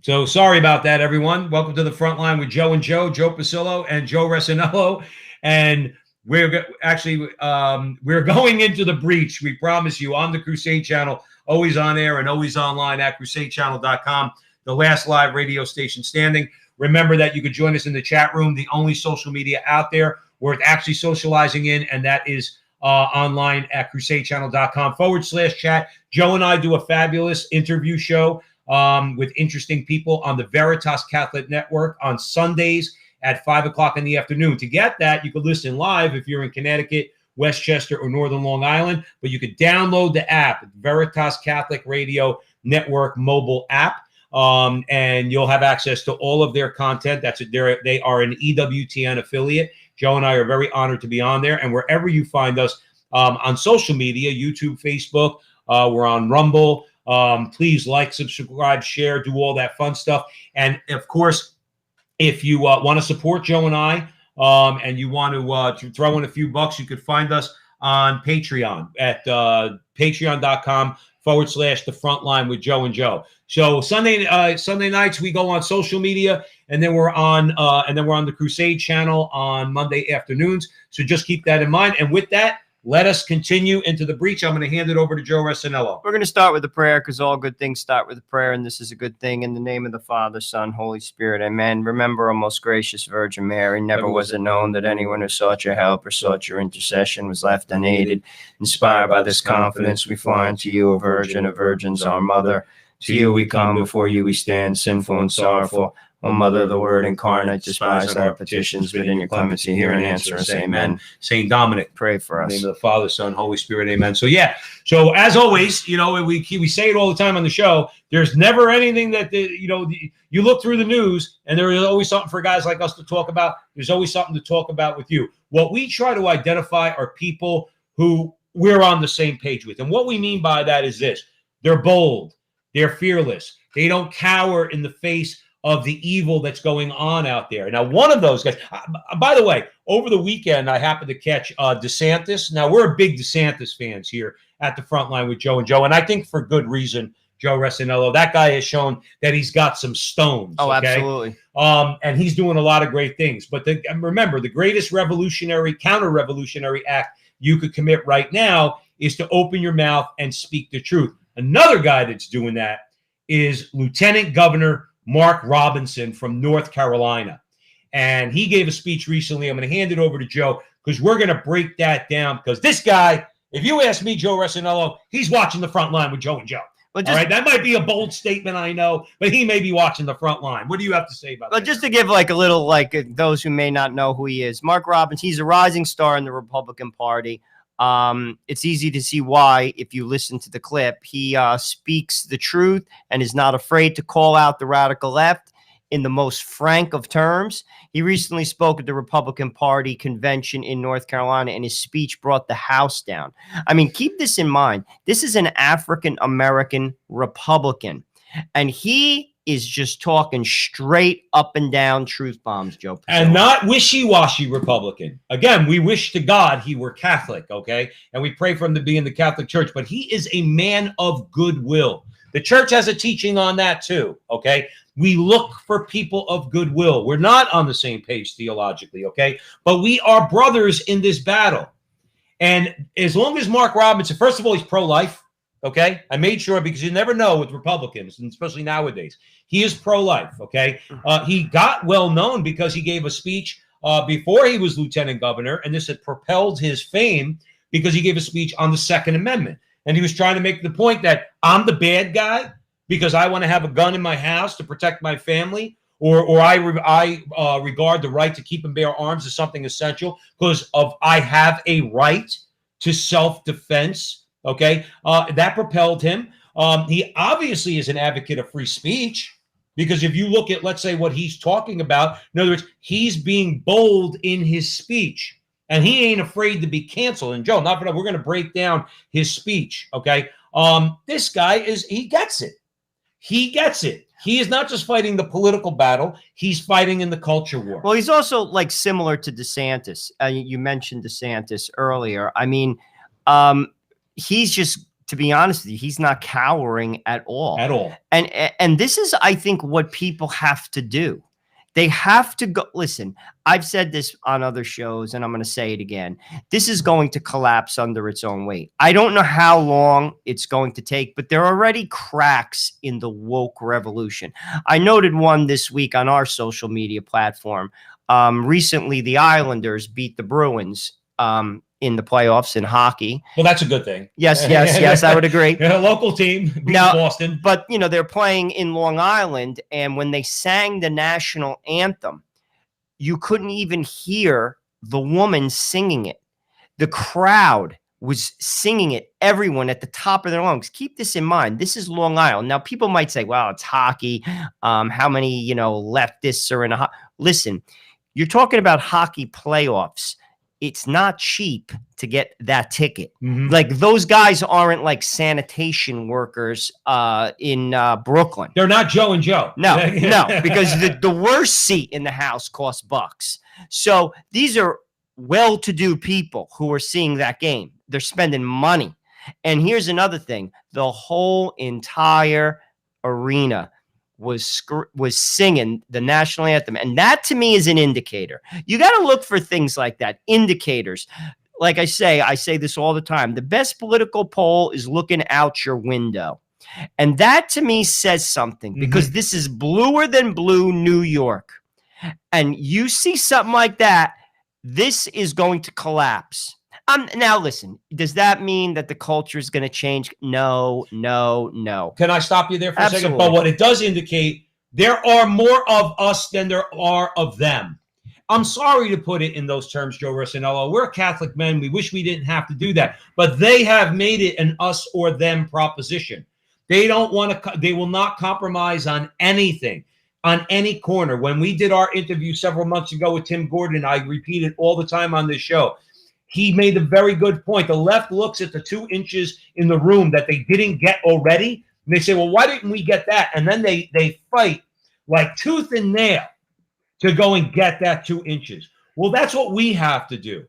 So sorry about that, everyone. Welcome to the Frontline with Joe and Joe Pasillo and Joe Resinello. And we're we're going into the breach. We promise you on the Crusade channel, always on air and always online at crusadechannel.com, the last live radio station standing. Remember that you could join us in the chat room, the only social media out there worth actually socializing in, and that is online at crusadechannel.com/chat. Joe and I do a fabulous interview show with interesting people on the Veritas Catholic Network on Sundays at 5 o'clock in the afternoon. To get that, you could listen live if you're in Connecticut, Westchester, or Northern Long Island, but you could download the app, Veritas Catholic Radio Network mobile app, and you'll have access to all of their content. They are an EWTN affiliate. Joe and I are very honored to be on there, and wherever you find us on social media, YouTube, Facebook, we're on Rumble. Please like, subscribe, share, do all that fun stuff. And of course, if you want to support Joe and I, and you want to throw in a few bucks, you could find us on Patreon at patreon.com/the Frontline with Joe and Joe. So Sunday nights we go on social media, and then we're on the Crusade channel on Monday afternoons. So just keep that in mind. And with that, let us continue into the breach. I'm going to hand it over to Joe Resinello. We're going to start with a prayer because all good things start with a prayer, and this is a good thing. In the name of the Father, Son, Holy Spirit, amen. Remember, O most gracious Virgin Mary, never was it known that anyone who sought your help or sought your intercession was left unaided. Inspired by this confidence, we fly unto you, O Virgin of Virgins, our Mother. To you we come, before you we stand, sinful and sorrowful. O Mother of the Word incarnate, despise our petitions, but in your clemency hear and answer us. Amen. Saint Dominic, pray for us. In the name of the Father, Son, Holy Spirit. Amen. So so as always, we say it all the time on the show. There's never anything that you look through the news, and there is always something for guys like us to talk about. There's always something to talk about with you. What we try to identify are people who we're on the same page with, and what we mean by that is this: they're bold, they're fearless, they don't cower in the face of the evil that's going on out there. Now, one of those guys, by the way, over the weekend, I happened to catch DeSantis. Now, we're big DeSantis fans here at the Frontline with Joe and Joe, and I think for good reason, Joe Resinello. That guy has shown that he's got some stones. Oh, okay? Absolutely. And he's doing a lot of great things. But remember, the greatest counter-revolutionary act you could commit right now is to open your mouth and speak the truth. Another guy that's doing that is Lieutenant Governor Mark Robinson from North Carolina. And he gave a speech recently. I'm going to hand it over to Joe because we're going to break that down, because this guy, if you ask me, Joe Resinello, he's watching the Frontline with Joe and Joe. All right, that might be a bold statement, I know, but he may be watching the Frontline. What do you have to say about that? Just to give a little, those who may not know who he is, Mark Robinson, he's a rising star in the Republican Party. It's easy to see why if you listen to the clip. He speaks the truth and is not afraid to call out the radical left in the most frank of terms. He recently spoke at the Republican Party convention in North Carolina, and his speech brought the House down. I mean, keep this in mind. This is an African-American Republican, and he is just talking straight up and down truth bombs, Joe. And not wishy-washy Republican. Again, we wish to God he were Catholic, okay? And we pray for him to be in the Catholic Church, but he is a man of goodwill. The church has a teaching on that too, okay? We look for people of goodwill. We're not on the same page theologically, okay? But we are brothers in this battle. And as long as Mark Robinson, first of all, he's pro-life, okay? I made sure, because you never know with Republicans, and especially nowadays. He is pro-life, okay? He got well known because he gave a speech before he was lieutenant governor, and this had propelled his fame because he gave a speech on the Second Amendment. And he was trying to make the point that I'm the bad guy because I want to have a gun in my house to protect my family, or I regard the right to keep and bear arms as something essential because I have a right to self-defense. Okay, that propelled him. He obviously is an advocate of free speech, because if you look at, let's say, what he's talking about, in other words, he's being bold in his speech, and he ain't afraid to be canceled. And Joe, we're going to break down his speech. Okay, this guy he gets it. He gets it. He is not just fighting the political battle; he's fighting in the culture war. Well, he's also similar to DeSantis. You mentioned DeSantis earlier. I mean, he's just to be honest with you, he's not cowering at all. At all. And this is, I think, what people have to do. They have to go. Listen, I've said this on other shows, and I'm going to say it again. This is going to collapse under its own weight. I don't know how long it's going to take, but there are already cracks in the woke revolution. I noted one this week on our social media platform. Recently, the Islanders beat the Bruins in the playoffs in hockey. Well, that's a good thing. Yes, I would agree. A local team beat Boston. But, they're playing in Long Island, and when they sang the national anthem, you couldn't even hear the woman singing it. The crowd was singing it, everyone at the top of their lungs. Keep this in mind. This is Long Island. Now, people might say, well, it's hockey. How many, leftists are in a Listen, you're talking about hockey playoffs. It's not cheap to get that ticket. Mm-hmm. Like, those guys aren't like sanitation workers in Brooklyn. They're not Joe and Joe. No, because the worst seat in the house costs bucks. So these are well-to-do people who are seeing that game. They're spending money. And here's another thing. The whole entire arena was singing the national anthem. And that, to me, is an indicator. You got to look for things like that, indicators. Like I say this all the time. The best political poll is looking out your window. And that, to me, says something, because this is bluer than blue New York. And you see something like that, this is going to collapse. Now, listen, does that mean that the culture is going to change? No. Can I stop you there for Absolutely. a second? But what it does indicate, there are more of us than there are of them. I'm sorry to put it in those terms, Joe Rossinello. We're Catholic men. We wish we didn't have to do that. But they have made it an us or them proposition. They don't want to. They will not compromise on anything, on any corner. When we did our interview several months ago with Tim Gordon, I repeat it all the time on this show. He made a very good point. The left looks at the 2 inches in the room that they didn't get already, and they say, well, why didn't we get that? And then they fight like tooth and nail to go and get that 2 inches. Well, that's what we have to do.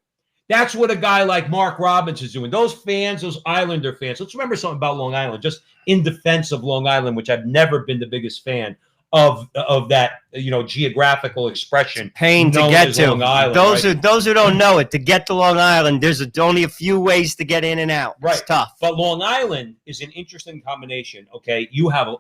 That's what a guy like Mark Robbins is doing. Those fans, those Islander fans. Let's remember something about Long Island, just in defense of Long Island, which I've never been the biggest fan of that, geographical expression. Pain to get to. Island, those who don't know it, to get to Long Island, there's only a few ways to get in and out. Right. It's tough. But Long Island is an interesting combination. Okay, you have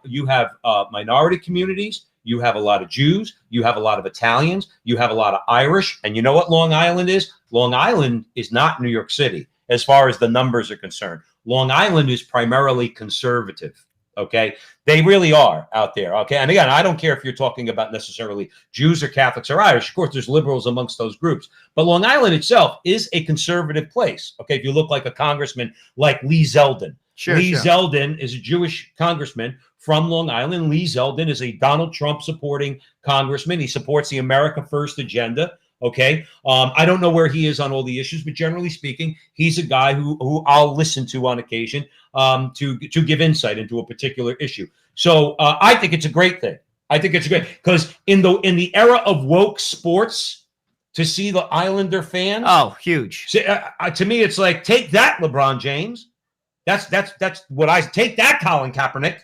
minority communities. You have a lot of Jews. You have a lot of Italians. You have a lot of Irish. And you know what Long Island is? Long Island is not New York City as far as the numbers are concerned. Long Island is primarily conservative. Okay, they really are out there. Okay, and again, I don't care if you're talking about necessarily Jews or Catholics or Irish. Of course, there's liberals amongst those groups, but Long Island itself is a conservative place. Okay, if you look like a congressman like Lee Zeldin. Lee Zeldin is a Jewish congressman from Long Island. Lee Zeldin is a Donald Trump supporting congressman. He supports the America First agenda. Okay. I don't know where he is on all the issues, but generally speaking, he's a guy who I'll listen to on occasion to give insight into a particular issue. So I think it's a great thing. I think it's great because in the era of woke sports, to see the Islander fans, huge. To me, it's like, take that, LeBron James. That's what I take that, Colin Kaepernick.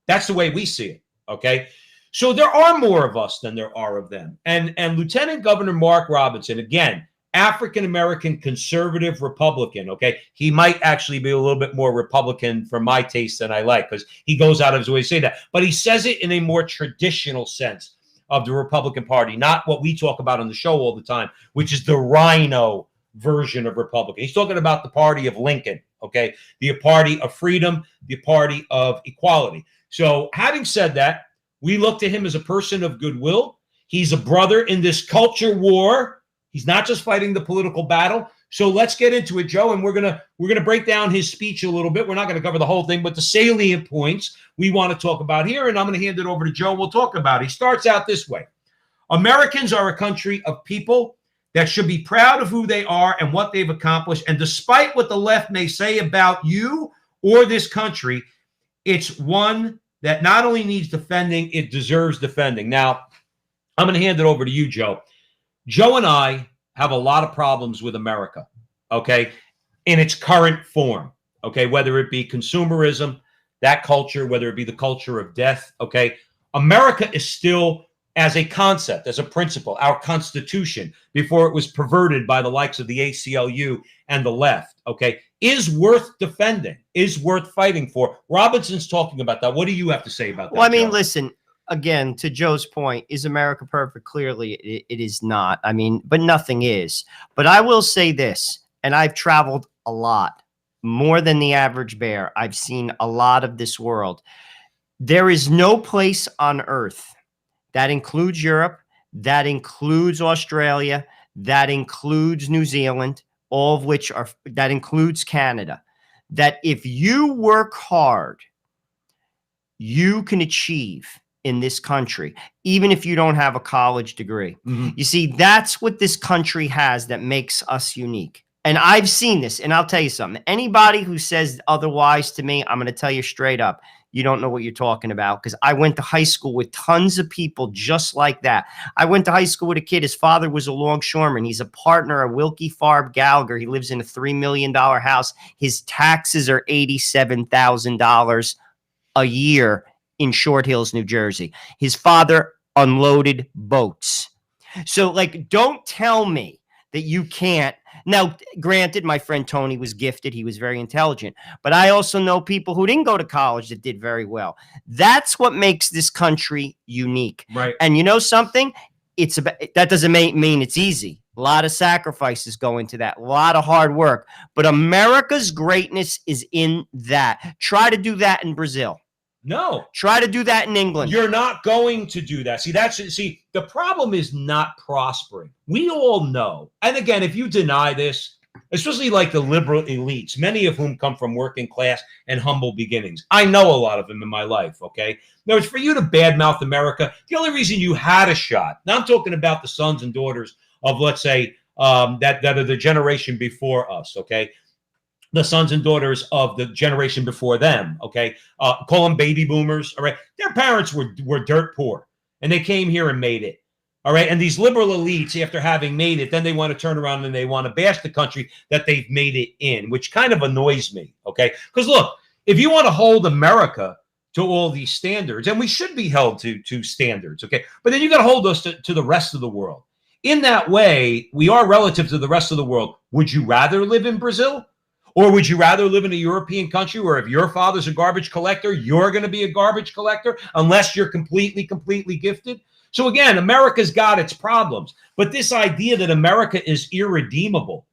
That's the way we see it. Okay. So there are more of us than there are of them. And Lieutenant Governor Mark Robinson, again, African-American conservative Republican, okay? He might actually be a little bit more Republican for my taste than I like because he goes out of his way to say that. But he says it in a more traditional sense of the Republican Party, not what we talk about on the show all the time, which is the rhino version of Republican. He's talking about the party of Lincoln, okay? The party of freedom, the party of equality. So having said that, we look to him as a person of goodwill. He's a brother in this culture war. He's not just fighting the political battle. So let's get into it, Joe, and we're gonna break down his speech a little bit. We're not going to cover the whole thing, but the salient points we want to talk about here, and I'm going to hand it over to Joe, and we'll talk about it. He starts out this way. Americans are a country of people that should be proud of who they are and what they've accomplished. And despite what the left may say about you or this country, it's one that not only needs defending, it deserves defending. Now, I'm going to hand it over to you, Joe. Joe and I have a lot of problems with America, okay, in its current form. okay, whether it be consumerism, that culture, whether it be the culture of death, okay, America is still, as a concept, as a principle, our Constitution, before it was perverted by the likes of the ACLU and the left, okay, is worth defending, is worth fighting for. Robinson's talking about that. What do you have to say about that? Well, I mean, Joe? listen, again, to Joe's point, is America perfect? Clearly, it is not. I mean, but nothing is. But I will say this, and I've traveled a lot, more than the average bear. I've seen a lot of this world. There is no place on earth, that includes Europe, that includes Australia, that includes New Zealand, all of which are, that includes Canada, that if you work hard, you can achieve in this country, even if you don't have a college degree. You see, that's what this country has that makes us unique. And I've seen this, and I'll tell you something. Anybody who says otherwise to me, I'm going to tell you straight up, you don't know what you're talking about, because I went to high school with tons of people just like that. I went to high school with a kid. His father was a longshoreman. He's a partner of Wilkie Farb Gallagher. He lives in a $3 million house. His taxes are $87,000 a year in Short Hills, New Jersey. His father unloaded boats. So, like, don't tell me that you can't. Now, granted, my friend Tony was gifted. He was very intelligent. But I also know people who didn't go to college that did very well. That's what makes this country unique. Right. And you know something? It's about, that doesn't mean it's easy. A lot of sacrifices go into that. A lot of hard work. But America's greatness is in that. Try to do that in Brazil. No. Try to do that in England. You're not going to do that. See, the problem is not prospering. We all know. And again, if you deny this, especially like the liberal elites, many of whom come from working class and humble beginnings. I know a lot of them in my life, okay? Now, it's for you to badmouth America. The only reason you had a shot, now I'm talking about the sons and daughters of, let's say, that are the generation before us, okay? The sons and daughters of the generation before them, okay? Call them baby boomers, all right? Their parents were dirt poor, and they came here and made it, all right? And these liberal elites, after having made it, then they want to turn around and they want to bash the country that they've made it in, which kind of annoys me, okay? Because look, if you want to hold America to all these standards, and we should be held to standards, okay? But then you got to hold us to the rest of the world. In that way, we are relative to the rest of the world. Would you rather live in Brazil? Or would you rather live in a European country where if your father's a garbage collector, you're going to be a garbage collector unless you're completely gifted? So again, America's got its problems. But this idea that America is irredeemable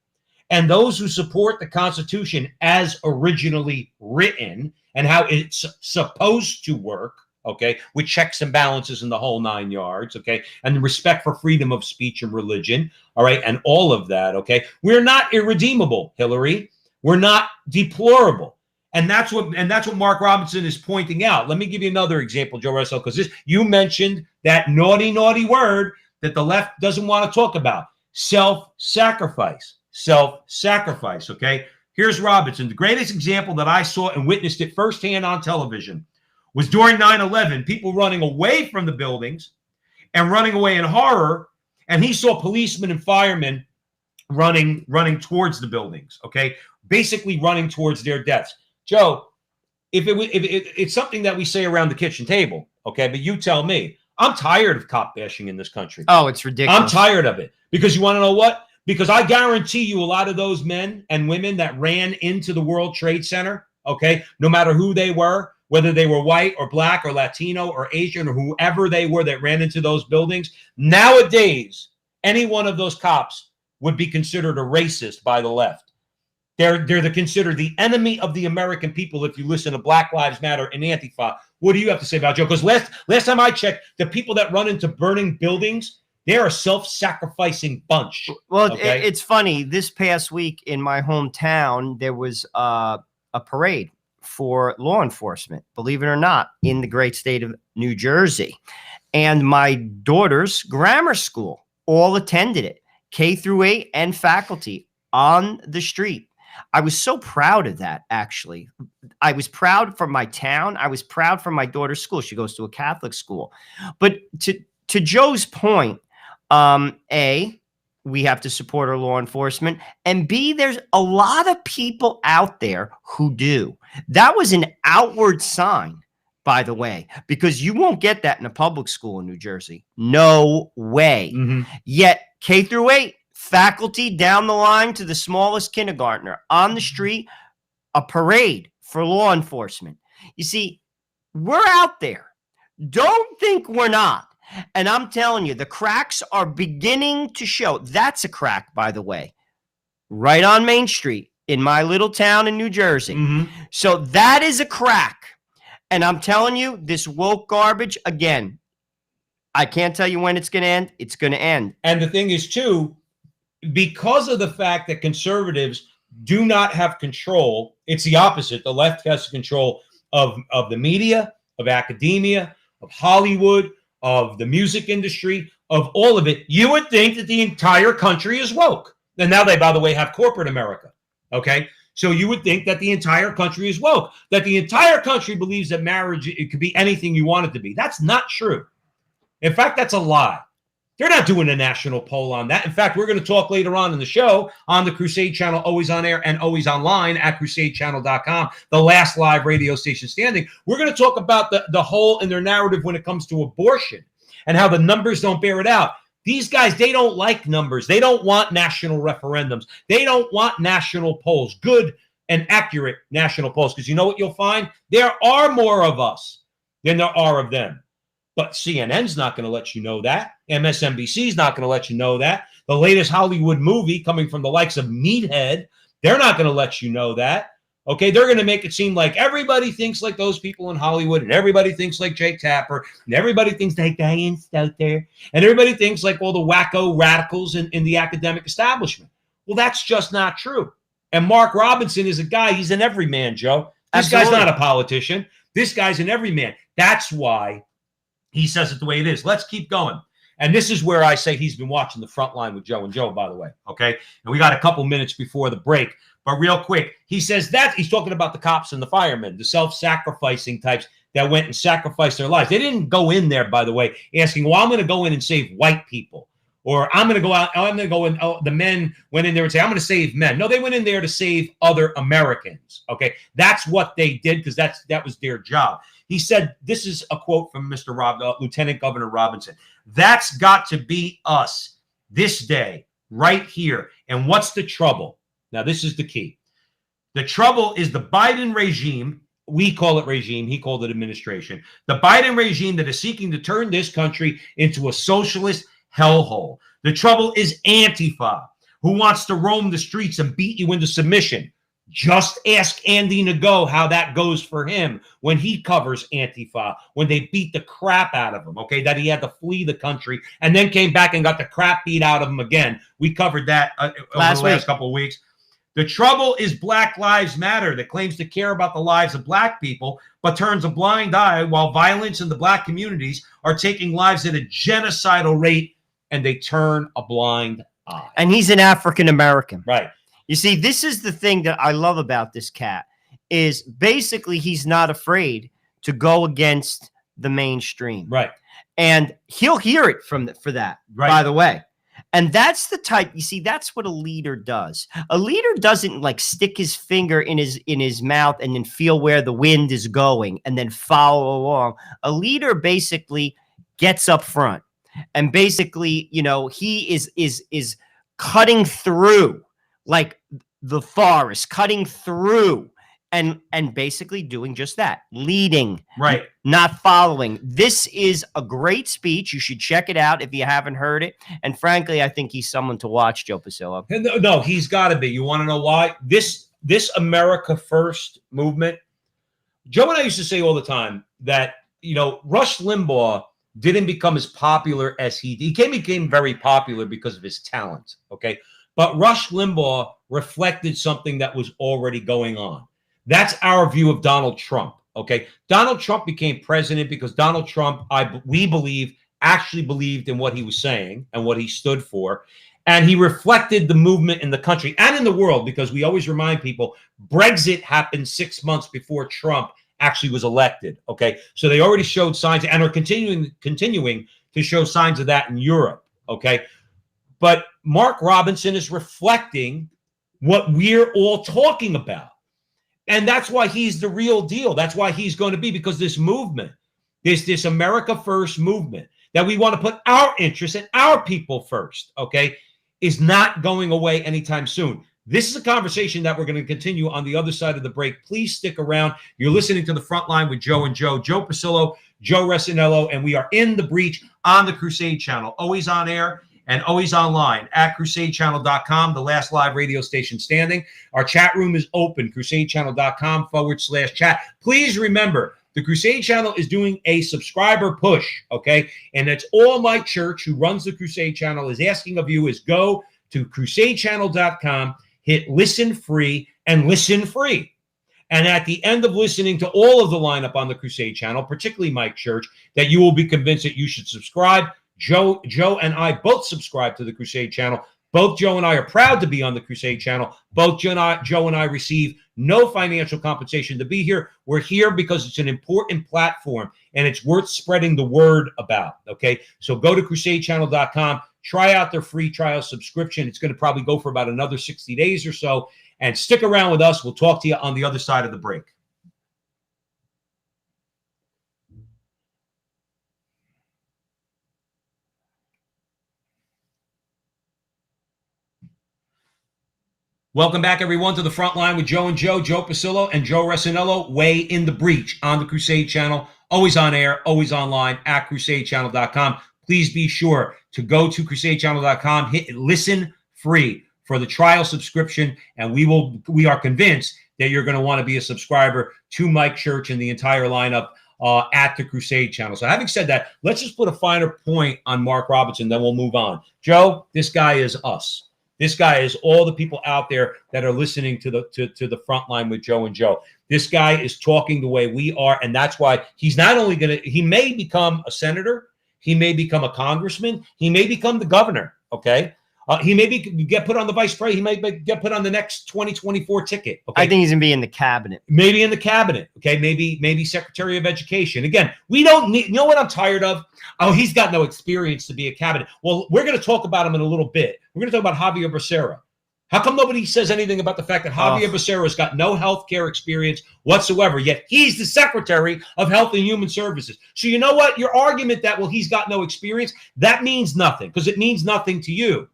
and those who support the Constitution as originally written and how it's supposed to work, okay, with checks and balances in the whole 9 yards, okay, and respect for freedom of speech and religion, all right, and all of that, okay, we're not irredeemable, Hillary. We're not deplorable. And that's what Mark Robinson is pointing out. Let me give you another example, Joe Russell, because you mentioned that naughty word that the left doesn't want to talk about. Self-sacrifice. Self-sacrifice, okay? Here's Robinson. The greatest example that I saw and witnessed it firsthand on television was during 9/11, people running away from the buildings and running away in horror, and he saw policemen and firemen running towards the buildings, okay? Basically running towards their deaths. Joe, if it's something that we say around the kitchen table, okay, but you tell me, I'm tired of cop bashing in this country. Oh, it's ridiculous. I'm tired of it. Because you want to know what? Because I guarantee you a lot of those men and women that ran into the World Trade Center, okay, no matter who they were, whether they were white or black or Latino or Asian or whoever they were that ran into those buildings, nowadays, any one of those cops would be considered a racist by the left. They're considered the enemy of the American people if you listen to Black Lives Matter and Antifa. What do you have to say about it, Joe? Because last time I checked, the people that run into burning buildings, they're a self-sacrificing bunch. Well, okay? It's funny. This past week in my hometown, there was a parade for law enforcement, believe it or not, in the great state of New Jersey. And my daughter's grammar school all attended it, K through 8 and faculty on the street. I was so proud of that, actually. I was proud for my town. I was proud for my daughter's school. She goes to a Catholic school. But to Joe's point, we have to support our law enforcement, and B, there's a lot of people out there who do. That was an outward sign, by the way, because you won't get that in a public school in New Jersey. No way. Yet K through 8, faculty down the line to the smallest kindergartner on the street, a parade for law enforcement. You see, we're out there. Don't think we're not. And I'm telling you, the cracks are beginning to show. That's a crack, by the way, right on Main Street in my little town in New Jersey. So that is a crack. And I'm telling you, this woke garbage, again, I can't tell you when it's going to end. It's going to end. And the thing is, too, because of the fact that conservatives do not have control, it's the opposite. The left has control of the media, of academia, of Hollywood, of the music industry, of all of it. You would think that the entire country is woke. And now they, by the way, have corporate America. Okay? So you would think that the entire country is woke, that the entire country believes that marriage, it could be anything you want it to be. That's not true. In fact, that's a lie. They're not doing a national poll on that. In fact, we're going to talk later on in the show on the Crusade Channel, always on air and always online at crusadechannel.com, the last live radio station standing. We're going to talk about the hole in their narrative when it comes to abortion and how the numbers don't bear it out. These guys, they don't like numbers. They don't want national referendums. They don't want national polls, good and accurate national polls, because you know what you'll find? There are more of us than there are of them. But CNN's not going to let you know that. MSNBC's not going to let you know that. The latest Hollywood movie coming from the likes of Meathead, they're not going to let you know that. Okay, they're going to make it seem like everybody thinks like those people in Hollywood, and everybody thinks like Jake Tapper, and everybody thinks like Diane out there, and everybody thinks like all the wacko radicals in the academic establishment. Well, that's just not true. And Mark Robinson is a guy, he's an everyman, Joe. This Absolutely. Guy's not a politician. This guy's an everyman. That's why he says it the way it is. Let's keep going. And this is where I say he's been watching the Frontline with Joe and Joe, by the way. Okay. And we got a couple minutes before the break. But real quick, he says that he's talking about the cops and the firemen, the self-sacrificing types that went and sacrificed their lives. They didn't go in there, by the way, asking, well, I'm going to go in and save white people. Or I'm going to go out, I'm going to go in. Oh, the men went in there and say, I'm going to save men. No, they went in there to save other Americans. Okay. That's what they did, because that was their job. He said, this is a quote from Lieutenant Governor Robinson. That's got to be us this day, right here. And what's the trouble? Now, this is the key. The trouble is the Biden regime. We call it regime. He called it administration. The Biden regime that is seeking to turn this country into a socialist hellhole. The trouble is Antifa, who wants to roam the streets and beat you into submission. Just ask Andy Ngo how that goes for him when he covers Antifa, when they beat the crap out of him, okay, that he had to flee the country and then came back and got the crap beat out of him again. We covered that over the last couple of weeks. The trouble is Black Lives Matter that claims to care about the lives of black people, but turns a blind eye while violence in the black communities are taking lives at a genocidal rate, and they turn a blind eye. And he's an African-American. Right. You see, this is the thing that I love about this cat, is basically he's not afraid to go against the mainstream. Right. And he'll hear it for that, right, by the way. And that's the type, you see, that's what a leader does. A leader doesn't like stick his finger in his mouth and then feel where the wind is going and then follow along. A leader basically gets up front and basically, you know, he is cutting through like the forest, cutting through and basically doing just that, leading, right, not following. This is a great speech. You should check it out if you haven't heard it. And frankly, I think he's someone to watch, Joe Pasillo. No, he's got to be. You want to know why? This America First movement, Joe and I used to say all the time that, you know, Rush Limbaugh didn't become as popular as he became very popular because of his talent, okay? But Rush Limbaugh reflected something that was already going on. That's our view of Donald Trump, okay? Donald Trump became president because Donald Trump, we believe, actually believed in what he was saying and what he stood for. And he reflected the movement in the country and in the world, because we always remind people, Brexit happened 6 months before Trump actually was elected, okay? So they already showed signs and are continuing to show signs of that in Europe, okay? But Mark Robinson is reflecting what we're all talking about. And that's why he's the real deal. That's why he's going to be, because this movement, this America First movement, that we want to put our interests and our people first, okay, is not going away anytime soon. This is a conversation that we're going to continue on the other side of the break. Please stick around. You're listening to The Frontline with Joe and Joe Pasillo, Joe Resinello, and we are in the breach on the Crusade channel, always on air and always online at crusadechannel.com, the last live radio station standing. Our chat room is open, crusadechannel.com/chat. Please remember, the Crusade Channel is doing a subscriber push, okay? And it's all my church who runs the Crusade Channel is asking of you is go to crusadechannel.com, hit listen free, and listen free. And at the end of listening to all of the lineup on the Crusade Channel, particularly Mike Church, that you will be convinced that you should subscribe. Joe and I both subscribe to the Crusade Channel. Both Joe and I are proud to be on the Crusade Channel. Both Joe and I receive no financial compensation to be here. We're here because it's an important platform and it's worth spreading the word about, okay? So go to crusadechannel.com, try out their free trial subscription. It's going to probably go for about another 60 days or so. And stick around with us. We'll talk to you on the other side of the break. Welcome back, everyone, to the Frontline with Joe and Joe Pasillo, and Joe Resinello, way in the breach on the Crusade Channel, always on air, always online at crusadechannel.com. Please be sure to go to crusadechannel.com, hit listen free for the trial subscription, and we are convinced that you're going to want to be a subscriber to Mike Church and the entire lineup at the Crusade Channel. So having said that, let's just put a finer point on Mark Robinson, then we'll move on. Joe, this guy is us. This guy is all the people out there that are listening to the Frontline with Joe and Joe. This guy is talking the way we are, and that's why he's not only he may become a senator, he may become a congressman, he may become the governor, okay? He may get put on the vice president. He may get put on the next 2024 ticket. Okay? I think he's going to be in the cabinet. Maybe in the cabinet. Okay, maybe Secretary of Education. Again, we don't need. You know what I'm tired of? Oh, he's got no experience to be a cabinet. Well, we're going to talk about him in a little bit. We're going to talk about Javier Becerra. How come nobody says anything about the fact that Javier Becerra's got no healthcare experience whatsoever, yet he's the Secretary of Health and Human Services? So you know what? Your argument that, well, he's got no experience, that means nothing, because it means nothing to you.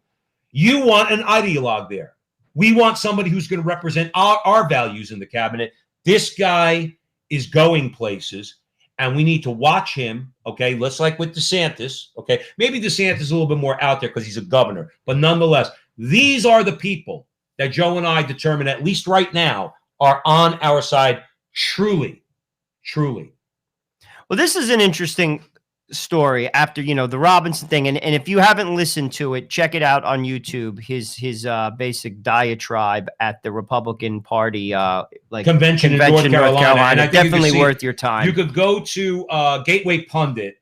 You want an ideologue there. We want somebody who's going to represent our values in the cabinet. This guy is going places, and we need to watch him, okay? Let's like with DeSantis, okay? Maybe DeSantis is a little bit more out there because he's a governor, but nonetheless, these are the people that Joe and I determine, at least right now, are on our side truly, truly. Well, this is an interesting story after, the Robinson thing. And if you haven't listened to it, check it out on YouTube. His basic diatribe at the Republican Party convention in North Carolina. And definitely worth your time. You could go to Gateway Pundit.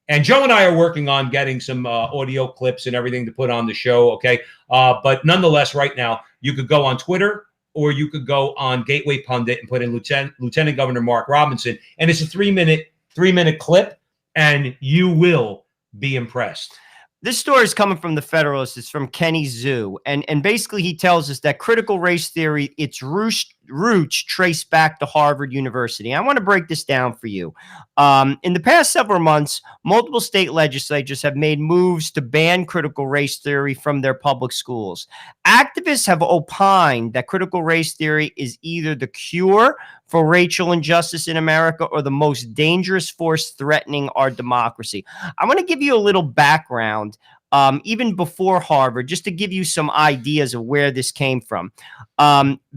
And Joe and I are working on getting some audio clips and everything to put on the show, okay? But nonetheless, right now, you could go on Twitter or you could go on Gateway Pundit and put in Lieutenant Governor Mark Robinson. And it's a three-minute clip, and you will be impressed. This story is coming from the Federalist. It's from Kenny Zhu. And basically he tells us that critical race theory, its roots trace back to Harvard University. I want to break this down for you. In the past several months, multiple state legislatures have made moves to ban critical race theory from their public schools. Activists have opined that critical race theory is either the cure for racial injustice in America or the most dangerous force threatening our democracy. I want to give you a little background, even before Harvard, just to give you some ideas of where this came from.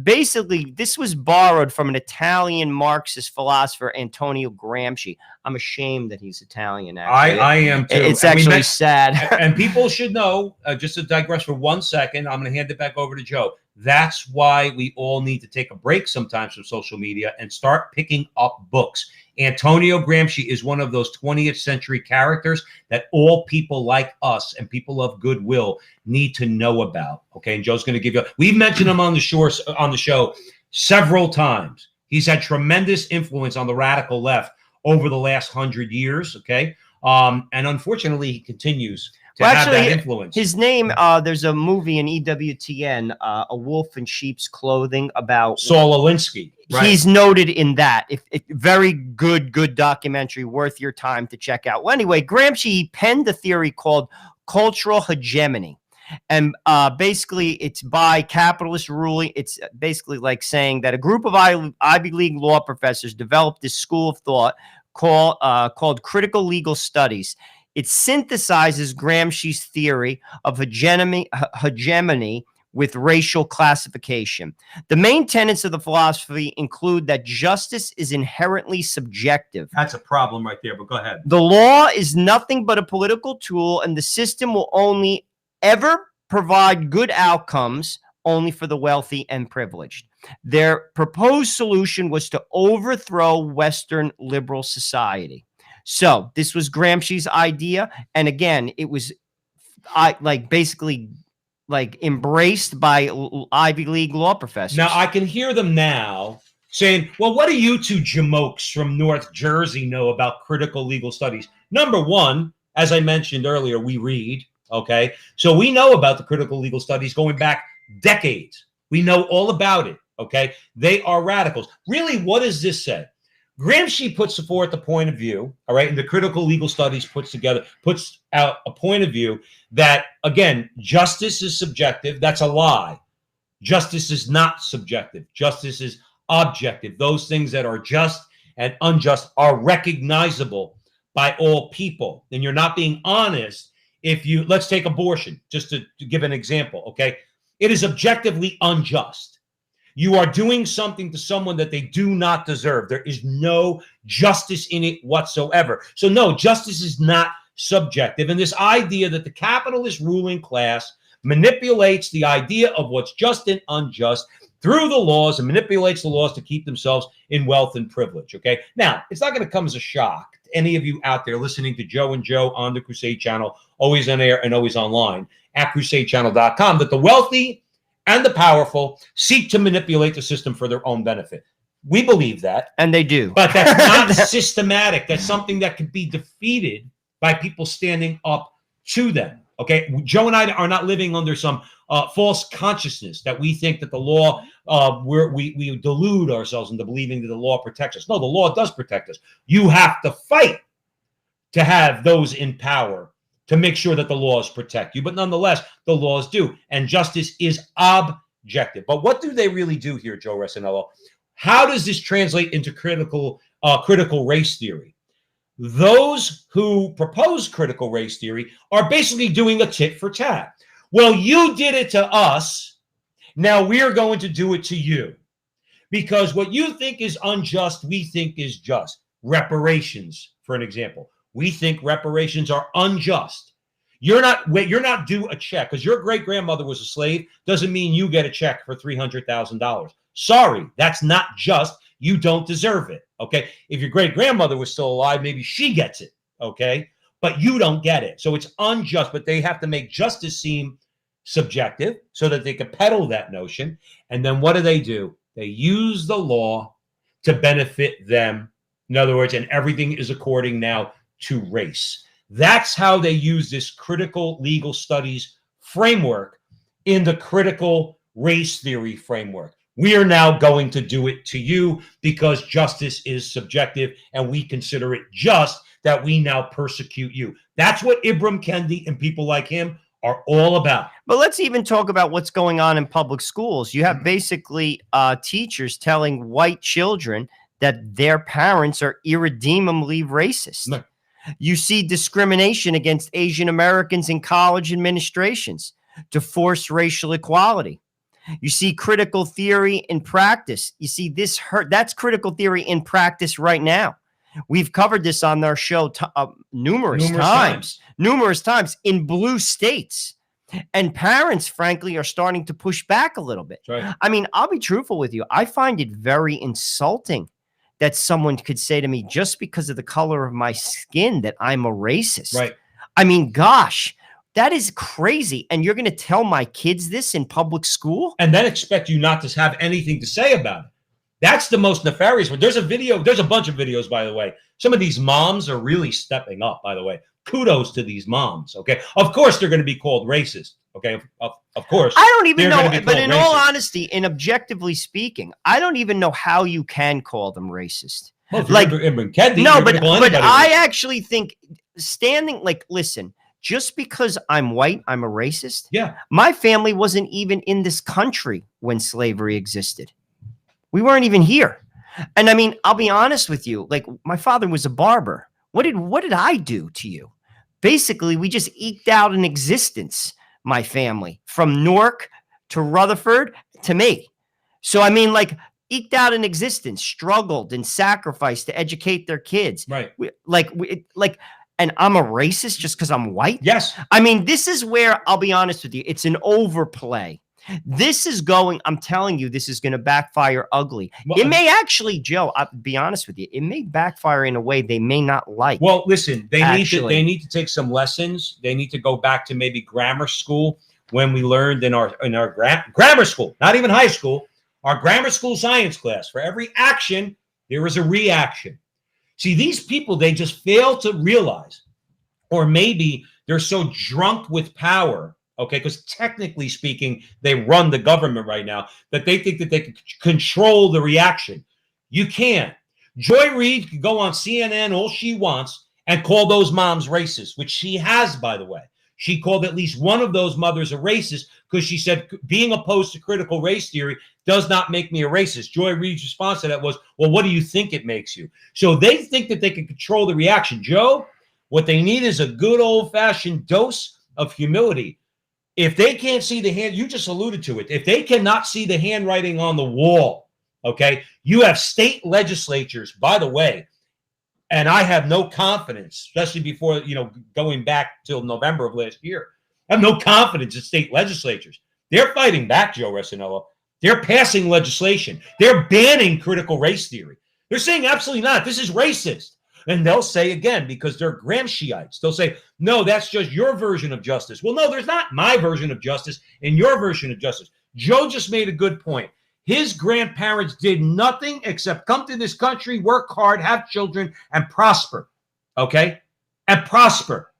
Basically, this was borrowed from an Italian Marxist philosopher, Antonio Gramsci. I'm ashamed that he's Italian. Actually. I am too. It's actually sad. And people should know, just to digress for 1 second, I'm going to hand it back over to Joe. That's why we all need to take a break sometimes from social media and start picking up books. Antonio Gramsci is one of those 20th century characters that all people like us and people of goodwill need to know about. Okay, and Joe's going to give you. We've mentioned him on the show several times. He's had tremendous influence on the radical left over the last 100 years. Okay, and unfortunately, he continues to Well, have actually, that influence. his name, there's a movie in EWTN, A Wolf in Sheep's Clothing, about Saul Alinsky. Right. He's noted in that. If very good documentary, worth your time to check out. Well, anyway, Gramsci penned a theory called cultural hegemony. And basically, it's by capitalist ruling. It's basically like saying that a group of Ivy League law professors developed this school of thought called critical legal studies. It synthesizes Gramsci's theory of hegemony with racial classification. The main tenets of the philosophy include that justice is inherently subjective. That's a problem right there, but go ahead. The law is nothing but a political tool, and the system will only ever provide good outcomes only for the wealthy and privileged. Their proposed solution was to overthrow Western liberal society. So this was Gramsci's idea, and again, it was basically embraced by Ivy League law professors. Now I can hear them now saying, well, what do you two jamokes from North Jersey know about critical legal studies? Number one, as I mentioned earlier, we read, okay? So we know about the critical legal studies going back decades. We know all about it, okay? They are radicals. Really, what does this say? Gramsci puts forth a point of view, all right, and the critical legal studies puts out a point of view that, again, justice is subjective. That's a lie. Justice is not subjective. Justice is objective. Those things that are just and unjust are recognizable by all people. And you're not being honest if you, let's take abortion, just to give an example, okay? It is objectively unjust. You are doing something to someone that they do not deserve. There is no justice in it whatsoever. So no, justice is not subjective. And this idea that the capitalist ruling class manipulates the idea of what's just and unjust through the laws and manipulates the laws to keep themselves in wealth and privilege, okay? Now, it's not going to come as a shock to any of you out there listening to Joe and Joe on the Crusade Channel, always on air and always online at crusadechannel.com, that the wealthy and the powerful seek to manipulate the system for their own benefit. We believe that. And they do. But that's not systematic. That's something that can be defeated by people standing up to them. Okay? Joe and I are not living under some false consciousness that we think that the law, we delude ourselves into believing that the law protects us. No, the law does protect us. You have to fight to have those in power to make sure that the laws protect you. But nonetheless, the laws do. And justice is objective. But what do they really do here, Joe Resinello? How does this translate into critical race theory? Those who propose critical race theory are basically doing a tit for tat. Well, you did it to us. Now we're going to do it to you. Because what you think is unjust, we think is just. Reparations, for an example. We think reparations are unjust. You're not due a check because your great-grandmother was a slave. Doesn't mean you get a check for $300,000. Sorry, that's not just. You don't deserve it, okay? If your great-grandmother was still alive, maybe she gets it, okay? But you don't get it. So it's unjust, but they have to make justice seem subjective so that they can peddle that notion. And then what do? They use the law to benefit them. In other words, and everything is according now to race. That's how they use this critical legal studies framework in the critical race theory framework. We are now going to do it to you because justice is subjective and we consider it just that we now persecute you. That's what Ibram Kendi and people like him are all about. But let's even talk about what's going on in public schools. You have basically teachers telling white children that their parents are irredeemably racist. No. You see discrimination against Asian Americans in college administrations to force racial equality. You see critical theory in practice. You see that's critical theory in practice right now. We've covered this on our show numerous times in blue states. And parents, frankly, are starting to push back a little bit. Right. I mean, I'll be truthful with you. I find it very insulting that someone could say to me, just because of the color of my skin, that I'm a racist. Right. I mean, gosh, that is crazy. And you're going to tell my kids this in public school? And then expect you not to have anything to say about it. That's the most nefarious one. There's a bunch of videos, by the way. Some of these moms are really stepping up, by the way. kudos to these moms. Okay, of course they're going to be called racist. Okay, of course. I don't even they're know, gonna be but called in racist. all honesty, and objectively speaking, I don't even know how you can call them racist. Well, if Like, you're immigrant Kendi, no, you're but gonna call but anybody I racist. actually think standing like, listen, just because I'm white, I'm a racist. Yeah. My family wasn't even in this country when slavery existed. We weren't even here. And I mean, I'll be honest with you. Like, my father was a barber. What did I do to you? Basically, we just eked out an existence, my family, from Newark to Rutherford to me. So I mean, like, eked out an existence, struggled and sacrificed to educate their kids. Right. And I'm a racist just because I'm white? Yes. I mean, this is where, I'll be honest with you, it's an overplay. This is going, I'm telling you, this is going to backfire ugly. Well, it may actually, Joe, I'll be honest with you, it may backfire in a way they may not like. Well, listen, they Actually. need to take some lessons. They need to go back to maybe grammar school when we learned in our grammar school, not even high school, our grammar school science class. For every action, there is a reaction. See, these people, they just fail to realize, or maybe they're so drunk with power, okay, because technically speaking, they run the government right now, that they think that they can control the reaction. You can't. Joy Reid can go on CNN all she wants and call those moms racist, which she has, by the way. She called at least one of those mothers a racist because she said being opposed to critical race theory does not make me a racist. Joy Reid's response to that was, well, what do you think it makes you? So they think that they can control the reaction. Joe, what they need is a good old-fashioned dose of humility. If they can't see the hand, you just alluded to it. If they cannot see the handwriting on the wall, okay, you have state legislatures, by the way, and I have no confidence, especially before, going back till November of last year. I have no confidence in state legislatures. They're fighting back, Joe Resinello. They're passing legislation. They're banning critical race theory. They're saying absolutely not. This is racist. And they'll say again, because they're Gramsciites, they'll say, no, that's just your version of justice. Well, no, there's not my version of justice and your version of justice. Joe just made a good point. His grandparents did nothing except come to this country, work hard, have children, and prosper. Okay? And prosper.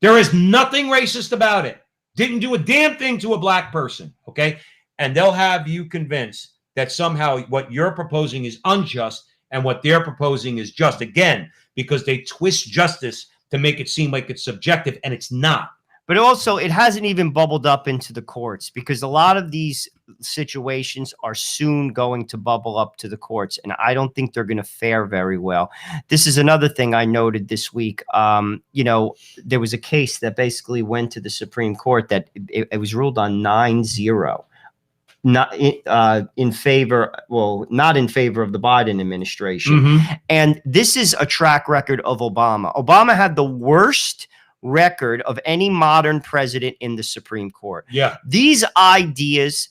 There is nothing racist about it. Didn't do a damn thing to a black person. Okay? And they'll have you convinced that somehow what you're proposing is unjust and what they're proposing is just. Again, because they twist justice to make it seem like it's subjective, and it's not. But also, it hasn't even bubbled up into the courts, because a lot of these situations are soon going to bubble up to the courts, and I don't think they're going to fare very well. This is another thing I noted this week. There was a case that basically went to the Supreme Court that it was ruled on 9-0. Not in favor of the Biden administration. Mm-hmm. And this is a track record of Obama. Obama had the worst record of any modern president in the Supreme Court. Yeah. These ideas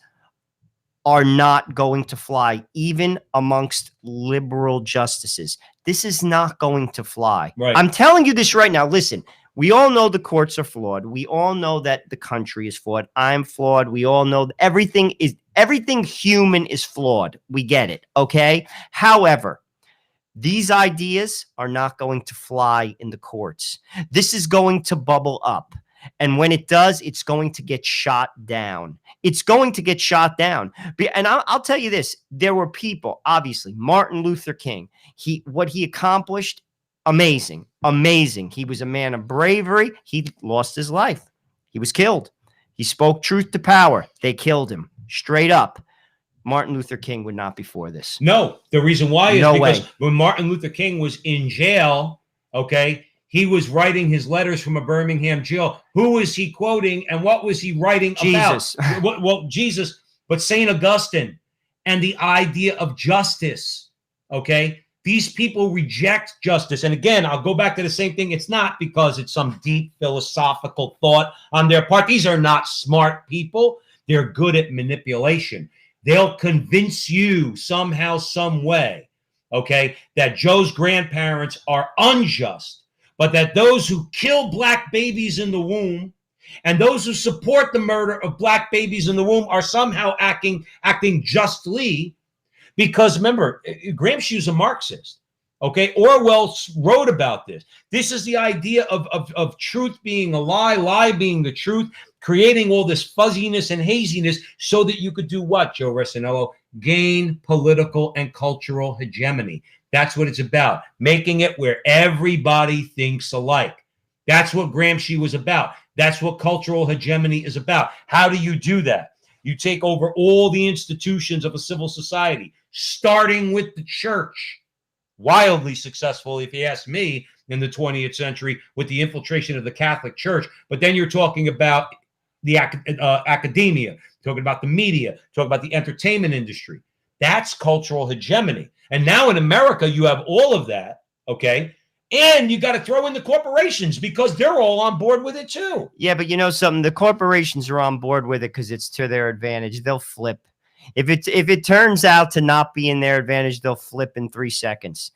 are not going to fly, even amongst liberal justices. This is not going to fly. Right. I'm telling you this right now. Listen, we all know the courts are flawed. We all know that the country is flawed. I'm flawed. We all know everything human is flawed. We get it. Okay. However, these ideas are not going to fly in the courts. This is going to bubble up. And when it does, it's going to get shot down. It's going to get shot down. And I'll tell you this. There were people, obviously, Martin Luther King. What he accomplished, amazing. He was a man of bravery. He lost his life. He was killed. He spoke truth to power. They killed him. Straight up. Martin Luther King would not be for this. No, the reason why is No because way. when Martin Luther King was in jail, okay, he was writing his letters from a Birmingham jail. Who was he quoting and what was he writing Jesus. about? Well, Jesus, but St. Augustine and the idea of justice, okay? These people reject justice. And again, I'll go back to the same thing. It's not because it's some deep philosophical thought on their part. These are not smart people. They're good at manipulation. They'll convince you somehow, some way, okay, that Joe's grandparents are unjust, but that those who kill black babies in the womb and those who support the murder of black babies in the womb are somehow acting justly. Because remember, Gramsci's a Marxist. Okay, Orwell wrote about this. This is the idea of truth being a lie, lie being the truth, creating all this fuzziness and haziness so that you could do what, Joe Resinello? Gain political and cultural hegemony. That's what it's about, making it where everybody thinks alike. That's what Gramsci was about. That's what cultural hegemony is about. How do you do that? You take over all the institutions of a civil society, starting with the church. Wildly successful, if you ask me, in the 20th century with the infiltration of the Catholic Church. But then you're talking about the academia, talking about the media, talking about the entertainment industry. That's cultural hegemony. And now in America, you have all of that, okay? And you got to throw in the corporations because they're all on board with it too. Yeah, but you know something? The corporations are on board with it because it's to their advantage. They'll flip. If it turns out to not be in their advantage, they'll flip in 3 seconds.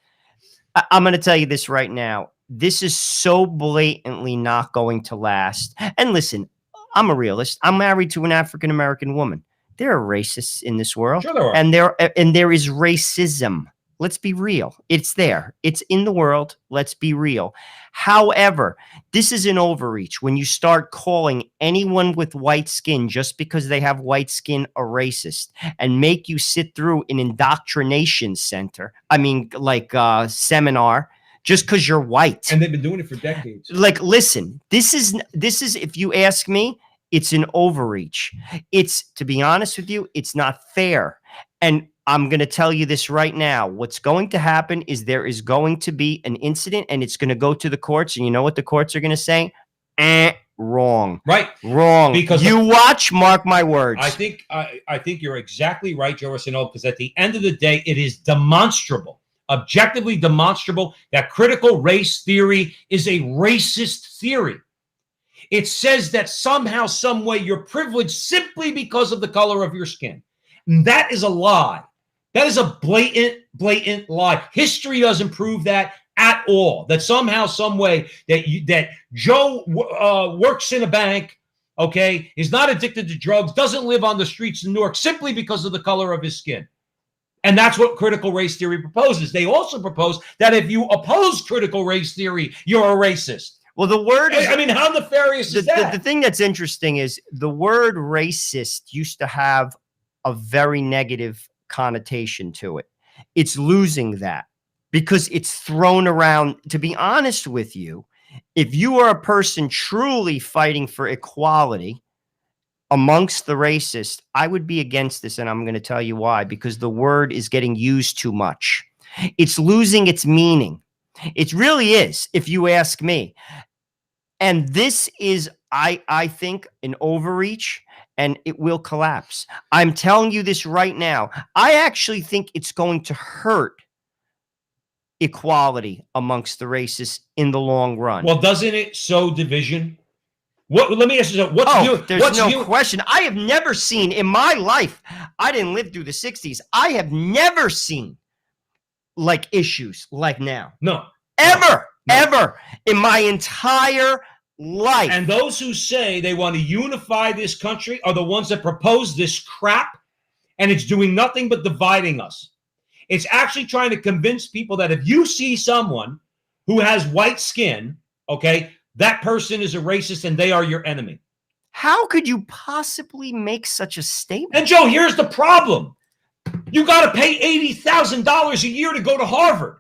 I'm going to tell you this right now. This is so blatantly not going to last. And listen, I'm a realist. I'm married to an African-American woman. There are racists in this world. Sure there are. And there is racism. Let's be real. It's there. It's in the world. Let's be real. However, this is an overreach when you start calling anyone with white skin just because they have white skin a racist and make you sit through an indoctrination center. I mean, like seminar, just because you're white. And they've been doing it for decades. Like, listen, this is, if you ask me, it's an overreach. It's, to be honest with you, it's not fair. And I'm going to tell you this right now. What's going to happen is there is going to be an incident and it's going to go to the courts. And you know what the courts are going to say? Wrong. Right. Wrong. Because you watch, mark my words. I think you're exactly right, Joe Arsenault, because at the end of the day, it is demonstrable, objectively demonstrable, that critical race theory is a racist theory. It says that somehow, some way, you're privileged simply because of the color of your skin. And that is a lie. That is a blatant lie. History doesn't prove that at all. That somehow, some way, that Joe works in a bank, okay, is not addicted to drugs, doesn't live on the streets of New York simply because of the color of his skin. And that's what critical race theory proposes. They also propose that if you oppose critical race theory, you're a racist. Well, the word is, I mean, how nefarious is that? The thing that's interesting is the word racist used to have a very negative connotation to it. It's losing that because it's thrown around. To be honest with you, if you are a person truly fighting for equality amongst the racists, I would be against this. And I'm going to tell you why, because the word is getting used too much. It's losing its meaning. It really is, if you ask me. And this is, I think, an overreach, and it will collapse. I'm telling you this right now. I actually think it's going to hurt equality amongst the races in the long run. Well, doesn't it sow division? What? Let me ask you something. There's no question. I have never seen in my life, I didn't live through the 60s. I have never seen like issues like now. No. Ever in my entire life. And those who say they want to unify this country are the ones that propose this crap, and it's doing nothing but dividing us. It's actually trying to convince people that if you see someone who has white skin, okay, that person is a racist and they are your enemy. How could you possibly make such a statement? And Joe, here's the problem. You got to pay $80,000 a year to go to Harvard.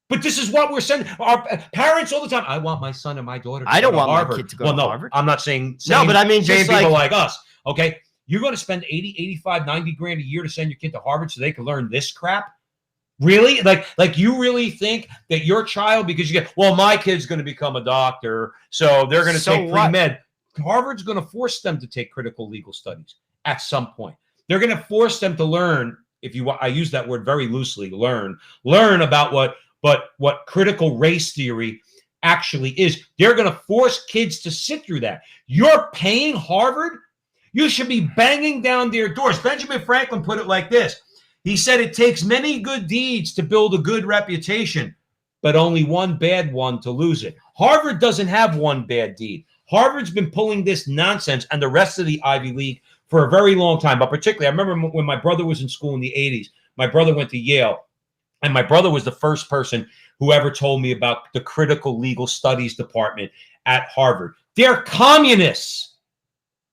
But this is what we're sending our parents all the time. I want my son and my daughter to go to Harvard. I don't want my kid to go to Harvard. I'm not saying no, but I mean just people like us. Okay. You're going to spend 80, 85, 90 grand a year to send your kid to Harvard so they can learn this crap? Really? Like you really think that your child, because you get, well, my kid's going to become a doctor, so they're going to take pre-med. Harvard's going to force them to take critical legal studies at some point. They're going to force them to learn, I use that word very loosely, learn about what critical race theory actually is. They're going to force kids to sit through that. You're paying Harvard? You should be banging down their doors. Benjamin Franklin put it like this. He said, it takes many good deeds to build a good reputation, but only one bad one to lose it. Harvard doesn't have one bad deed. Harvard's been pulling this nonsense and the rest of the Ivy League for a very long time. But particularly, I remember when my brother was in school in the 80s, my brother went to Yale. And my brother was the first person who ever told me about the critical legal studies department at Harvard. They're communists.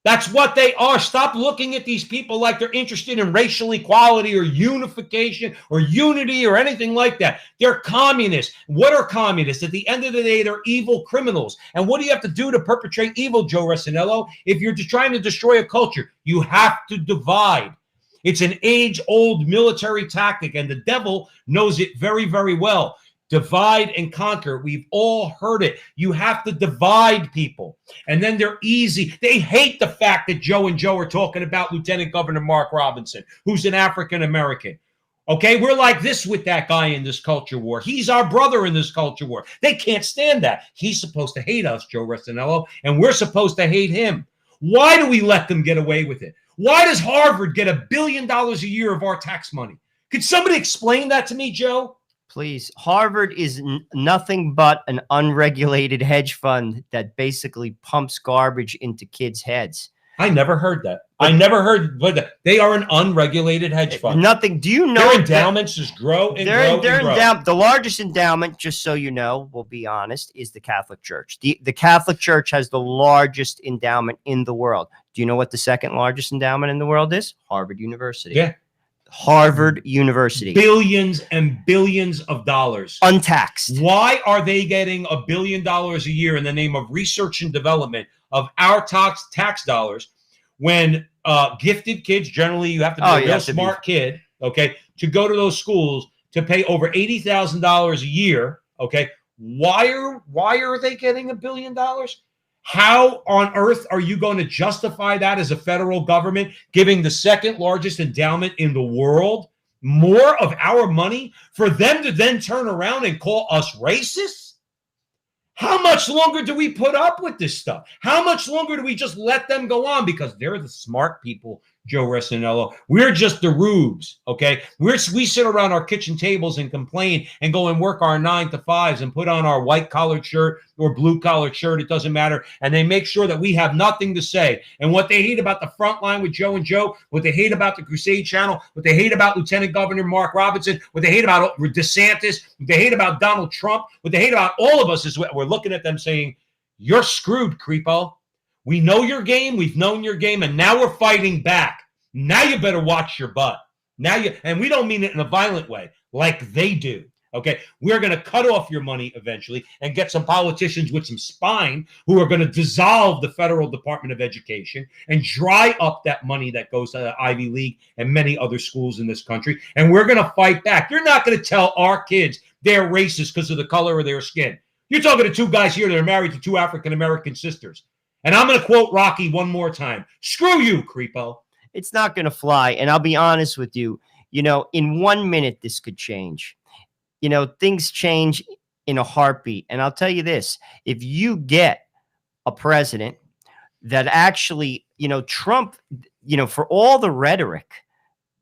That's what they are. Stop looking at these people like they're interested in racial equality or unification or unity or anything like that. They're communists. What are communists? At the end of the day, they're evil criminals. And what do you have to do to perpetrate evil, Joe Resinello? If you're just trying to destroy a culture, you have to divide. It's an age-old military tactic, and the devil knows it very, very well. Divide and conquer. We've all heard it. You have to divide people. And then they're easy. They hate the fact that Joe and Joe are talking about Lieutenant Governor Mark Robinson, who's an African American. Okay, we're like this with that guy in this culture war. He's our brother in this culture war. They can't stand that. He's supposed to hate us, Joe Resinello, and we're supposed to hate him. Why do we let them get away with it? Why does Harvard get $1 billion a year of our tax money? Could somebody explain that to me, Joe? Please. Harvard is nothing but an unregulated hedge fund that basically pumps garbage into kids' heads. I never heard that. I never heard, but they are an unregulated hedge fund. Nothing. Do you know their endowments just grow and grow and grow? The largest endowment, just so you know, we'll be honest, is the Catholic Church. The Catholic Church has the largest endowment in the world. Do you know what the second largest endowment in the world is? Harvard University. Yeah. Harvard University. Billions and billions of dollars. Untaxed. Why are they getting $1 billion a year in the name of research and development of our tax dollars when gifted kids, generally you have to be a real smart kid, okay, to go to those schools to pay over $80,000 a year, okay? Why are they getting $1 billion? How on earth are you going to justify that as a federal government giving the second largest endowment in the world more of our money for them to then turn around and call us racist? How much longer do we put up with this stuff? How much longer do we just let them go on? Because they're the smart people, Joe Resinello. We're just the rubes, okay? We sit around our kitchen tables and complain and go and work our 9 to 5s and put on our white-collared shirt or blue-collared shirt. It doesn't matter. And they make sure that we have nothing to say. And what they hate about the Frontline with Joe and Joe, what they hate about the Crusade Channel, what they hate about Lieutenant Governor Mark Robinson, what they hate about DeSantis, what they hate about Donald Trump, what they hate about all of us is we're looking at them saying, you're screwed, creepo. We know your game. We've known your game. And now we're fighting back. Now you better watch your butt. And we don't mean it in a violent way like they do. Okay, we're going to cut off your money eventually and get some politicians with some spine who are going to dissolve the Federal Department of Education and dry up that money that goes to the Ivy League and many other schools in this country. And we're going to fight back. You're not going to tell our kids they're racist because of the color of their skin. You're talking to two guys here that are married to two African-American sisters. And I'm going to quote Rocky one more time. Screw you, creepo. It's not going to fly. And I'll be honest with you, in 1 minute, this could change. Things change in a heartbeat. And I'll tell you this, if you get a president that actually, Trump, for all the rhetoric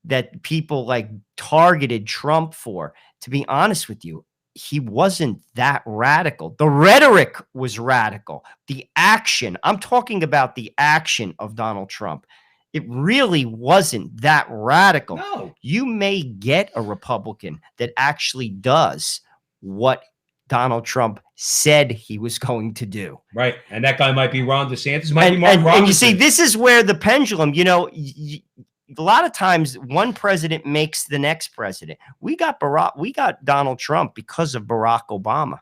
that people like targeted Trump for, to be honest with you, he wasn't that radical. The rhetoric was radical. The action, I'm talking about the action of Donald Trump. It really wasn't that radical. No. You may get a Republican that actually does what Donald Trump said he was going to do. Right. And that guy might be Ron DeSantis, might be Mark Robinson. And you see, this is where the pendulum, a lot of times one president makes the next president. We got Donald Trump because of Barack Obama.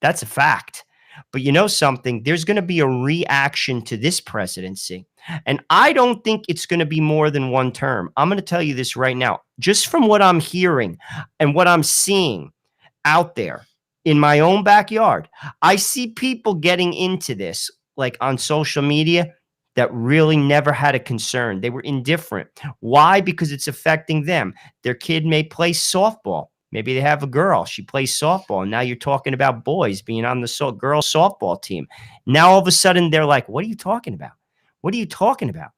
That's a fact. But you know something? There's going to be a reaction to this presidency. And I don't think it's going to be more than one term. I'm going to tell you this right now. Just from what I'm hearing and what I'm seeing out there in my own backyard, I see people getting into this, like on social media, that really never had a concern. They were indifferent. Why? Because it's affecting them. Their kid may play softball. Maybe they have a girl. She plays softball. And now you're talking about boys being on the girls softball team. Now all of a sudden they're like, what are you talking about? What are you talking about?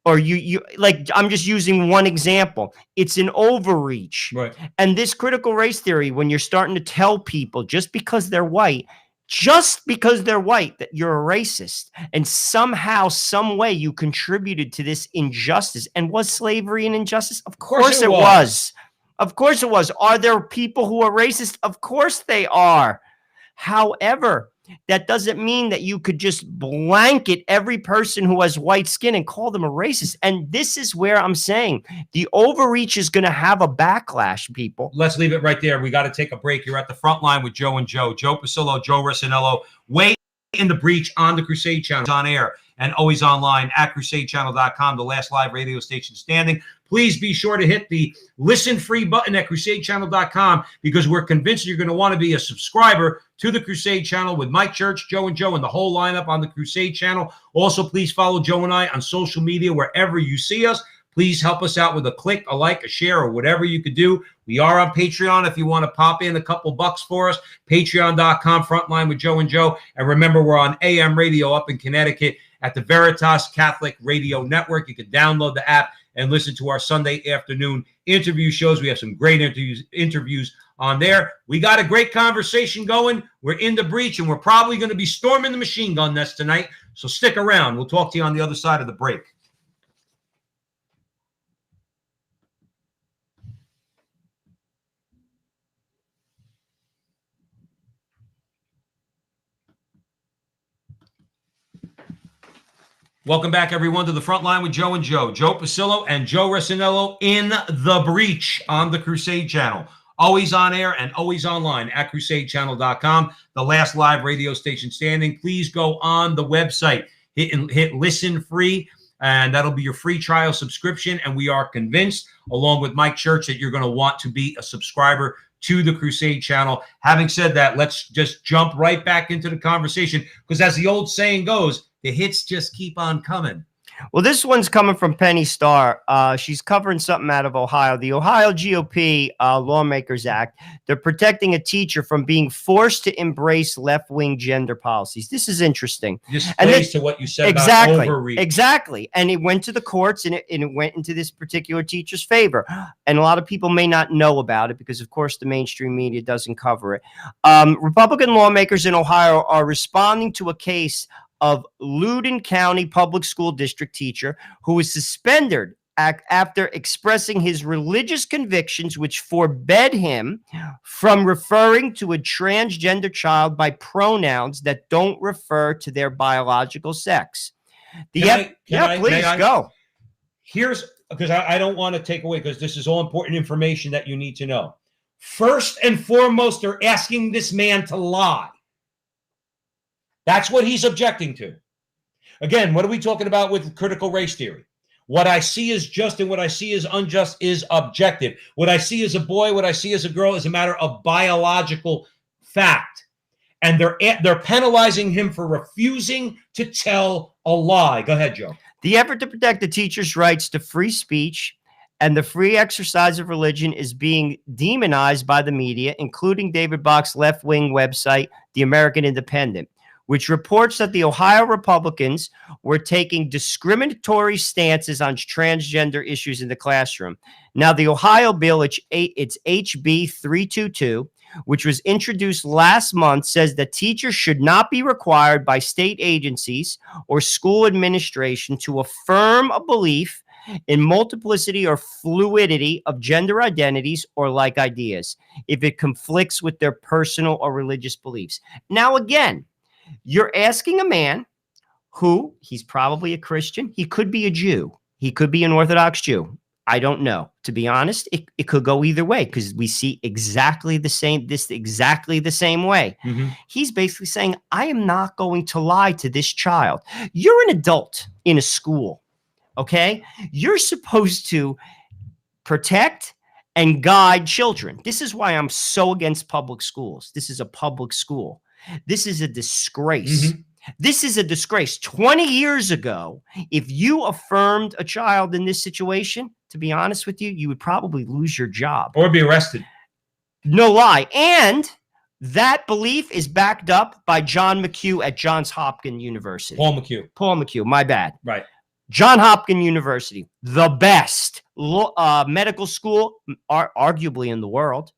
Or you like, I'm just using one example. It's an overreach. Right. And this critical race theory, when you're starting to tell people just because they're white, that you're a racist, and somehow, some way you contributed to this injustice. And was slavery an injustice? Of course it was. Of course it was. Are there people who are racist? Of course they are. However, that doesn't mean that you could just blanket every person who has white skin and call them a racist. And this is where I'm saying the overreach is going to have a backlash, people. Let's leave it right there. We got to take a break. You're at the front line with Joe and Joe. Joe Pasillo, Joe Rossinello, way in the breach on the Crusade Channel. It's on air and always online at crusadechannel.com, the last live radio station standing. Please be sure to hit the listen free button at crusadechannel.com because we're convinced you're going to want to be a subscriber to the Crusade Channel with Mike Church, Joe and Joe, and the whole lineup on the Crusade Channel. Also, please follow Joe and I on social media wherever you see us. Please help us out with a click, a like, a share, or whatever you could do. We are on Patreon if you want to pop in a couple bucks for us. Patreon.com, Frontline with Joe and Joe. And remember, we're on AM radio up in Connecticut at the Veritas Catholic Radio Network. You can download the app and listen to our Sunday afternoon interview shows. We have some great interviews on there. We got a great conversation going. We're in the breach, and we're probably going to be storming the machine gun nest tonight. So stick around. We'll talk to you on the other side of the break. Welcome back, everyone, to the front line with Joe and Joe. Joe Pasillo and Joe Rossinello in the breach on the Crusade Channel. Always on air and always online at crusadechannel.com, the last live radio station standing. Please go on the website, hit listen free, and that'll be your free trial subscription. And we are convinced, along with Mike Church, that you're going to want to be a subscriber to the Crusade Channel. Having said that, let's just jump right back into the conversation because as the old saying goes, the hits just keep on coming. Well, this one's coming from Penny Starr. She's covering something out of Ohio. The Ohio GOP Lawmakers Act, they're protecting a teacher from being forced to embrace left-wing gender policies. This is interesting. This plays to what you said about overreach. Exactly. And it went to the courts, and it went into this particular teacher's favor. And a lot of people may not know about it because, of course, the mainstream media doesn't cover it. Republican lawmakers in Ohio are responding to a case of Loudoun County Public School District teacher who was suspended after expressing his religious convictions, which forbade him from referring to a transgender child by pronouns that don't refer to their biological sex. Please go. Here's, because I don't want to take away, because this is all important information that you need to know. First and foremost, they're asking this man to lie. That's what he's objecting to. Again, what are we talking about with critical race theory? What I see as just and what I see as unjust is objective. What I see as a boy, what I see as a girl is a matter of biological fact. And they're penalizing him for refusing to tell a lie. Go ahead, Joe. The effort to protect the teacher's rights to free speech and the free exercise of religion is being demonized by the media, including David Bach's left-wing website, The American Independent, which reports that the Ohio Republicans were taking discriminatory stances on transgender issues in the classroom. Now, the Ohio bill, it's HB 322, which was introduced last month, says that teachers should not be required by state agencies or school administration to affirm a belief in multiplicity or fluidity of gender identities or like ideas if it conflicts with their personal or religious beliefs. Now, again, you're asking a man who, he's probably a Christian. He could be a Jew. He could be an Orthodox Jew. I don't know. To be honest, it could go either way because we see exactly the same way. Mm-hmm. He's basically saying, I am not going to lie to this child. You're an adult in a school, okay? You're supposed to protect and guide children. This is why I'm so against public schools. This is a public school. This is a disgrace. Mm-hmm. This is a disgrace. 20 years ago, if you affirmed a child in this situation, to be honest with you, you would probably lose your job. Or be arrested. No lie. And that belief is backed up by John McHugh at Johns Hopkins University. Paul McHugh, my bad. Right. John Hopkins University, the best medical school, arguably in the world.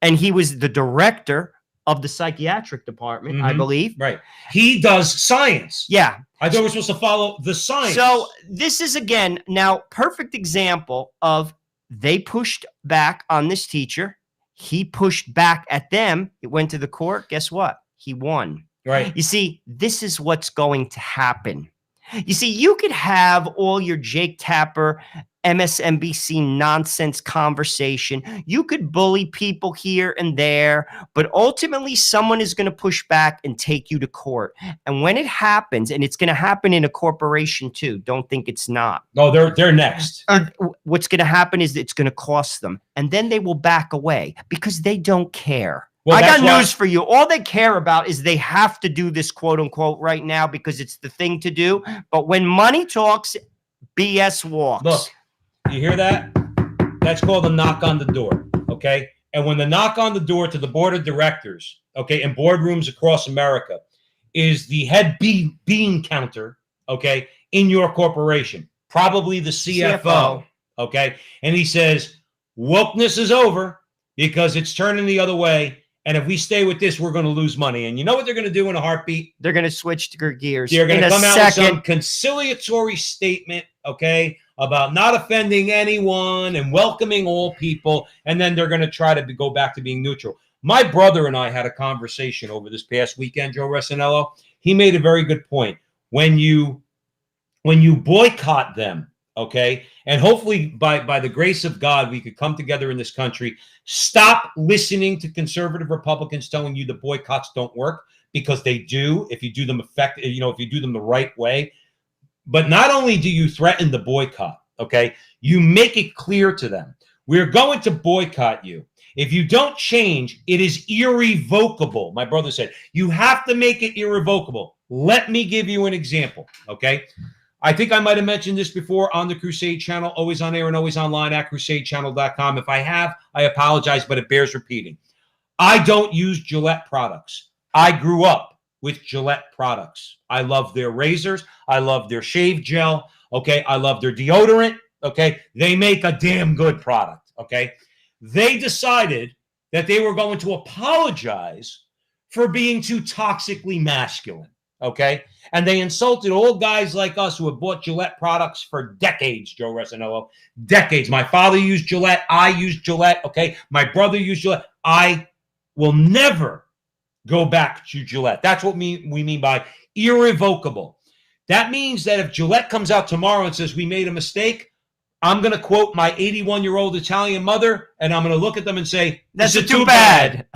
And he was the director of the psychiatric department, mm-hmm. I believe. Right. He does science. Yeah. I thought we're supposed to follow the science. So this is, again, now perfect example of They pushed back on this teacher. He pushed back at them. It went to the court. Guess what? He won. Right. You see, this is what's going to happen. You see, you could have all your Jake Tapper, MSNBC nonsense conversation. You could bully people here and there, but ultimately someone is going to push back and take you to court. And when it happens, and it's going to happen in a corporation too, don't think it's not. No, they're next. What's going to happen is it's going to cost them, and then they will back away because they don't care. Well, I got news for you. All they care about is they have to do this, quote unquote, right now because it's the thing to do. But when money talks, BS walks. Look, you hear that? That's called a knock on the door, okay? And when the knock on the door to the board of directors, okay, in boardrooms across America, is the head bean counter, okay, in your corporation, probably the CFO, okay? And he says, wokeness is over because it's turning the other way. And if we stay with this, we're going to lose money. And you know what they're going to do in a heartbeat? They're going to switch to gears. They're going to come out with some conciliatory statement, okay, about not offending anyone and welcoming all people. And then they're going to try to go back to being neutral. My brother and I had a conversation over this past weekend, Joe Resinello. He made a very good point. When you boycott them, okay, and hopefully by the grace of God, we could come together in this country. Stop listening to conservative Republicans telling you the boycotts don't work, because they do if you do them if you do them the right way. But not only do you threaten the boycott, okay, you make it clear to them, we're going to boycott you. If you don't change, it is irrevocable. My brother said, you have to make it irrevocable. Let me give you an example, okay? I think I might have mentioned this before on the Crusade channel, always on air and always online at crusadechannel.com. If I have, I apologize, but it bears repeating. I don't use Gillette products. I grew up with Gillette products. I love their razors. I love their shave gel. Okay. I love their deodorant. Okay. They make a damn good product. Okay. They decided that they were going to apologize for being too toxically masculine. Okay. And they insulted old guys like us who have bought Gillette products for decades, Joe Resinello. Decades. My father used Gillette. I used Gillette. Okay. My brother used Gillette. I will never go back to Gillette. That's what we mean by irrevocable. That means that if Gillette comes out tomorrow and says we made a mistake, I'm going to quote my 81-year-old Italian mother, and I'm going to look at them and say, "That's too bad.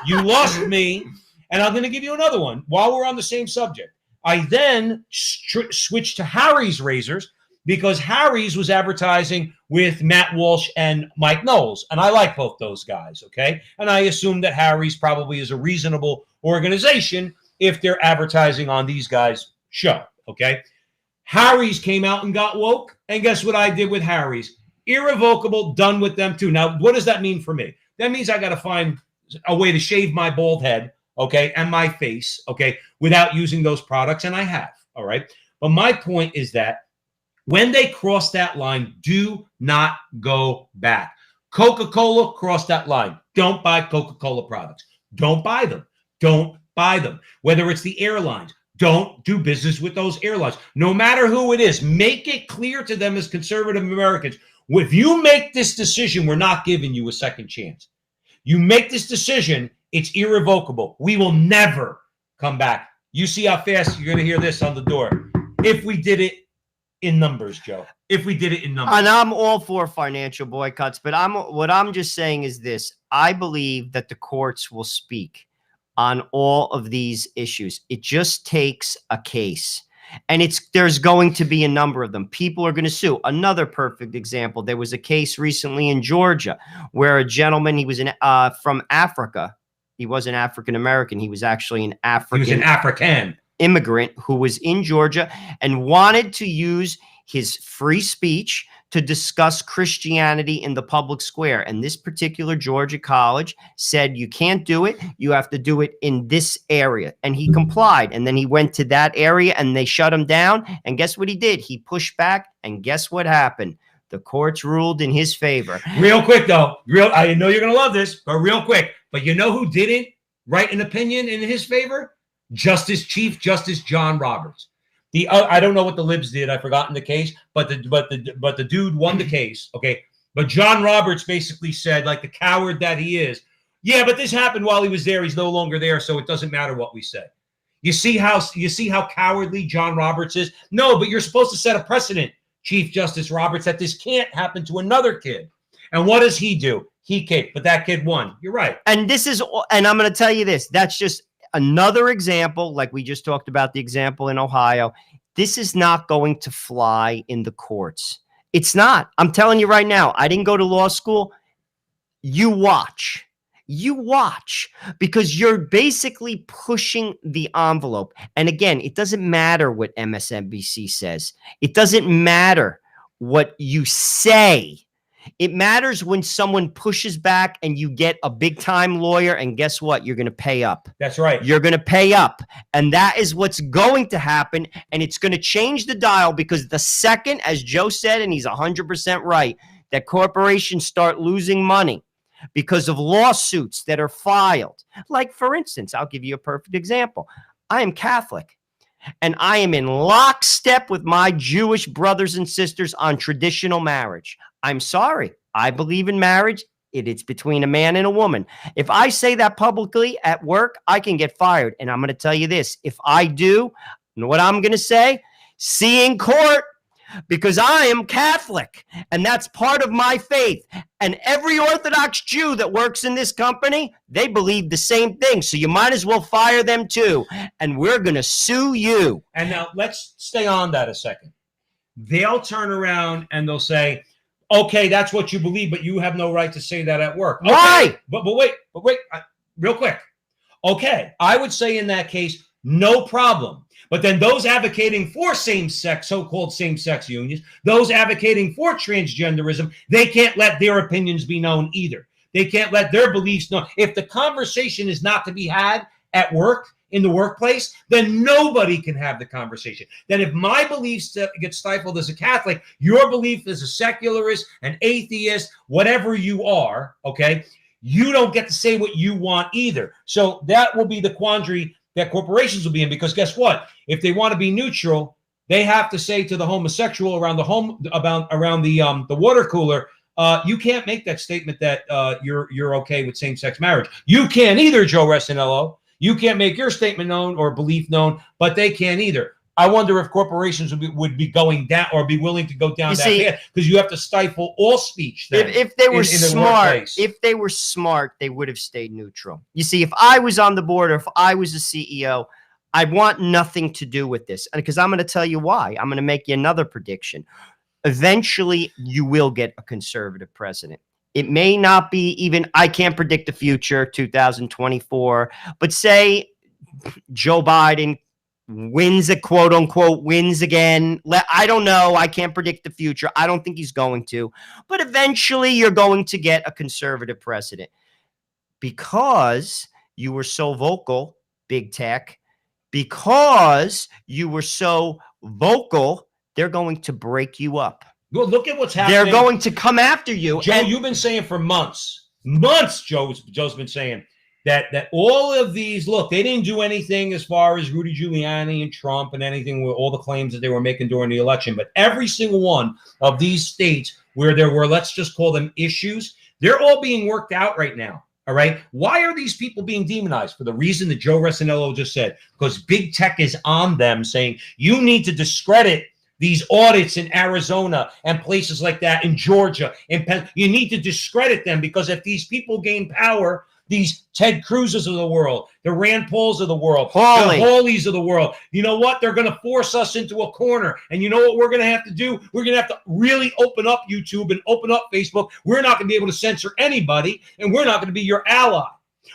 You lost me." And I'm going to give you another one while we're on the same subject. I then switched to Harry's razors because Harry's was advertising with Matt Walsh and Mike Knowles. And I like both those guys, okay? And I assume that Harry's probably is a reasonable organization if they're advertising on these guys' show, okay? Harry's came out and got woke. And guess what I did with Harry's? Irrevocable, done with them too. Now, what does that mean for me? That means I got to find a way to shave my bald head, okay, and my face, okay, without using those products, and I have, all right? But my point is that when they cross that line, do not go back. Coca-Cola crossed that line. Don't buy Coca-Cola products. Don't buy them. Don't buy them. Whether it's the airlines, don't do business with those airlines. No matter who it is, make it clear to them as conservative Americans, if you make this decision, we're not giving you a second chance. You make this decision, it's irrevocable. We will never come back. You see how fast you're going to hear this on the door. If we did it in numbers, Joe. If we did it in numbers. And I'm all for financial boycotts, but what I'm just saying is this. I believe that the courts will speak on all of these issues. It just takes a case. And there's going to be a number of them. People are going to sue. Another perfect example. There was a case recently in Georgia where a gentleman, he was from Africa. He wasn't African-American. He was actually an African immigrant who was in Georgia and wanted to use his free speech to discuss Christianity in the public square. And this particular Georgia college said, you can't do it. You have to do it in this area. And he complied. And then he went to that area and they shut him down. And guess what he did? He pushed back. And guess what happened? The courts ruled in his favor. Real quick, though. I know you're going to love this, but real quick. But you know who didn't write an opinion in his favor? Chief Justice John Roberts. I don't know what the libs did. I've forgotten the case, but the dude won the case. Okay, But John Roberts basically said, like the coward that he is, yeah, but this happened while he was there. He's no longer there, so it doesn't matter what we say. You see how cowardly John Roberts is? No, but you're supposed to set a precedent, Chief Justice Roberts, that this can't happen to another kid. And what does he do? He kicked, but that kid won. You're right. And I'm going to tell you this. That's just another example, like we just talked about the example in Ohio. This is not going to fly in the courts. It's not. I'm telling you right now, I didn't go to law school. You watch. You watch, because you're basically pushing the envelope. And again, it doesn't matter what MSNBC says. It doesn't matter what you say. It matters when someone pushes back and you get a big time lawyer, and guess what? You're going to pay up. That's right. You're going to pay up. And that is what's going to happen. And it's going to change the dial, because the second, as Joe said, and he's 100% right, that corporations start losing money because of lawsuits that are filed. Like, for instance, I'll give you a perfect example. I am Catholic, and I am in lockstep with my Jewish brothers and sisters on traditional marriage. I'm sorry. I believe in marriage. It's between a man and a woman. If I say that publicly at work, I can get fired. And I'm going to tell you this. If I do, you know what I'm going to say? See you in court. Because I am Catholic, and that's part of my faith. And every Orthodox Jew that works in this company, they believe the same thing. So you might as well fire them too. And we're going to sue you. And now let's stay on that a second. They'll turn around and they'll say, okay, that's what you believe, but you have no right to say that at work. Okay, Why? But wait, real quick. Okay, I would say in that case, no problem. But then those advocating for same-sex, so-called same-sex unions, those advocating for transgenderism, they can't let their opinions be known either. They can't let their beliefs known. If the conversation is not to be had at work, in the workplace, then nobody can have the conversation. Then if my beliefs get stifled as a Catholic, your belief as a secularist, an atheist, whatever you are, okay, you don't get to say what you want either. So that will be the quandary that corporations will be in, because guess what? If they want to be neutral, they have to say to the homosexual around the water cooler, you can't make that statement that you're okay with same-sex marriage. You can't either, Joe Resinello. You can't make your statement known or belief known, but they can't either. I wonder if corporations would be going down or be willing to go down that path, because you have to stifle all speech. Then if they were smart, they would have stayed neutral. You see, if I was on the board or if I was a CEO, I want nothing to do with this. And because I'm going to tell you why. I'm going to make you another prediction. Eventually, you will get a conservative president. It may not be even, I can't predict the future, 2024, but say Joe Biden wins quote unquote wins again. I don't know. I can't predict the future. I don't think he's going to. But eventually you're going to get a conservative president, because you were so vocal, big tech, because you were so vocal, they're going to break you up. Well, look at what's happening. They're going to come after you. Joe, you've been saying for months, Joe's been saying that all of these, look, they didn't do anything as far as Rudy Giuliani and Trump and anything with all the claims that they were making during the election. But every single one of these states where there were, let's just call them issues, they're all being worked out right now. All right. Why are these people being demonized? For the reason that Joe Resinello just said, because big tech is on them saying you need to discredit these audits in Arizona and places like that, in Georgia, you need to discredit them, because if these people gain power, these Ted Cruzes of the world, the Rand Pauls of the world, the Hawleys of the world, you know what? They're going to force us into a corner. And you know what we're going to have to do? We're going to have to really open up YouTube and open up Facebook. We're not going to be able to censor anybody, and we're not going to be your ally.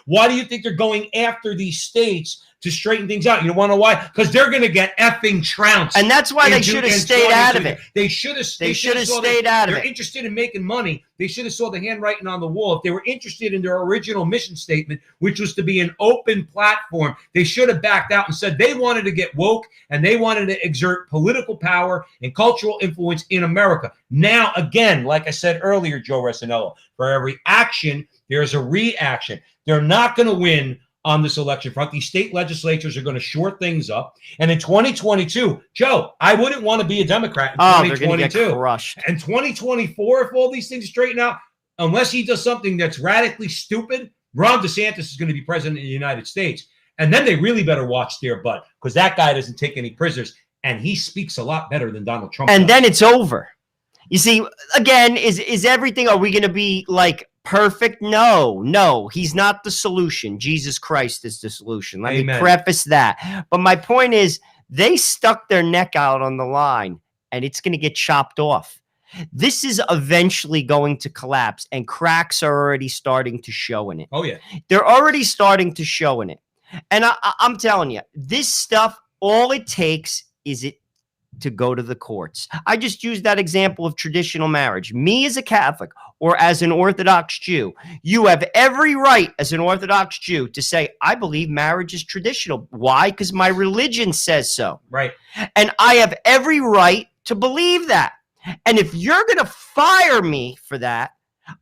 Why do you think they're going after these states to straighten things out? You want to know why? Because they're going to get effing trounced. And that's why they should have stayed out of it. They should have stayed out of it. They're interested in making money. They should have saw the handwriting on the wall. If they were interested in their original mission statement, which was to be an open platform, they should have backed out and said they wanted to get woke and they wanted to exert political power and cultural influence in America. Now, again, like I said earlier, Joe Resinello, for every action, there's a reaction. They're not going to win on this election front. These state legislatures are going to short things up. And in 2022, Joe, I wouldn't want to be a Democrat in 2022. They're going to get crushed. And 2024, if all these things straighten out, unless he does something that's radically stupid, Ron DeSantis is going to be president of the United States. And then they really better watch their butt, because that guy doesn't take any prisoners, and he speaks a lot better than Donald Trump And does. then it's over. You see, again, is everything, are we going to be like perfect? No, he's not the solution. Jesus Christ is the solution. Let me preface that. But my point is, they stuck their neck out on the line, and it's going to get chopped off. This is eventually going to collapse, and cracks are already starting to show in it. Oh, yeah. They're already starting to show in it. And I'm telling you, this stuff, all it takes is it to go to the courts. I just used that example of traditional marriage. Me as a Catholic or as an Orthodox Jew, you have every right as an Orthodox Jew to say, I believe marriage is traditional. Why? Because my religion says so. Right. And I have every right to believe that. And if you're going to fire me for that,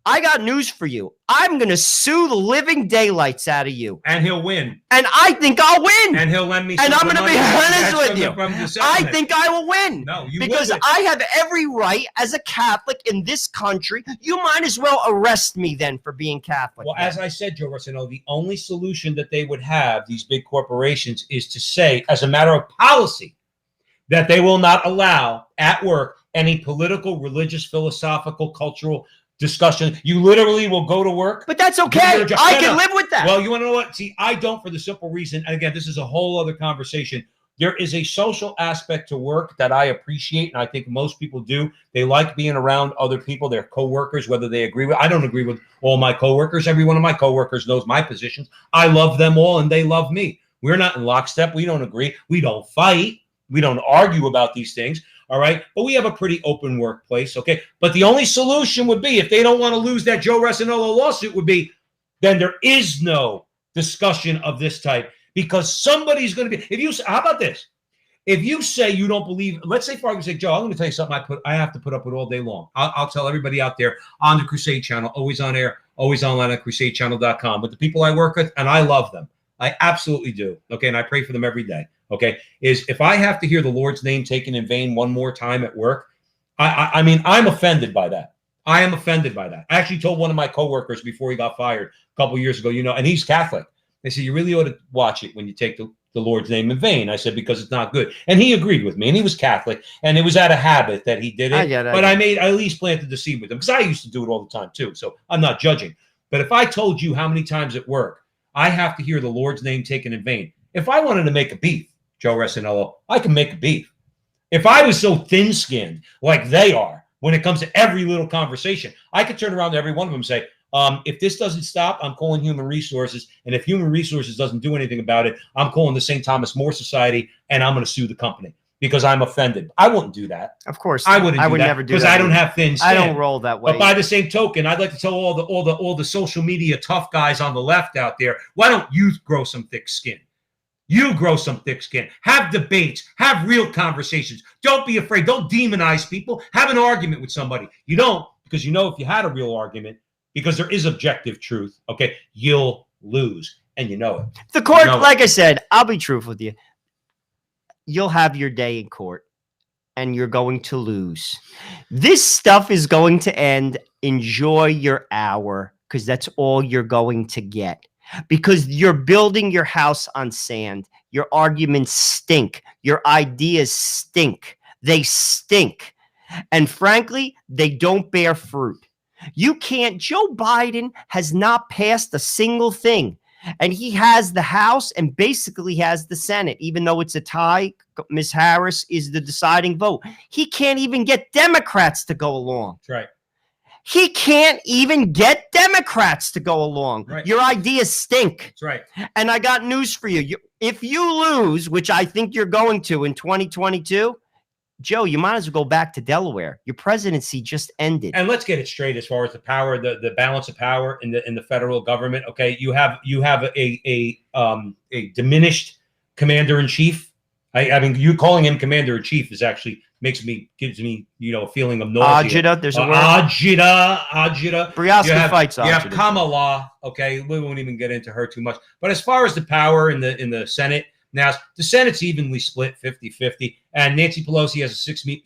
I got news for you. I'm going to sue the living daylights out of you. And he'll win. And I think I'll win. And he'll lend me some And I'm going to be honest with you. I think think I will win. No, you because wouldn't. I have every right as a Catholic in this country. You might as well arrest me then for being Catholic. Well, as I said, Joe Rossino, the only solution that they would have, these big corporations, is to say, as a matter of policy, that they will not allow at work any political, religious, philosophical, cultural discussion. You literally will go to work. But that's okay. I can live with that. Well, you want to know what? See, I don't, for the simple reason, and again, this is a whole other conversation. There is a social aspect to work that I appreciate, and I think most people do. They like being around other people, their coworkers, whether they agree with. I don't agree with all my coworkers. Every one of my coworkers knows my positions. I love them all, and they love me. We're not in lockstep. We don't agree. We don't fight. We don't argue about these things. All right. But we have a pretty open workplace. Okay. But the only solution would be, if they don't want to lose that Joe Rossino lawsuit, would be, then there is no discussion of this type, because somebody's going to be, how about this? If you say you don't believe, let's say for argument's sake, Joe, I'm going to tell you something I have to put up with all day long. I'll tell everybody out there on the Crusade channel, always on air, always online at crusadechannel.com, with the people I work with, and I love them. I absolutely do. Okay. And I pray for them every day. Okay, is if I have to hear the Lord's name taken in vain one more time at work, I mean, I'm offended by that. I am offended by that. I actually told one of my coworkers before he got fired a couple of years ago, and he's Catholic. They said, you really ought to watch it when you take the Lord's name in vain. I said, because it's not good. And he agreed with me, and he was Catholic, and it was out of habit that he did it. I at least planted the seed with him, because I used to do it all the time too. So I'm not judging. But if I told you how many times at work I have to hear the Lord's name taken in vain, if I wanted to make a beef, Joe Rossino, I can make a beef. If I was so thin-skinned like they are when it comes to every little conversation, I could turn around to every one of them and say, if this doesn't stop, I'm calling Human Resources. And if Human Resources doesn't do anything about it, I'm calling the St. Thomas More Society, and I'm going to sue the company because I'm offended. I wouldn't do that. Of course, I wouldn't. I would never do that because I don't have thin skin. I don't roll that way. But by the same token, I'd like to tell all the social media tough guys on the left out there, why don't you grow some thick skin? You grow some thick skin. Have debates. Have real conversations. Don't be afraid. Don't demonize people. Have an argument with somebody. You don't, because if you had a real argument, because there is objective truth, okay, you'll lose, and you know it. The court, like I said, I'll be truthful with you. You'll have your day in court, and you're going to lose. This stuff is going to end. Enjoy your hour, because that's all you're going to get. Because you're building your house on sand. Your arguments stink. Your ideas stink. They stink. And frankly, they don't bear fruit. You can't. Joe Biden has not passed a single thing. And he has the House and basically has the Senate, even though it's a tie. Ms. Harris is the deciding vote. He can't even get Democrats to go along. That's right. He can't even get Democrats to go along. Right. Your ideas stink. That's right. And I got news for you. If you lose, which I think you're going to in 2022, Joe, you might as well go back to Delaware. Your presidency just ended. And let's get it straight as far as the power, the balance of power in the federal government. Okay, you have a diminished commander in chief I mean, you calling him commander in chief is actually gives me a feeling of nausea. Ajita, there's a word. Ajita. Briowski fights You have Ajita. Kamala. Okay, we won't even get into her too much. But as far as the power in the Senate, now the Senate's evenly split 50-50, and Nancy Pelosi has a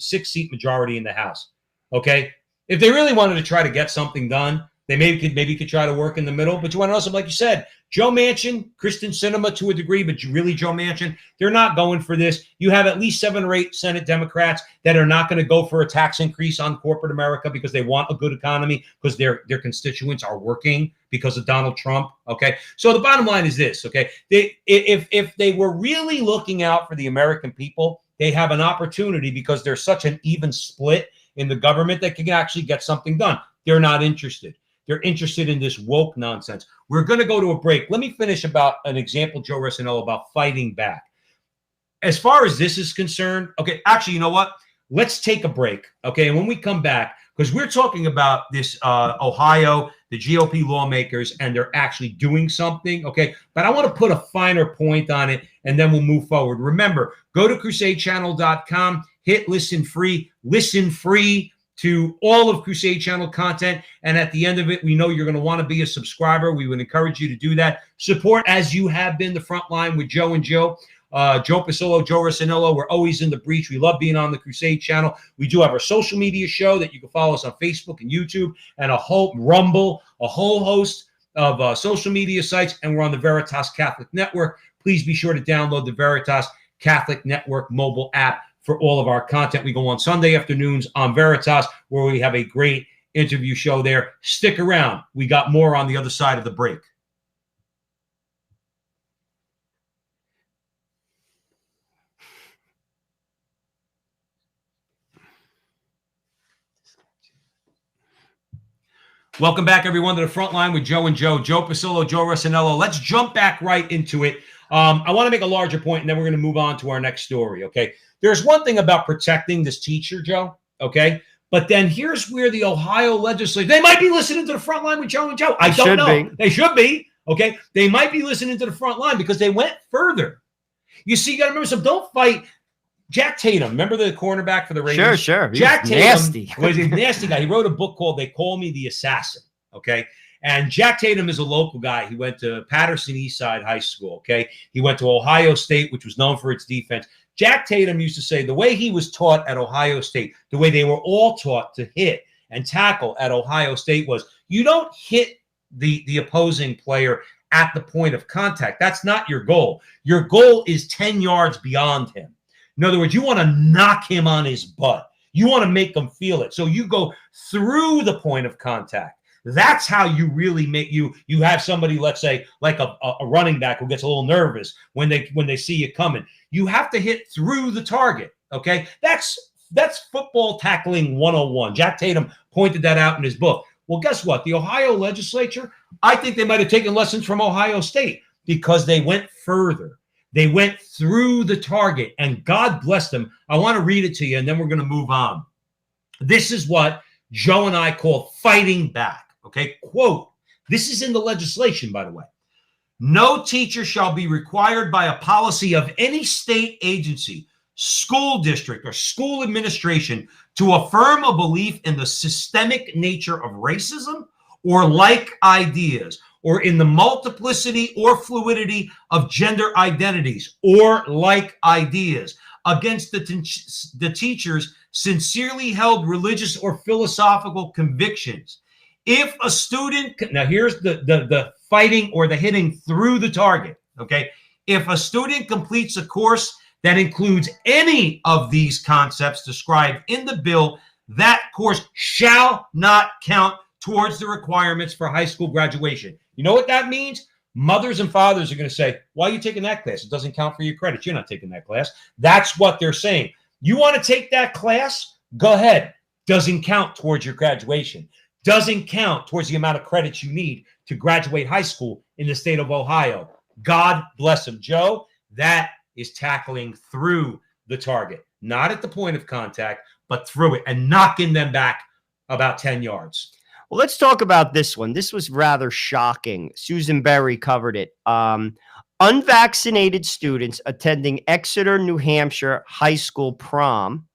six-seat majority in the House. Okay, if they really wanted to try to get something done, they maybe could try to work in the middle. But you want to know something, like you said, Joe Manchin, Kristen Sinema to a degree, but really Joe Manchin, they're not going for this. You have at least 7 or 8 Senate Democrats that are not going to go for a tax increase on corporate America because they want a good economy, because their constituents are working because of Donald Trump. Okay, so the bottom line is this. Okay, if they were really looking out for the American people, they have an opportunity because there's such an even split in the government that can actually get something done. They're not interested. They're interested in this woke nonsense. We're going to go to a break. Let me finish about an example, Joe Rossinello, about fighting back. As far as this is concerned, okay, actually, you know what? Let's take a break, okay? And when we come back, because we're talking about this Ohio, the GOP lawmakers, and they're actually doing something, okay? But I want to put a finer point on it, and then we'll move forward. Remember, go to crusadechannel.com, hit listen free to all of Crusade Channel content. And at the end of it, we know you're going to want to be a subscriber. We would encourage you to do that. Support, as you have been, the Frontline with Joe and Joe. Joe Pasillo, Joe Rossinello. We're always in the breach. We love being on the Crusade Channel. We do have our social media show that you can follow us on Facebook and YouTube, and a whole host of social media sites. And we're on the Veritas Catholic Network. Please be sure to download the Veritas Catholic Network mobile app for all of our content. We go on Sunday afternoons on Veritas, where we have a great interview show there. Stick around. We got more on the other side of the break. Welcome back, everyone, to the Frontline with Joe and Joe. Joe Pasillo, Joe Rossinello. Let's jump back right into it. I want to make a larger point, and then we're going to move on to our next story, okay? There's one thing about protecting this teacher, Joe, okay? But then here's where the Ohio legislature, they might be listening to the Frontline with Joe and Joe. I don't know. They should be, okay? They might be listening to the Frontline because they went further. You see, you got to remember something. Don't fight. Jack Tatum, remember the cornerback for the Ravens? Sure. Jack Tatum was a nasty guy. He wrote a book called They Call Me the Assassin, okay? And Jack Tatum is a local guy. He went to Patterson Eastside High School, okay? He went to Ohio State, which was known for its defense. Jack Tatum used to say the way he was taught at Ohio State, the way they were all taught to hit and tackle at Ohio State was you don't hit the opposing player at the point of contact. That's not your goal. Your goal is 10 yards beyond him. In other words, you want to knock him on his butt. You want to make him feel it. So you go through the point of contact. That's how you really make you have somebody, let's say, like a running back who gets a little nervous when they see you coming. You have to hit through the target, okay? That's football tackling 101. Jack Tatum pointed that out in his book. Well, guess what? The Ohio legislature, I think they might have taken lessons from Ohio State because they went further. They went through the target, and God bless them. I want to read it to you, and then we're going to move on. This is what Joe and I call fighting back. Okay, quote, this is in the legislation, by the way. No teacher shall be required by a policy of any state agency, school district, or school administration to affirm a belief in the systemic nature of racism or like ideas, or in the multiplicity or fluidity of gender identities or like ideas against the teacher's sincerely held religious or philosophical convictions. If a student, now here's the fighting or the hitting through the target, okay? If a student completes a course that includes any of these concepts described in the bill, that course shall not count towards the requirements for high school graduation. You know what that means? Mothers and fathers are going to say, why are you taking that class? It doesn't count for your credits. You're not taking that class. That's what they're saying. You want to take that class? Go ahead. Doesn't count towards your graduation. Doesn't count towards the amount of credits you need to graduate high school in the state of Ohio. God bless them. Joe, that is tackling through the target, not at the point of contact, but through it and knocking them back about 10 yards. Well, let's talk about this one. This was rather shocking. Susan Berry covered it. Unvaccinated students attending Exeter, New Hampshire high school prom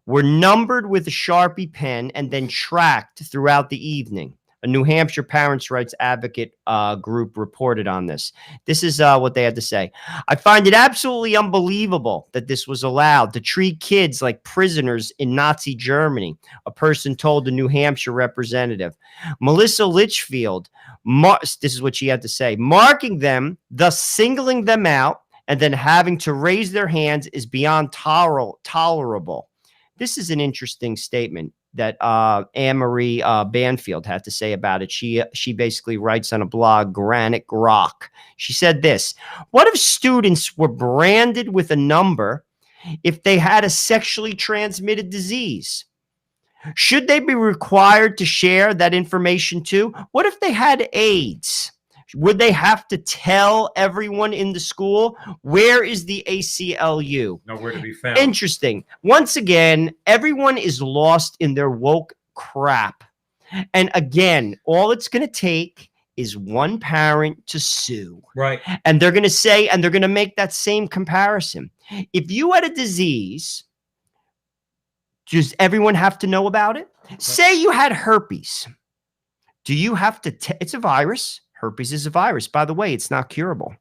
were numbered with a Sharpie pen and then tracked throughout the evening. A New Hampshire parents' rights advocate group reported on this. This is what they had to say. I find it absolutely unbelievable that this was allowed to treat kids like prisoners in Nazi Germany, a person told the New Hampshire representative. Melissa Litchfield, this is what she had to say, marking them, thus singling them out, and then having to raise their hands is beyond tolerable. This is an interesting statement that Anne-Marie Banfield had to say about it. She basically writes on a blog, Granite Grok. She said this: what if students were branded with a number if they had a sexually transmitted disease? Should they be required to share that information too? What if they had AIDS? Would they have to tell everyone in the school? Where is the ACLU? Nowhere to be found. Interesting. Once again, everyone is lost in their woke crap. And again, all it's going to take is one parent to sue. Right. And they're going to say, and they're going to make that same comparison. If you had a disease, does everyone have to know about it? Say you had herpes. Do you have to? It's a virus. Herpes is a virus. By the way, it's not curable.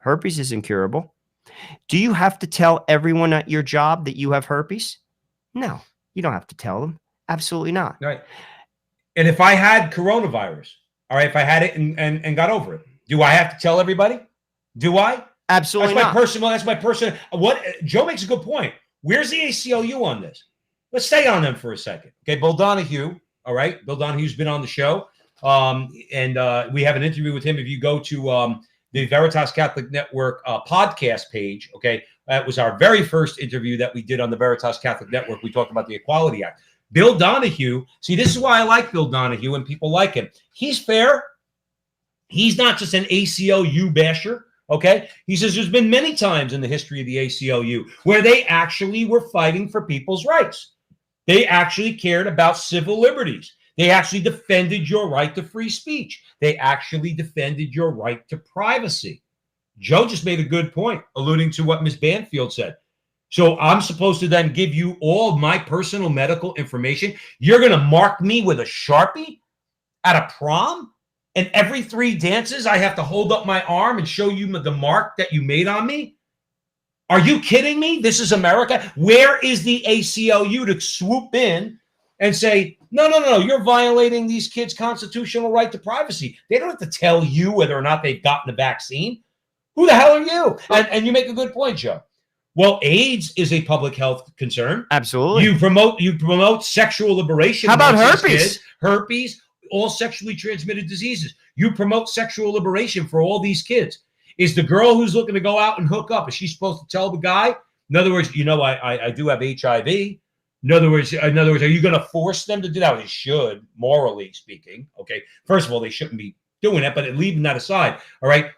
Herpes isn't curable. Do you have to tell everyone at your job that you have herpes? No, you don't have to tell them. Absolutely not. Right. And if I had coronavirus, all right, if I had it and got over it, do I have to tell everybody? Do I? Absolutely not. That's my personal. What Joe makes a good point. Where's the ACLU on this? Let's stay on them for a second. Okay, Bill Donahue. All right, Bill Donahue's been on the show. And we have an interview with him. If you go to the Veritas Catholic Network podcast page, okay, that was our very first interview that we did on the Veritas Catholic Network. We talked about the Equality Act. Bill Donahue, see, this is why I like Bill Donahue and people like him. He's fair. He's not just an ACLU basher, okay? He says there's been many times in the history of the ACLU where they actually were fighting for people's rights. They actually cared about civil liberties. They actually defended your right to free speech. They actually defended your right to privacy. Joe just made a good point, alluding to what Ms. Banfield said. So I'm supposed to then give you all of my personal medical information. You're going to mark me with a Sharpie at a prom? And every 3 dances, I have to hold up my arm and show you the mark that you made on me? Are you kidding me? This is America. Where is the ACLU to swoop in and say, no, you're violating these kids' constitutional right to privacy? They don't have to tell you whether or not they've gotten the vaccine. Who the hell are you? And you make a good point, Joe. Well, AIDS is a public health concern. Absolutely. You promote sexual liberation. How about amongst herpes? these kids. Herpes, all sexually transmitted diseases. You promote sexual liberation for all these kids. Is the girl who's looking to go out and hook up, is she supposed to tell the guy? In other words, I do have HIV. In other words, are you going to force them to do that? Well, they should, morally speaking. Okay. First of all, they shouldn't be doing that, but leaving that aside. All right.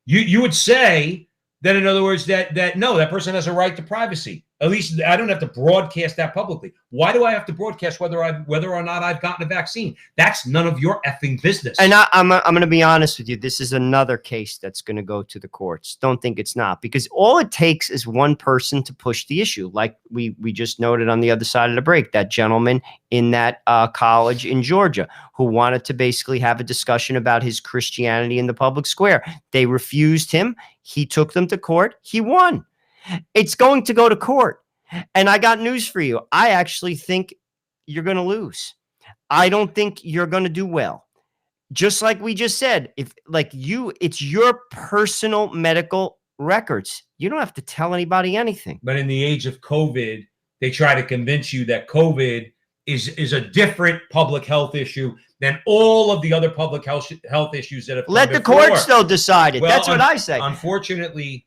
You would say that, in other words, that no, that person has a right to privacy. At least I don't have to broadcast that publicly. Why do I have to broadcast whether or not I've gotten a vaccine? That's none of your effing business. And I'm going to be honest with you. This is another case that's going to go to the courts. Don't think it's not, because all it takes is one person to push the issue. Like we just noted on the other side of the break, that gentleman in that college in Georgia who wanted to basically have a discussion about his Christianity in the public square. They refused him. He took them to court. He won. It's going to go to court. And I got news for you. I actually think you're going to lose. I don't think you're going to do well. Just like we just said, it's your personal medical records. You don't have to tell anybody anything. But in the age of COVID, they try to convince you that COVID is a different public health issue than all of the other public health issues that have come Let the before. courts still decide it. Well, that's what I say. Unfortunately,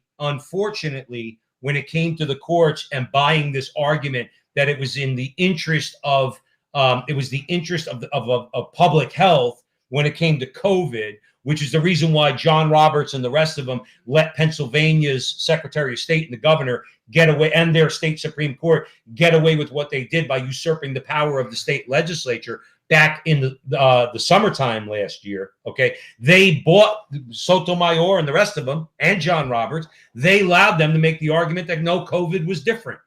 when it came to the courts and buying this argument that it was in the interest of of public health when it came to COVID, which is the reason why John Roberts and the rest of them let Pennsylvania's Secretary of State and the governor get away, and their state Supreme Court get away with what they did by usurping the power of the state legislature back in the summertime last year, okay, they bought Sotomayor and the rest of them and John Roberts. They allowed them to make the argument that no, COVID was different.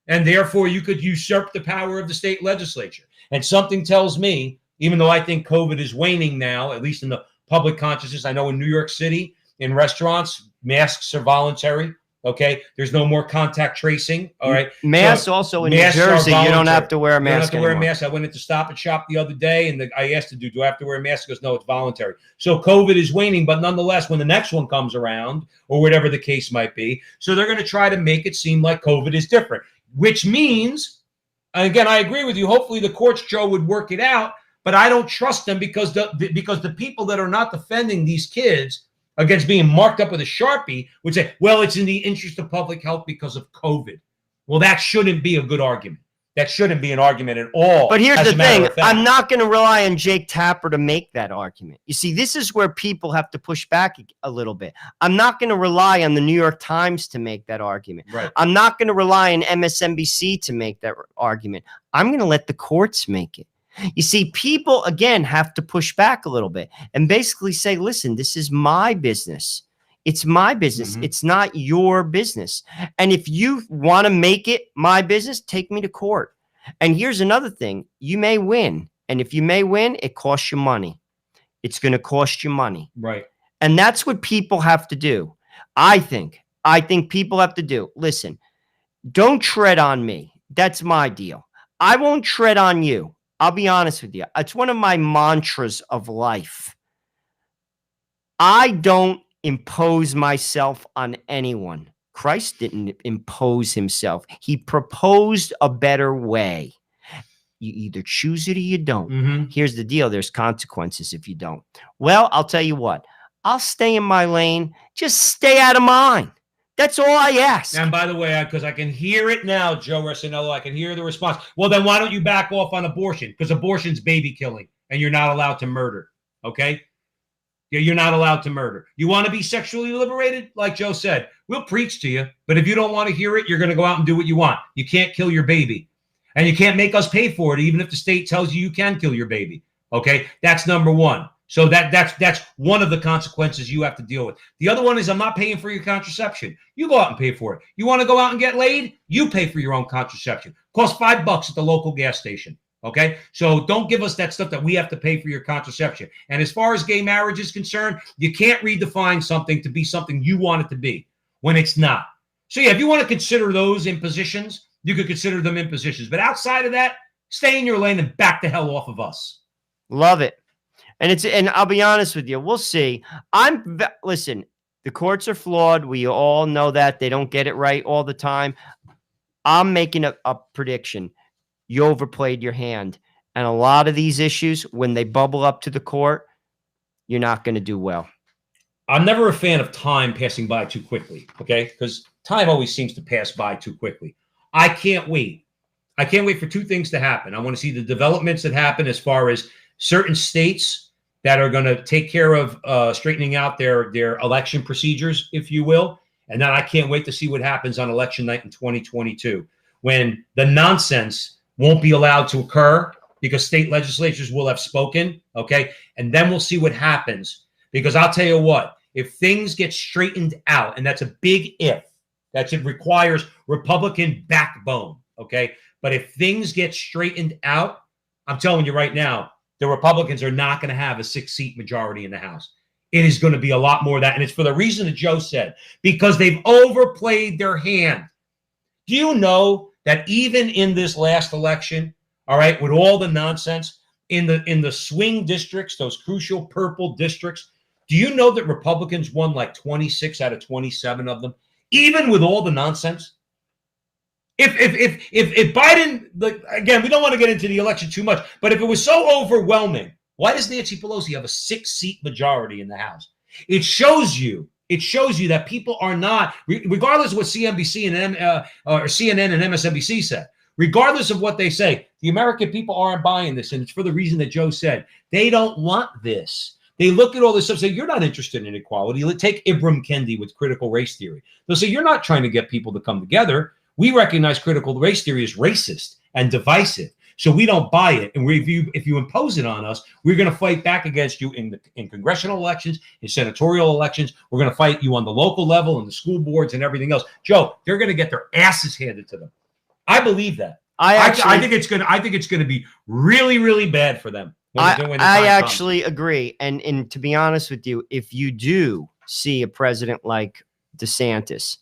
And therefore, you could usurp the power of the state legislature. And something tells me, even though I think COVID is waning now, at least in the public consciousness, I know in New York City, in restaurants, masks are voluntary. Okay, there's no more contact tracing. All right, masks so also in New Jersey, you don't have to wear a mask. You don't have to wear a anymore. mask. I went into Stop and Shop the other day, and I asked the dude, "Do I have to wear a mask?" He goes, "No, it's voluntary." So COVID is waning, but nonetheless, when the next one comes around, or whatever the case might be, so they're going to try to make it seem like COVID is different, which means, and again, I agree with you. Hopefully, the courts, Joe, would work it out, but I don't trust them because the people that are not defending these kids against being marked up with a Sharpie would say, well, it's in the interest of public health because of COVID. Well, that shouldn't be a good argument. That shouldn't be an argument at all. But here's the thing. I'm not going to rely on Jake Tapper to make that argument. You see, this is where people have to push back a little bit. I'm not going to rely on the New York Times to make that argument. Right. I'm not going to rely on MSNBC to make that argument. I'm going to let the courts make it. You see, people, again, have to push back a little bit and basically say, listen, this is my business. It's my business. Mm-hmm. It's not your business. And if you want to make it my business, take me to court. And here's another thing. You may win. And if you may win, it costs you money. It's going to cost you money. Right. And that's what people have to do. I think people have to do. Listen, don't tread on me. That's my deal. I won't tread on you. I'll be honest with you. It's one of my mantras of life. I don't impose myself on anyone. Christ didn't impose himself. He proposed a better way. You either choose it or you don't. Mm-hmm. Here's the deal. There's consequences if you don't. Well, I'll tell you what. I'll stay in my lane. Just stay out of mine. That's all I ask. And by the way, because I can hear it now, Joe Rossinello, I can hear the response. Well, then why don't you back off on abortion? Because abortion's baby killing, and you're not allowed to murder, okay? You're not allowed to murder. You want to be sexually liberated? Like Joe said, we'll preach to you, but if you don't want to hear it, you're going to go out and do what you want. You can't kill your baby, and you can't make us pay for it, even if the state tells you you can kill your baby, okay? That's number one. So that's one of the consequences you have to deal with. The other one is I'm not paying for your contraception. You go out and pay for it. You want to go out and get laid? You pay for your own contraception. Costs $5 at the local gas station. Okay? So don't give us that stuff that we have to pay for your contraception. And as far as gay marriage is concerned, you can't redefine something to be something you want it to be when it's not. So yeah, if you want to consider those impositions, you could consider them impositions. But outside of that, stay in your lane and back the hell off of us. Love it. And I'll be honest with you, we'll see. Listen, the courts are flawed. We all know that. They don't get it right all the time. I'm making a prediction. You overplayed your hand. And a lot of these issues, when they bubble up to the court, you're not going to do well. I'm never a fan of time passing by too quickly, okay? Because time always seems to pass by too quickly. I can't wait. I can't wait for two things to happen. I want to see the developments that happen as far as certain states that are going to take care of straightening out their election procedures, if you will. And then I can't wait to see what happens on election night in 2022 when the nonsense won't be allowed to occur because state legislatures will have spoken, okay? And then we'll see what happens. Because I'll tell you what, if things get straightened out, and that's a big if, it requires Republican backbone, okay? But if things get straightened out, I'm telling you right now, the Republicans are not going to have a 6-seat majority in the House. It is going to be a lot more of that. And it's for the reason that Joe said, because they've overplayed their hand. Do you know that even in this last election, all right, with all the nonsense in the swing districts, those crucial purple districts, do you know that Republicans won like 26 out of 27 of them, even with all the nonsense? If Biden, like, again, we don't want to get into the election too much, but if it was so overwhelming, why does Nancy Pelosi have a 6-seat majority in the House? It shows you that people are not, regardless of what CNBC and or CNN and MSNBC said, regardless of what they say, the American people aren't buying this, and it's for the reason that Joe said. They don't want this. They look at all this stuff and say, you're not interested in equality. Take Ibram Kendi with critical race theory. They'll say, you're not trying to get people to come together. We recognize critical race theory is racist and divisive. So we don't buy it. And if you impose it on us, we're going to fight back against you in congressional elections, in senatorial elections. We're going to fight you on the local level and the school boards and everything else. Joe, they're going to get their asses handed to them. I believe that. I think it's going to be really, really bad for them. I actually agree. And to be honest with you, if you do see a president like DeSantis,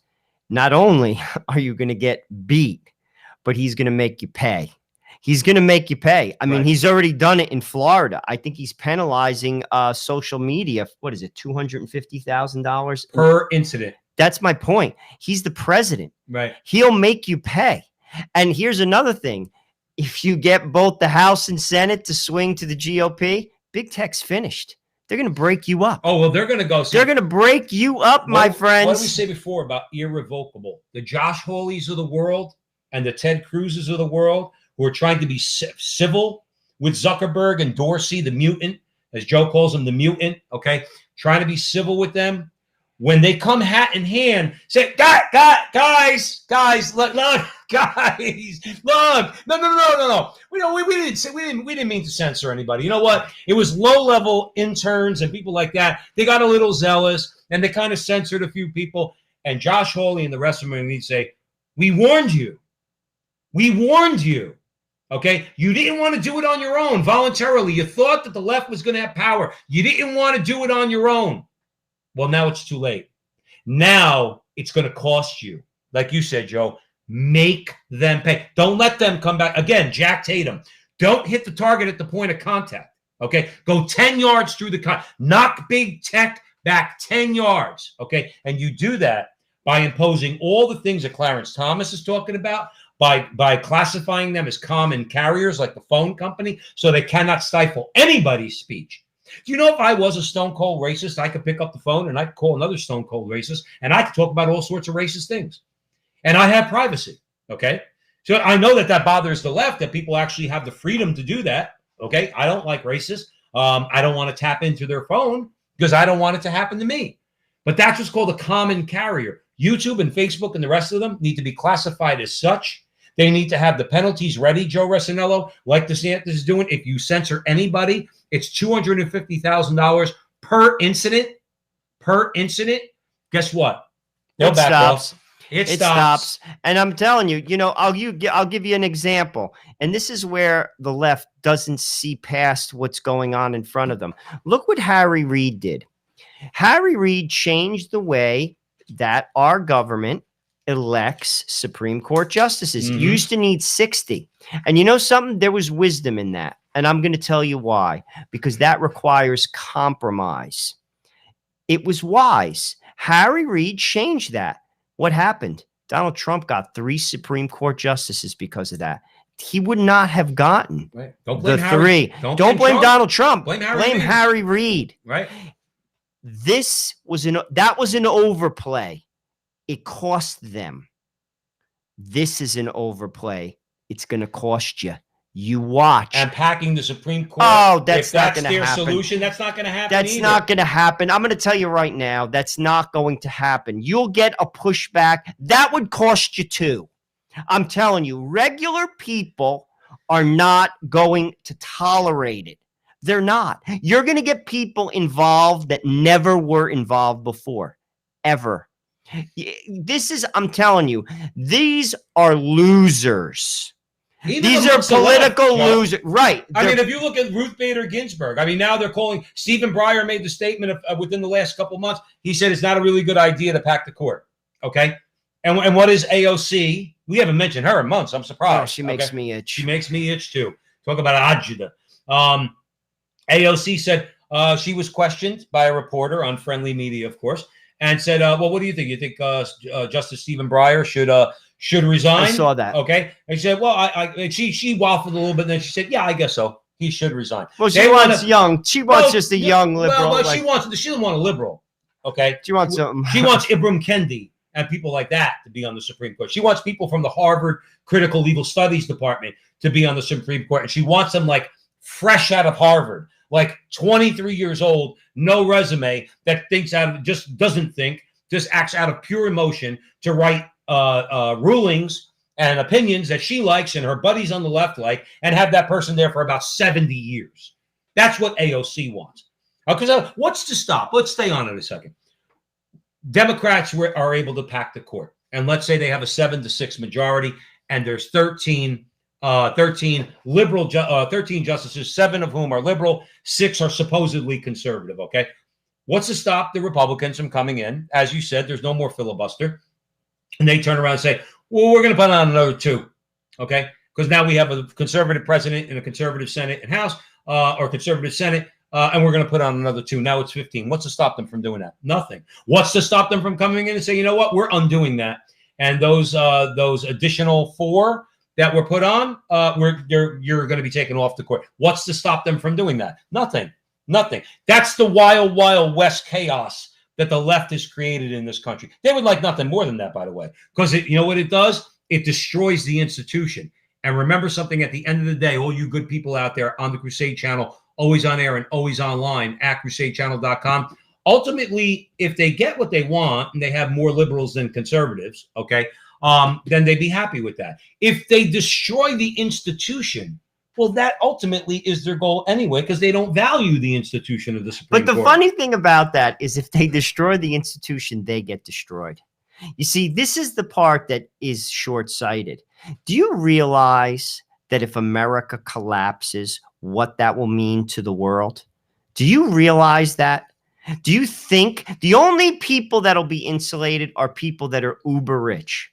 not only are you going to get beat, but he's going to make you pay. He's going to make you pay. I mean, he's already done it in Florida. I think he's penalizing social media. What is it? $250,000 per incident. That's my point. He's the president. Right. He'll make you pay. And here's another thing. If you get both the House and Senate to swing to the GOP, big tech's finished. They're going to break you up. Oh, well, they're going to go. They're going to break you up, my friends. What did we say before about irrevocable? The Josh Hawleys of the world and the Ted Cruzes of the world who are trying to be civil with Zuckerberg and Dorsey, the mutant, as Joe calls him, the mutant, okay? Trying to be civil with them. When they come hat in hand, say, guys, look, guys, look, no. We didn't mean to censor anybody. You know what? It was low-level interns and people like that. They got a little zealous and they kind of censored a few people. And Josh Hawley and the rest of them need to say, we warned you. We warned you. Okay? You didn't want to do it on your own voluntarily. You thought that the left was going to have power. You didn't want to do it on your own. Well, now it's too late. Now it's going to cost you. Like you said, Joe, make them pay. Don't let them come back. Again, Jack Tatum, don't hit the target at the point of contact. Okay? Go 10 yards through the knock big tech back 10 yards. Okay? And you do that by imposing all the things that Clarence Thomas is talking about, by classifying them as common carriers like the phone company so they cannot stifle anybody's speech. Do you know if I was a stone cold racist, I could pick up the phone and I could call another stone cold racist and I could talk about all sorts of racist things. And I have privacy, okay? So I know that bothers the left, that people actually have the freedom to do that, okay? I don't like racists. I don't want to tap into their phone because I don't want it to happen to me. But that's what's called a common carrier. YouTube and Facebook and the rest of them need to be classified as such. They need to have the penalties ready, Joe Resinello, like DeSantis is doing. If you censor anybody, it's $250,000 per incident. Per incident. Guess what? It stops. It stops. And I'm telling you, I'll give you an example. And this is where the left doesn't see past what's going on in front of them. Look what Harry Reid did. Harry Reid changed the way that our government elects Supreme Court justices. Mm-hmm. Used to need 60. And you know something? There was wisdom in that. And I'm going to tell you why. Because that requires compromise. It was wise. Harry Reid changed that. What happened? Donald Trump got 3 Supreme Court justices because of that. He would not have gotten the 3. Don't blame Donald Trump. Blame Harry Reid. Right. That was an overplay. It cost them. This is an overplay. It's going to cost you. You watch. And packing the Supreme Court. Oh, that's not going to happen. That's their solution. That's not going to happen. That's not going to happen. I'm going to tell you right now, that's not going to happen. You'll get a pushback. That would cost you too. I'm telling you, regular people are not going to tolerate it. They're not. You're going to get people involved that never were involved before, ever. I'm telling you, these are losers. These are political losers. Right. I mean, if you look at Ruth Bader Ginsburg, now they're calling, Stephen Breyer made the statement within the last couple of months. He said it's not a really good idea to pack the court. Okay. And what is AOC? We haven't mentioned her in months. I'm surprised. Oh, she makes me itch. She makes me itch too. Talk about Ajita. AOC said she was questioned by a reporter on Friendly Media, of course, and said, well, what do you think? You think Justice Stephen Breyer should resign? I saw that. Okay. And she said, well, and she waffled a little bit, and then she said, yeah, I guess so. He should resign. Well, she wants just a young liberal. Well, she doesn't want a liberal. Okay. She wants something. She wants Ibram Kendi and people like that to be on the Supreme Court. She wants people from the Harvard Critical Legal Studies Department to be on the Supreme Court. And she wants them like fresh out of Harvard, like 23 years old, no resume, that just doesn't think, just acts out of pure emotion to write rulings and opinions that she likes and her buddies on the left like, and have that person there for about 70 years. That's what AOC wants. Because what's to stop? Let's stay on it a second. Democrats are able to pack the court. And let's say they have a 7-6 majority, and there's 13 liberal, 13 justices, 7 of whom are liberal, 6 are supposedly conservative, okay? What's to stop the Republicans from coming in? As you said, there's no more filibuster. And they turn around and say, well, we're going to put on another 2, okay? Because now we have a conservative president and a conservative Senate and House, or conservative Senate, and we're going to put on another 2. Now it's 15. What's to stop them from doing that? Nothing. What's to stop them from coming in and saying, you know what, we're undoing that. And those additional 4 that were put on, you're going to be taken off the court. What's to stop them from doing that? Nothing. Nothing. That's the wild, wild west chaos that the left has created in this country. They would like nothing more than that, by the way, because you know what it does? It destroys the institution. And remember something, at the end of the day, all you good people out there on the Crusade channel, always on air and always online at crusadechannel.com, ultimately, if they get what they want and they have more liberals than conservatives, okay, then they'd be happy with that. If they destroy the institution, well, that ultimately is their goal anyway, because they don't value the institution of the Supreme Court. But the funny thing about that is if they destroy the institution, they get destroyed. You see, this is the part that is short-sighted. Do you realize that if America collapses, what that will mean to the world? Do you realize that? Do you think the only people that'll be insulated are people that are uber rich?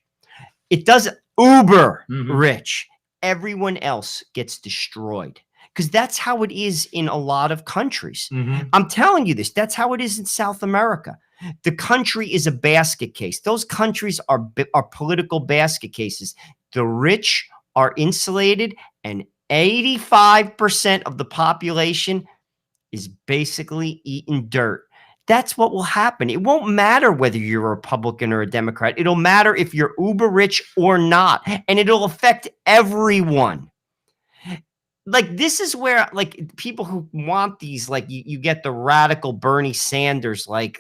It does uber rich. Everyone else gets destroyed, because that's how it is in a lot of countries. I'm telling you this. That's how it is in South America. The country is a basket case. Those countries are political basket cases. The rich are insulated, and 85% of the population is basically eating dirt. That's what will happen. It won't matter whether you're a Republican or a Democrat. It'll matter if you're uber rich or not, and it'll affect everyone. Like, this is where, like, people who want these, like, you get the radical Bernie Sanders, and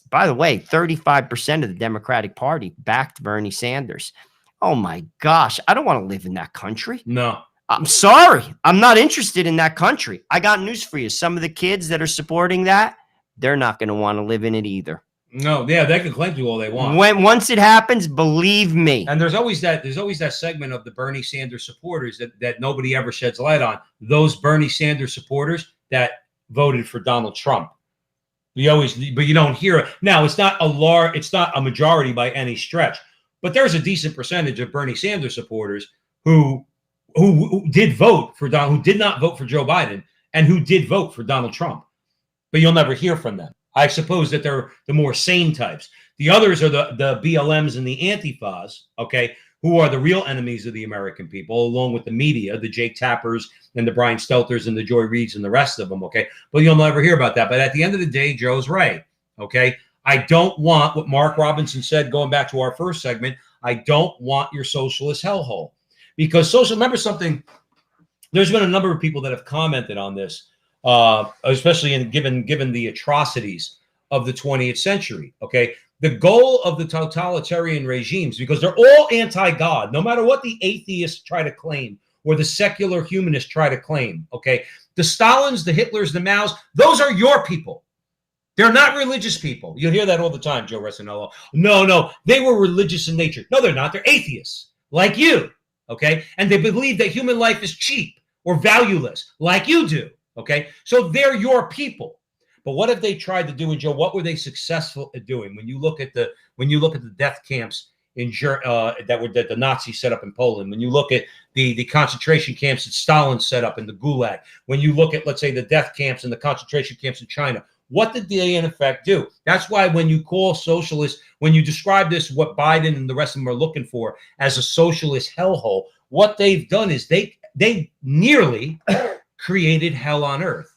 by the way, 35% of the Democratic Party backed Bernie Sanders. Oh my gosh, I don't want to live in that country. No. I'm sorry. I'm not interested in that country. I got news for you. Some of the kids that are supporting that, they're not going to want to live in it either. No, yeah, they can claim to all they want. Once it happens, believe me. And there's always that segment of the Bernie Sanders supporters that nobody ever sheds light on. Those Bernie Sanders supporters that voted for Donald Trump. But you don't hear it. Now, it's not a majority by any stretch, but there's a decent percentage of Bernie Sanders supporters who did vote for who did not vote for Joe Biden, and who did vote for Donald Trump. But you'll never hear from them. I suppose that they're the more sane types. The others are the BLMs and the Antifas, okay, who are the real enemies of the American people, along with the media, the Jake Tappers and the Brian Stelters and the Joy Reids and the rest of them, okay? But you'll never hear about that. But at the end of the day, Joe's right, okay? I don't want what Mark Robinson said, going back to our first segment, I don't want your socialist hellhole. Because remember something, there's been a number of people that have commented on this, especially given the atrocities of the 20th century, okay? The goal of the totalitarian regimes, because they're all anti-God, no matter what the atheists try to claim or the secular humanists try to claim, okay? The Stalins, the Hitlers, the Maos, those are your people. They're not religious people. You'll hear that all the time, Joe Resinello. No, they were religious in nature. No, they're not. They're atheists, like you. Okay, and they believe that human life is cheap or valueless, like you do. Okay, so they're your people. But what have they tried to do? And Joe, what were they successful at doing? When you look at the death camps that the Nazis set up in Poland, when you look at the concentration camps that Stalin set up in the Gulag, when you look at, let's say, the death camps and the concentration camps in China, what did they in effect do? That's why when you call socialists, when you describe this, what Biden and the rest of them are looking for as a socialist hellhole, what they've done is they nearly created hell on earth.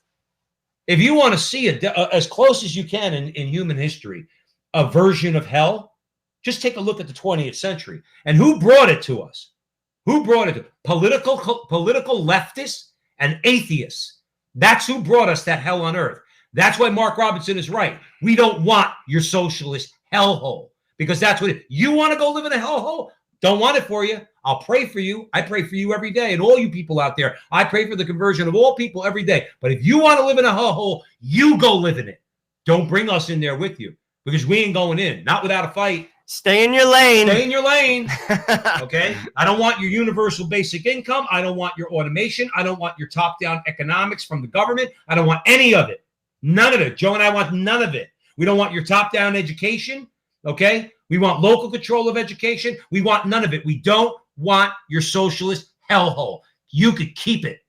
If you want to see as close as you can in human history, a version of hell, just take a look at the 20th century. And who brought it to us? Who brought it to political leftists and atheists? That's who brought us that hell on earth. That's why Mark Robinson is right. We don't want your socialist hellhole, because that's what you want to go live in a hellhole. Don't want it for you. I'll pray for you. I pray for you every day. And all you people out there, I pray for the conversion of all people every day. But if you want to live in a hellhole, you go live in it. Don't bring us in there with you, because we ain't going in. Not without a fight. Stay in your lane. Stay in your lane. Okay? I don't want your universal basic income. I don't want your automation. I don't want your top-down economics from the government. I don't want any of it. None of it. Joe and I want none of it. We don't want your top-down education. Okay? We want local control of education. We want none of it. We don't want your socialist hellhole. You could keep it.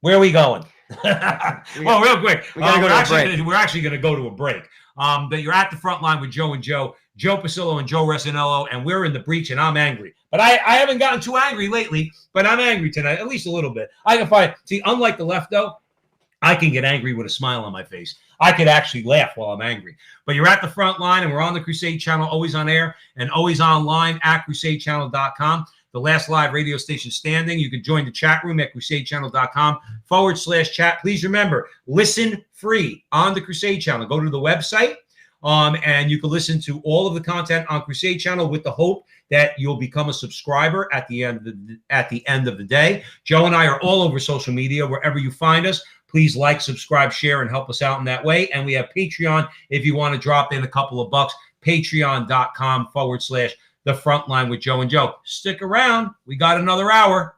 Where are we going? Well, real quick. We're actually going to go to a break. But you're at the front line with Joe and Joe Pasillo and Joe Resinello, and we're in the breach, and I'm angry. But I haven't gotten too angry lately, but I'm angry tonight, at least a little bit. I can find, see, unlike the left, though, I can get angry with a smile on my face. I could actually laugh while I'm angry. But you're at the front line, and we're on the Crusade Channel, always on air and always online at crusadechannel.com. The last live radio station standing. You can join the chat room at crusadechannel.com/chat. Please remember, listen free on the Crusade Channel. Go to the website, and you can listen to all of the content on Crusade Channel with the hope that you'll become a subscriber at the end of the day. Joe and I are all over social media, wherever you find us. Please like, subscribe, share, and help us out in that way. And we have Patreon if you want to drop in a couple of bucks. Patreon.com/The Frontline with Joe and Joe. Stick around. We got another hour.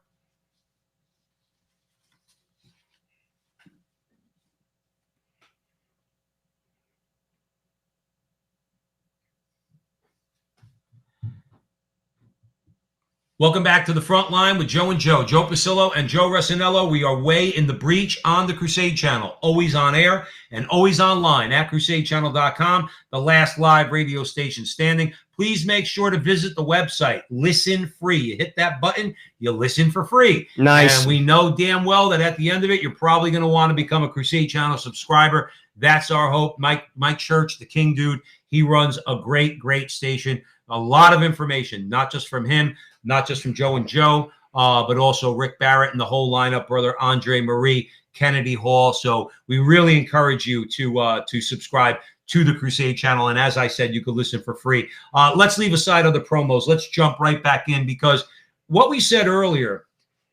Welcome back to the front line with Joe and Joe Pasillo and Joe Resinello. We are way in the breach on the Crusade Channel, always on air and always online at crusadechannel.com, the last live radio station standing. Please make sure to visit the website. Listen free. You hit that button, you listen for free. Nice. And we know damn well that at the end of it, you're probably going to want to become a Crusade Channel subscriber. That's our hope. Mike Church, the King Dude, he runs a great, great station. A lot of information, not just from him, not just from Joe and Joe, but also Rick Barrett and the whole lineup, brother Andre Marie, Kennedy Hall. So we really encourage you to subscribe to the Crusade Channel. And as I said, you can listen for free. Let's leave aside other promos. Let's jump right back in, because what we said earlier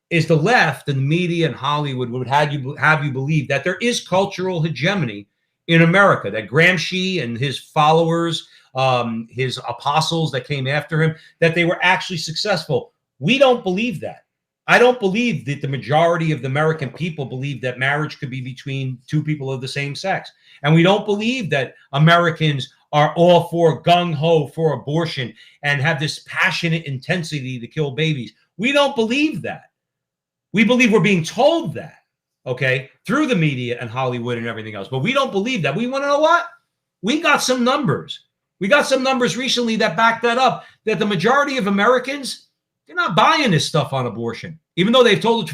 is the left and the media and Hollywood would have you believe that there is cultural hegemony in America, that Gramsci and his followers, his apostles that came after him, that they were actually successful. We don't believe that. I don't believe that the majority of the American people believe that marriage could be between two people of the same sex. And we don't believe that Americans are all for gung-ho for abortion and have this passionate intensity to kill babies. We don't believe that. We believe we're being told that, okay, through the media and Hollywood and everything else. But we don't believe that. We want to know what? We got some numbers. We got some numbers recently that back that up, that the majority of Americans, they're not buying this stuff on abortion. Even though they've told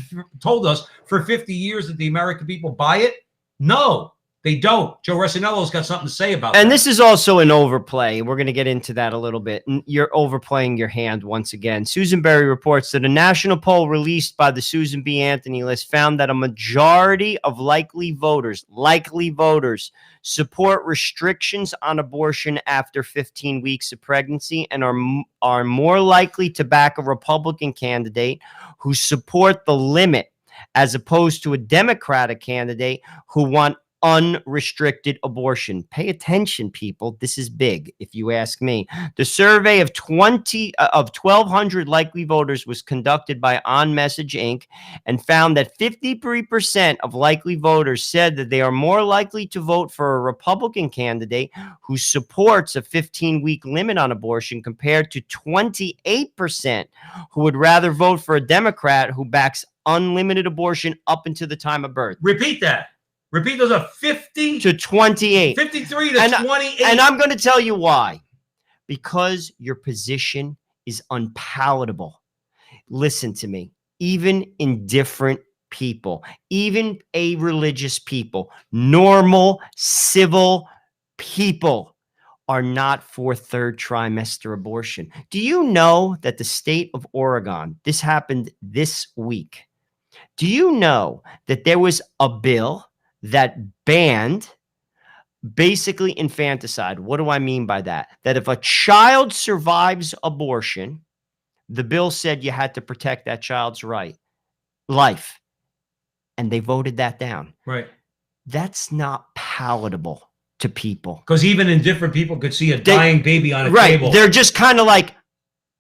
us for 50 years that the American people buy it. No, they don't. Joe Resinello's got something to say about that. And this is also an overplay. We're going to get into that a little bit. You're overplaying your hand once again. Susan Berry reports that a national poll released by the Susan B. Anthony list found that a majority of likely voters support restrictions on abortion after 15 weeks of pregnancy and are more likely to back a Republican candidate who support the limit as opposed to a Democratic candidate who want unrestricted abortion. Pay attention, people. This is big, if you ask me. The survey of 1,200 likely voters was conducted by On Message Inc. and found that 53% of likely voters said that they are more likely to vote for a Republican candidate who supports a 15-week limit on abortion compared to 28% who would rather vote for a Democrat who backs unlimited abortion up until the time of birth. Repeat that. Repeat those are 50 to 28. 53 to 28. And I'm going to tell you why. Because your position is unpalatable. Listen to me. Even indifferent people, even a-religious people, normal, civil people are not for third trimester abortion. Do you know that the state of Oregon, this happened this week, do you know that there was a bill that banned basically infanticide. What do I mean by that? That if a child survives abortion, the bill said you had to protect that child's life, and they voted that down. Right. That's not palatable to people. Because even indifferent people could see a dying baby on a table. They're just kind of like,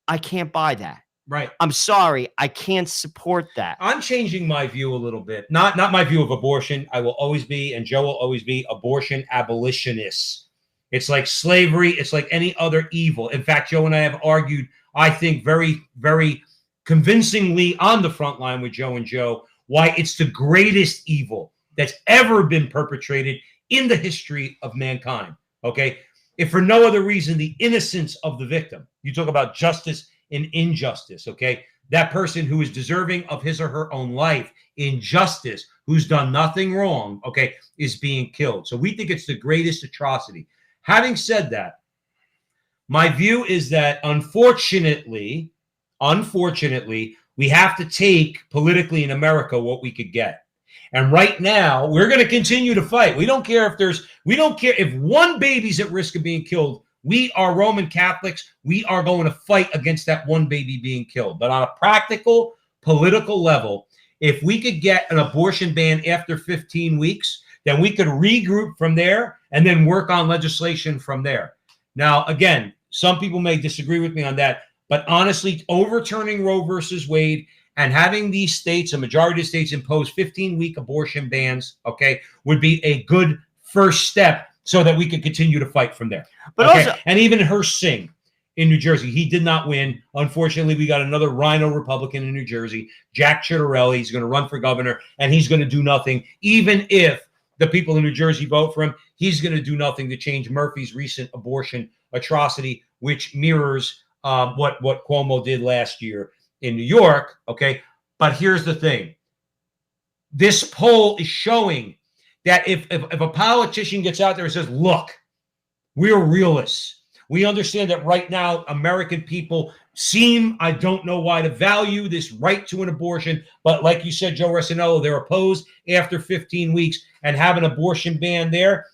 I can't buy that. Right. I'm sorry, I can't support that. I'm changing my view a little bit. Not my view of abortion. I will always be, and Joe will always be, abortion abolitionists. It's like slavery. It's like any other evil. In fact, Joe and I have argued, I think, very, very convincingly on the front line with Joe and Joe, why it's the greatest evil that's ever been perpetrated in the history of mankind. Okay? If for no other reason, the innocence of the victim. You talk about justice and injustice, okay? That person who is deserving of his or her own life, injustice, who's done nothing wrong, okay, is being killed. So we think it's the greatest atrocity. Having said that, my view is that unfortunately, we have to take politically in America what we could get. And right now, we're going to continue to fight. We don't care if one baby's at risk of being killed. We are Roman Catholics. We are going to fight against that one baby being killed. But on a practical, political level, if we could get an abortion ban after 15 weeks, then we could regroup from there and then work on legislation from there. Now, again, some people may disagree with me on that, but honestly, overturning Roe versus Wade and having these states, a majority of states, impose 15-week abortion bans, okay, would be a good first step so that we could continue to fight from there. But okay? also, and even Hirsch Singh in New Jersey, he did not win. Unfortunately, we got another rhino Republican in New Jersey, Jack Ciattarelli. He's going to run for governor, and he's going to do nothing. Even if the people in New Jersey vote for him, he's going to do nothing to change Murphy's recent abortion atrocity, which mirrors what Cuomo did last year in New York. Okay, but here's the thing. This poll is showing that if a politician gets out there and says, look, we're realists. We understand that right now American people seem, I don't know why, to value this right to an abortion. But like you said, Joe Resinello, they're opposed after 15 weeks and have an abortion ban there.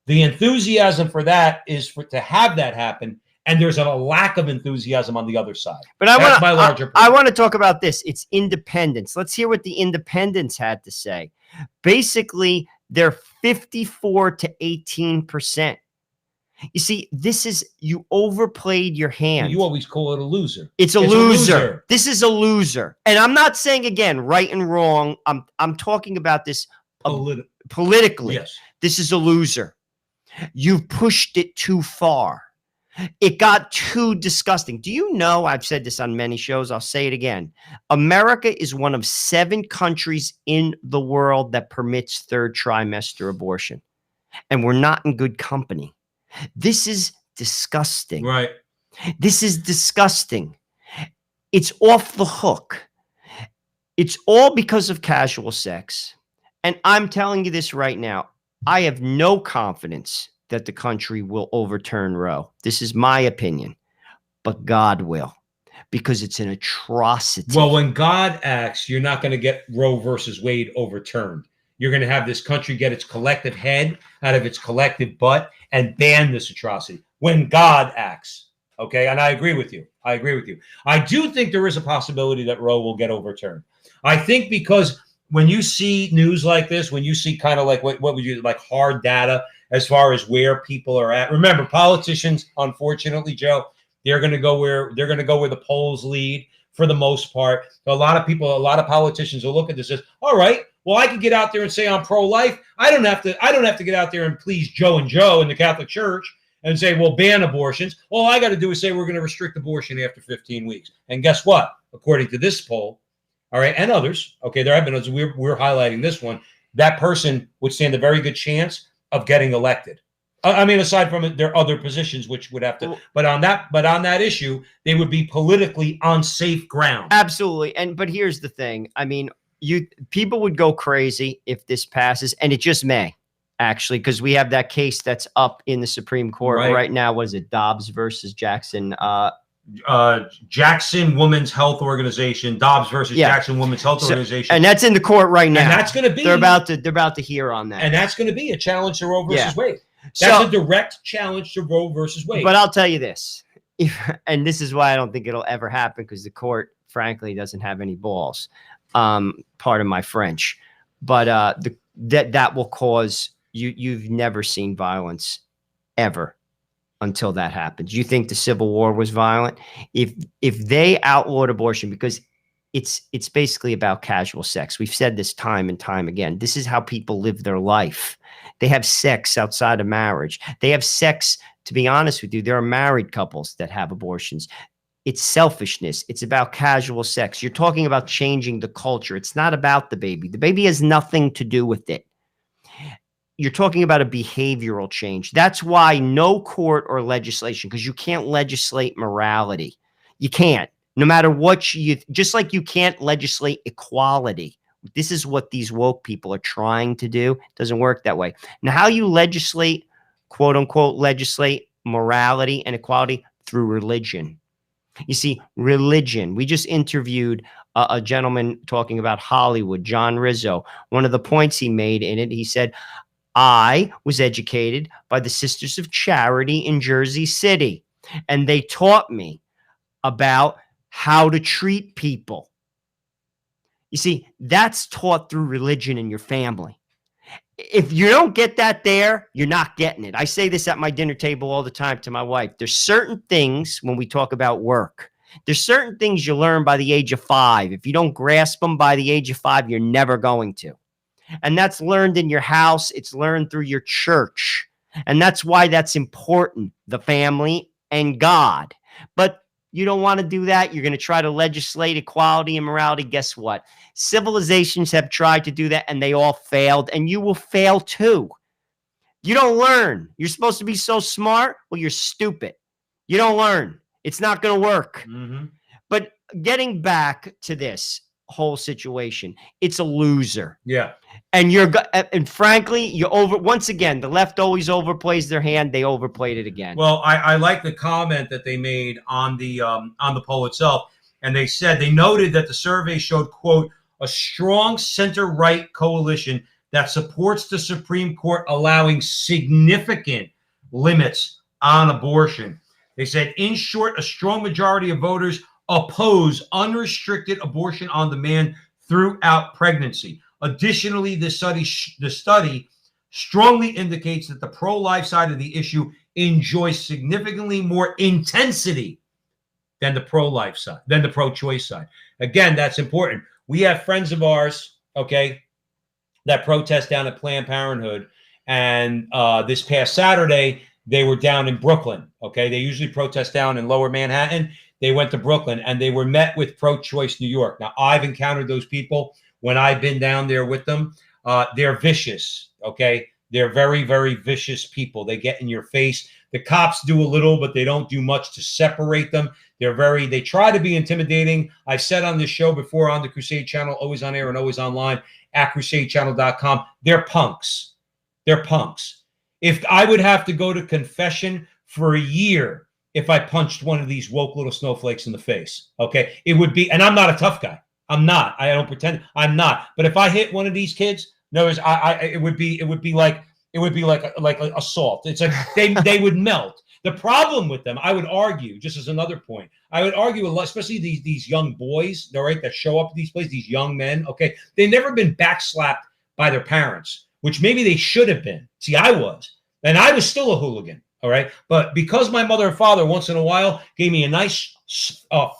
The enthusiasm for that is to have that happen. And there's a lack of enthusiasm on the other side. But I want to talk about this. It's independents. Let's hear what the independents had to say. Basically, they're 54 to 18%. You see, you overplayed your hand. You always call it a loser. It's a loser. This is a loser. And I'm not saying, again, right and wrong. I'm talking about this politically. Yes. This is a loser. You've pushed it too far. It got too disgusting. Do you know, I've said this on many shows, I'll say it again. America is one of 7 countries in the world that permits third trimester abortion. And we're not in good company. This is disgusting. Right. This is disgusting. It's off the hook. It's all because of casual sex. And I'm telling you this right now. I have no confidence that the country will overturn Roe. This is my opinion. But God will. Because it's an atrocity. Well, when God acts, you're not going to get Roe versus Wade overturned. You're going to have this country get its collective head out of its collective butt and ban this atrocity. When God acts. Okay? And I agree with you. I do think there is a possibility that Roe will get overturned. I think because when you see news like this, when you see kind of like what would you like hard data as far as where people are at. Remember, politicians, unfortunately, Joe, they're going to go where the polls lead for the most part. A lot of politicians will look at this as, all right, well, I can get out there and say I'm pro-life. I don't have to get out there and please Joe and Joe in the Catholic Church and say, well, ban abortions. All I got to do is say we're going to restrict abortion after 15 weeks. And guess what? According to this poll, all right, and others, okay, there have been others, we're highlighting this one, that person would stand a very good chance of getting elected. I mean, aside from it, there are other positions which would have to, but on that issue, they would be politically on safe ground. Absolutely. But here's the thing. I mean, people would go crazy if this passes, and it just may, actually, because we have that case that's up in the Supreme Court right now. What is it? Dobbs versus Jackson. Jackson Women's Health Organization, Dobbs versus Jackson Women's Health Organization, and that's in the court right now. And that's going to be they're about to hear on that, and that's going to be a challenge to Roe versus Wade. That's a direct challenge to Roe versus Wade. But I'll tell you this, and this is why I don't think it'll ever happen, because the court, frankly, doesn't have any balls. Pardon my French, but that will cause you've never seen violence ever until that happens. You think the Civil War was violent? If they outlawed abortion, because it's basically about casual sex. We've said this time and time again. This is how people live their life. They have sex outside of marriage. They have sex, to be honest with you, there are married couples that have abortions. It's selfishness. It's about casual sex. You're talking about changing the culture. It's not about the baby. The baby has nothing to do with it. You're talking about a behavioral change. That's why no court or legislation, because you can't legislate morality. You can't. No matter what just like you can't legislate equality. This is what these woke people are trying to do. It doesn't work that way. Now, how you legislate, quote unquote, legislate morality and equality? Through religion. You see, religion. We just interviewed a gentleman talking about Hollywood, John Rizzo. One of the points he made in it, he said, I was educated by the Sisters of Charity in Jersey City, and they taught me about how to treat people. You see, that's taught through religion in your family. If you don't get that there, you're not getting it. I say this at my dinner table all the time to my wife. There's certain things when we talk about work. There's certain things you learn by the age of 5. If you don't grasp them by the age of 5, you're never going to. And that's learned in your house. It's learned through your church. And that's why that's important, the family and God. But you don't want to do that. You're going to try to legislate equality and morality. Guess what? Civilizations have tried to do that, and they all failed, and you will fail too. You don't learn. You're supposed to be so smart. Well, you're stupid. You don't learn. It's not going to work. Mm-hmm. But getting back to this whole situation, it's a loser. Yeah. And frankly, once again, the left always overplays their hand. They overplayed it again. Well, I like the comment that they made on the poll itself, and they said they noted that the survey showed, quote, a strong center-right coalition that supports the Supreme Court allowing significant limits on abortion. They said, in short, a strong majority of voters oppose unrestricted abortion on demand throughout pregnancy. Additionally, the study strongly indicates that the pro-life side of the issue enjoys significantly more intensity than the pro-life side, than the pro-choice side. Again, that's important. We have friends of ours, okay, that protest down at Planned Parenthood, and this past Saturday, they were down in Brooklyn, okay? They usually protest down in Lower Manhattan. They went to Brooklyn, and they were met with Pro-Choice New York. Now, I've encountered those people when I've been down there with them. They're vicious, okay? They're very, very vicious people. They get in your face. The cops do a little, but they don't do much to separate them. They try to be intimidating. I've said on this show before on the Crusade Channel, always on air and always online, at crusadechannel.com, they're punks. They're punks. If I would have to go to confession for a year if I punched one of these woke little snowflakes in the face, okay? It would be, and I'm not a tough guy. I'm not. I don't pretend I'm not. But if I hit one of these kids, no, it would be like assault. It's like they would melt. The problem with them, I would argue, just as another point, I would argue a lot, especially these young boys, all right, that show up at these places, these young men, okay, they've never been backslapped by their parents, which maybe they should have been. See, I was, and I was still a hooligan, all right? But because my mother and father once in a while gave me a nice,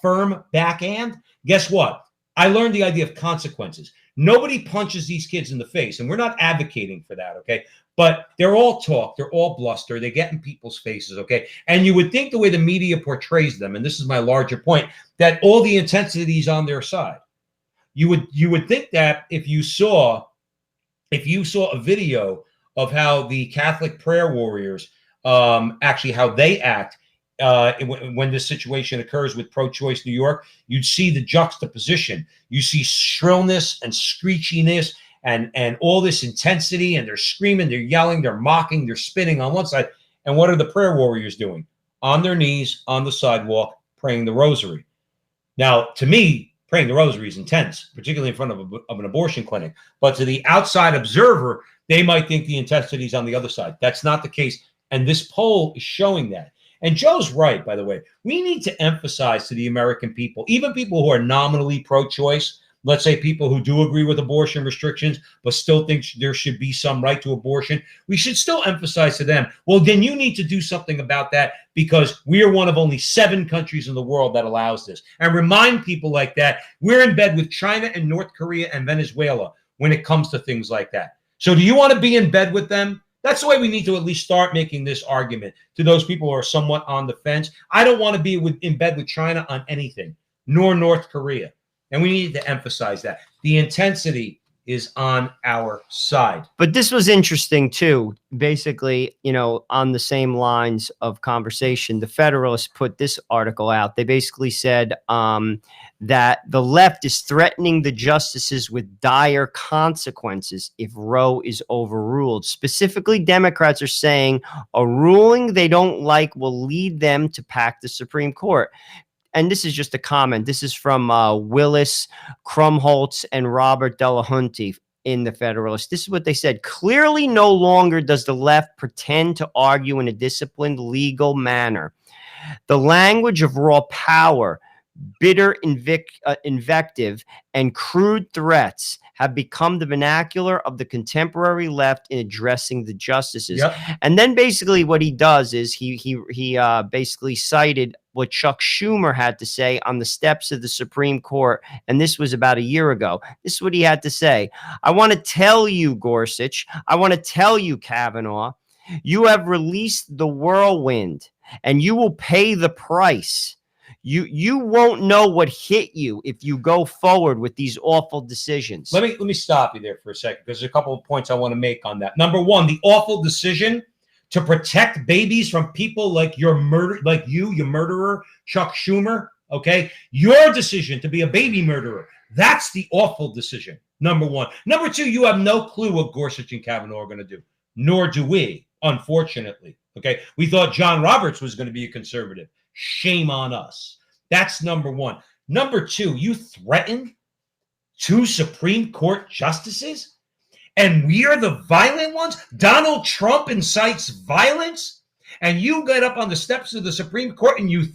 firm backhand, guess what? I learned the idea of consequences. Nobody punches these kids in the face, and we're not advocating for that, okay? But they're all talk, they're all bluster, they get in people's faces, okay? And you would think the way the media portrays them, and this is my larger point, that all the intensity is on their side. You would think that if you saw a video of how the Catholic prayer warriors, actually how they act when this situation occurs with Pro-Choice New York, you'd see the juxtaposition. You see shrillness and screechiness and all this intensity, and they're screaming, they're yelling, they're mocking, they're spitting on one side. And what are the prayer warriors doing? On their knees, on the sidewalk, praying the rosary. Now, to me, praying the rosaries in tents, particularly in front of an abortion clinic. But to the outside observer, they might think the intensity is on the other side. That's not the case. And this poll is showing that. And Joe's right, by the way. We need to emphasize to the American people, even people who are nominally pro-choice, let's say people who do agree with abortion restrictions, but still think there should be some right to abortion, we should still emphasize to them, well, then you need to do something about that because we are one of only 7 countries in the world that allows this. And remind people like that, we're in bed with China and North Korea and Venezuela when it comes to things like that. So do you want to be in bed with them? That's the way we need to at least start making this argument to those people who are somewhat on the fence. I don't want to be in bed with China on anything, nor North Korea. And we need to emphasize that. The intensity is on our side. But this was interesting, too. Basically, you know, on the same lines of conversation, the Federalists put this article out. They basically said that the left is threatening the justices with dire consequences if Roe is overruled. Specifically, Democrats are saying a ruling they don't like will lead them to pack the Supreme Court. And this is just a comment. This is from Willis Krumholtz and Robert Delahunty in the Federalist. This is what they said. Clearly, no longer does the left pretend to argue in a disciplined, legal manner. The language of raw power, bitter invective, and crude threats have become the vernacular of the contemporary left in addressing the justices. Yep. And then basically what he does is he basically cited what Chuck Schumer had to say on the steps of the Supreme Court. And this was about a year ago. This is what he had to say. I want to tell you, Gorsuch, I want to tell you, Kavanaugh, you have released the whirlwind and you will pay the price. You won't know what hit you if you go forward with these awful decisions. Let me stop you there for a second because there's a couple of points I want to make on that. Number one, the awful decision to protect babies from people like your murderer, Chuck Schumer. Okay, your decision to be a baby murderer—that's the awful decision. Number one. Number two, you have no clue what Gorsuch and Kavanaugh are going to do, nor do we, unfortunately. Okay, we thought John Roberts was going to be a conservative. Shame on us. That's number one. Number two, you threaten 2 Supreme Court justices, and we are the violent ones? Donald Trump incites violence, and you get up on the steps of the Supreme Court and you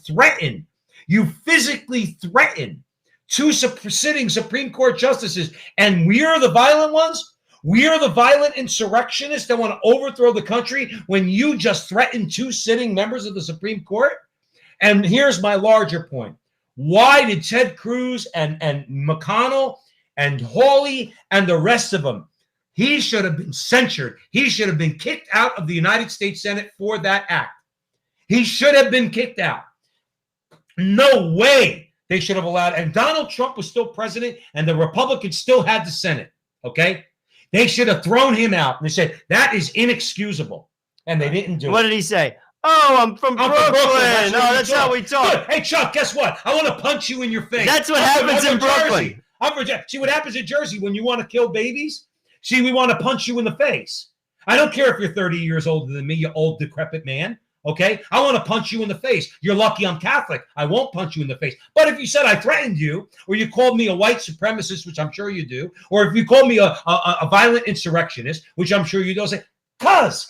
physically threaten 2 sitting Supreme Court justices, and we are the violent ones? We are the violent insurrectionists that want to overthrow the country when you just threatened 2 sitting members of the Supreme Court? And here's my larger point. Why did Ted Cruz and McConnell and Hawley and the rest of them, he should have been censured. He should have been kicked out of the United States Senate for that act. He should have been kicked out. No way they should have allowed. And Donald Trump was still president and the Republicans still had the Senate. Okay? They should have thrown him out. And they said, that is inexcusable. And they didn't do it. What did he say? Oh, I'm from Brooklyn. That's how we talk. Good. Hey, Chuck, guess what? I want to punch you in your face. That's what happens in Brooklyn. See what happens in Jersey when you want to kill babies? See, we want to punch you in the face. I don't care if you're 30 years older than me, you old decrepit man. Okay? I want to punch you in the face. You're lucky I'm Catholic. I won't punch you in the face. But if you said I threatened you, or you called me a white supremacist, which I'm sure you do, or if you called me a violent insurrectionist, which I'm sure you do, I'll say, cuz.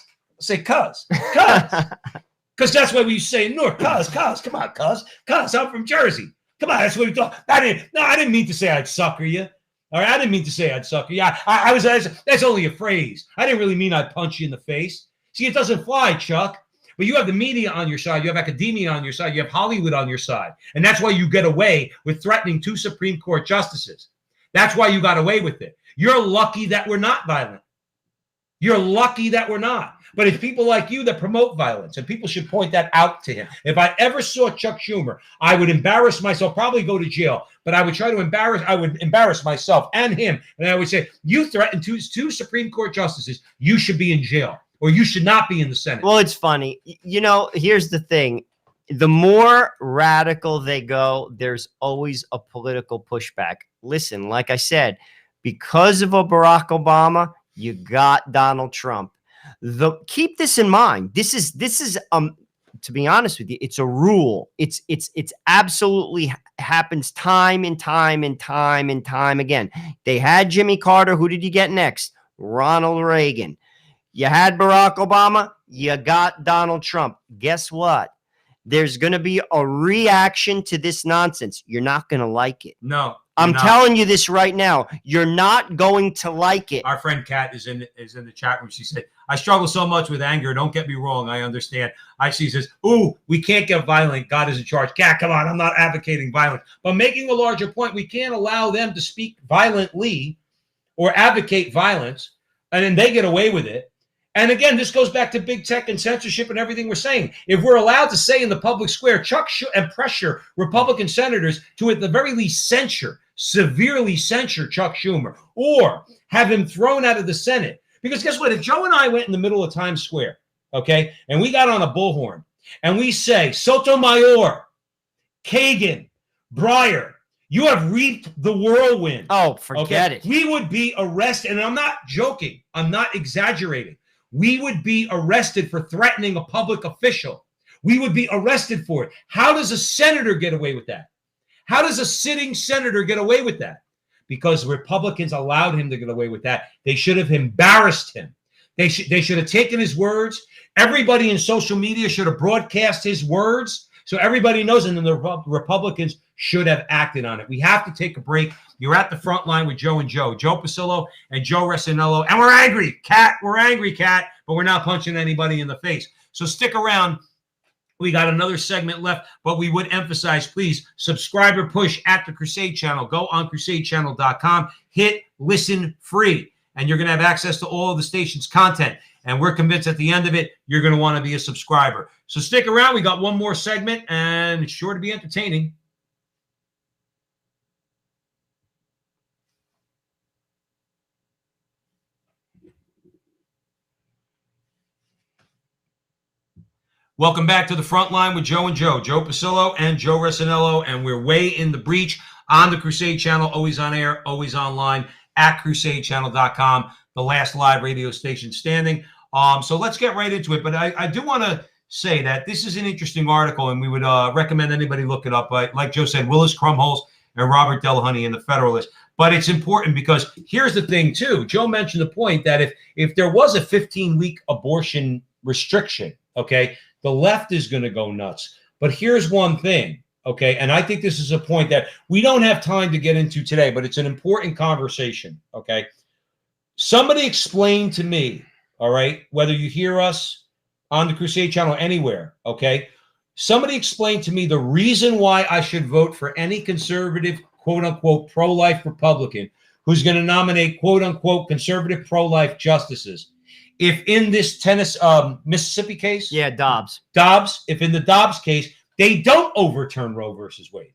Because that's what we say in North. Cuz, come on, cuz, I'm from Jersey. Come on, that's what we thought. I didn't mean to say I'd sucker you. All right, I didn't mean to say I'd sucker you. That's only a phrase. I didn't really mean I'd punch you in the face. See, it doesn't fly, Chuck. But you have the media on your side. You have academia on your side. You have Hollywood on your side. And that's why you get away with threatening 2 Supreme Court justices. That's why you got away with it. You're lucky that we're not violent. You're lucky that we're not. But it's people like you that promote violence, and people should point that out to him. If I ever saw Chuck Schumer, I would embarrass myself, probably go to jail, but I would embarrass myself and him, and I would say, you threatened 2 Supreme Court justices, you should be in jail, or you should not be in the Senate. Well, it's funny. You know, here's the thing. The more radical they go, there's always a political pushback. Listen, like I said, because of Barack Obama, you got Donald Trump. Keep this in mind. This is to be honest with you, it's a rule. It's absolutely happens time and time and time and time again. They had Jimmy Carter. Who did you get next? Ronald Reagan. You had Barack Obama. You got Donald Trump. Guess what? There's going to be a reaction to this nonsense. You're not going to like it. No. I'm telling you this right now. You're not going to like it. Our friend Kat is in the chat room. She said, I struggle so much with anger. Don't get me wrong. I understand. She says, ooh, we can't get violent. God is in charge. Kat, come on. I'm not advocating violence. But making a larger point, we can't allow them to speak violently or advocate violence, and then they get away with it. And again, this goes back to big tech and censorship and everything we're saying. If we're allowed to say in the public square, and pressure Republican senators to at the very least severely censure Chuck Schumer, or have him thrown out of the Senate. Because guess what? If Joe and I went in the middle of Times Square, okay, and we got on a bullhorn, and we say, Sotomayor, Kagan, Breyer, you have reaped the whirlwind. Oh, forget it. We would be arrested, and I'm not joking. I'm not exaggerating. We would be arrested for threatening a public official. We would be arrested for it. How does a senator get away with that? How does a sitting senator get away with that? Because Republicans allowed him to get away with that. They should have embarrassed him. They should have taken his words. Everybody in social media should have broadcast his words so everybody knows, and then the Republicans should have acted on it. We have to take a break. You're at the front line with Joe and Joe Pasillo and Joe Resinello. And we're angry, Kat. We're angry, Kat, but we're not punching anybody in the face. So stick around. We got another segment left, but we would emphasize, please, subscriber push at the Crusade Channel. Go on crusadechannel.com, hit listen free, and you're going to have access to all of the station's content. And we're convinced at the end of it, you're going to want to be a subscriber. So stick around. We got one more segment, and it's sure to be entertaining. Welcome back to the front line with Joe and Joe Pasillo and Joe Resinello, and we're way in the breach on the Crusade Channel, always on air, always online at crusadechannel.com, the last live radio station standing. So let's get right into it. But I do want to say that this is an interesting article, and we would recommend anybody look it up. Like Joe said, Willis Krumholz and Robert Delahunty in the Federalist. But it's important because here's the thing, too. Joe mentioned the point that if there was a 15-week abortion restriction, okay, the left is going to go nuts. But here's one thing, okay, and I think this is a point that we don't have time to get into today, but it's an important conversation, okay? Somebody explain to me, all right, whether you hear us on the Crusade Channel anywhere, okay? Somebody explain to me the reason why I should vote for any conservative, quote-unquote, pro-life Republican who's going to nominate, quote-unquote, conservative pro-life justices. If in this Mississippi case, Dobbs, if in the Dobbs case, they don't overturn Roe versus Wade.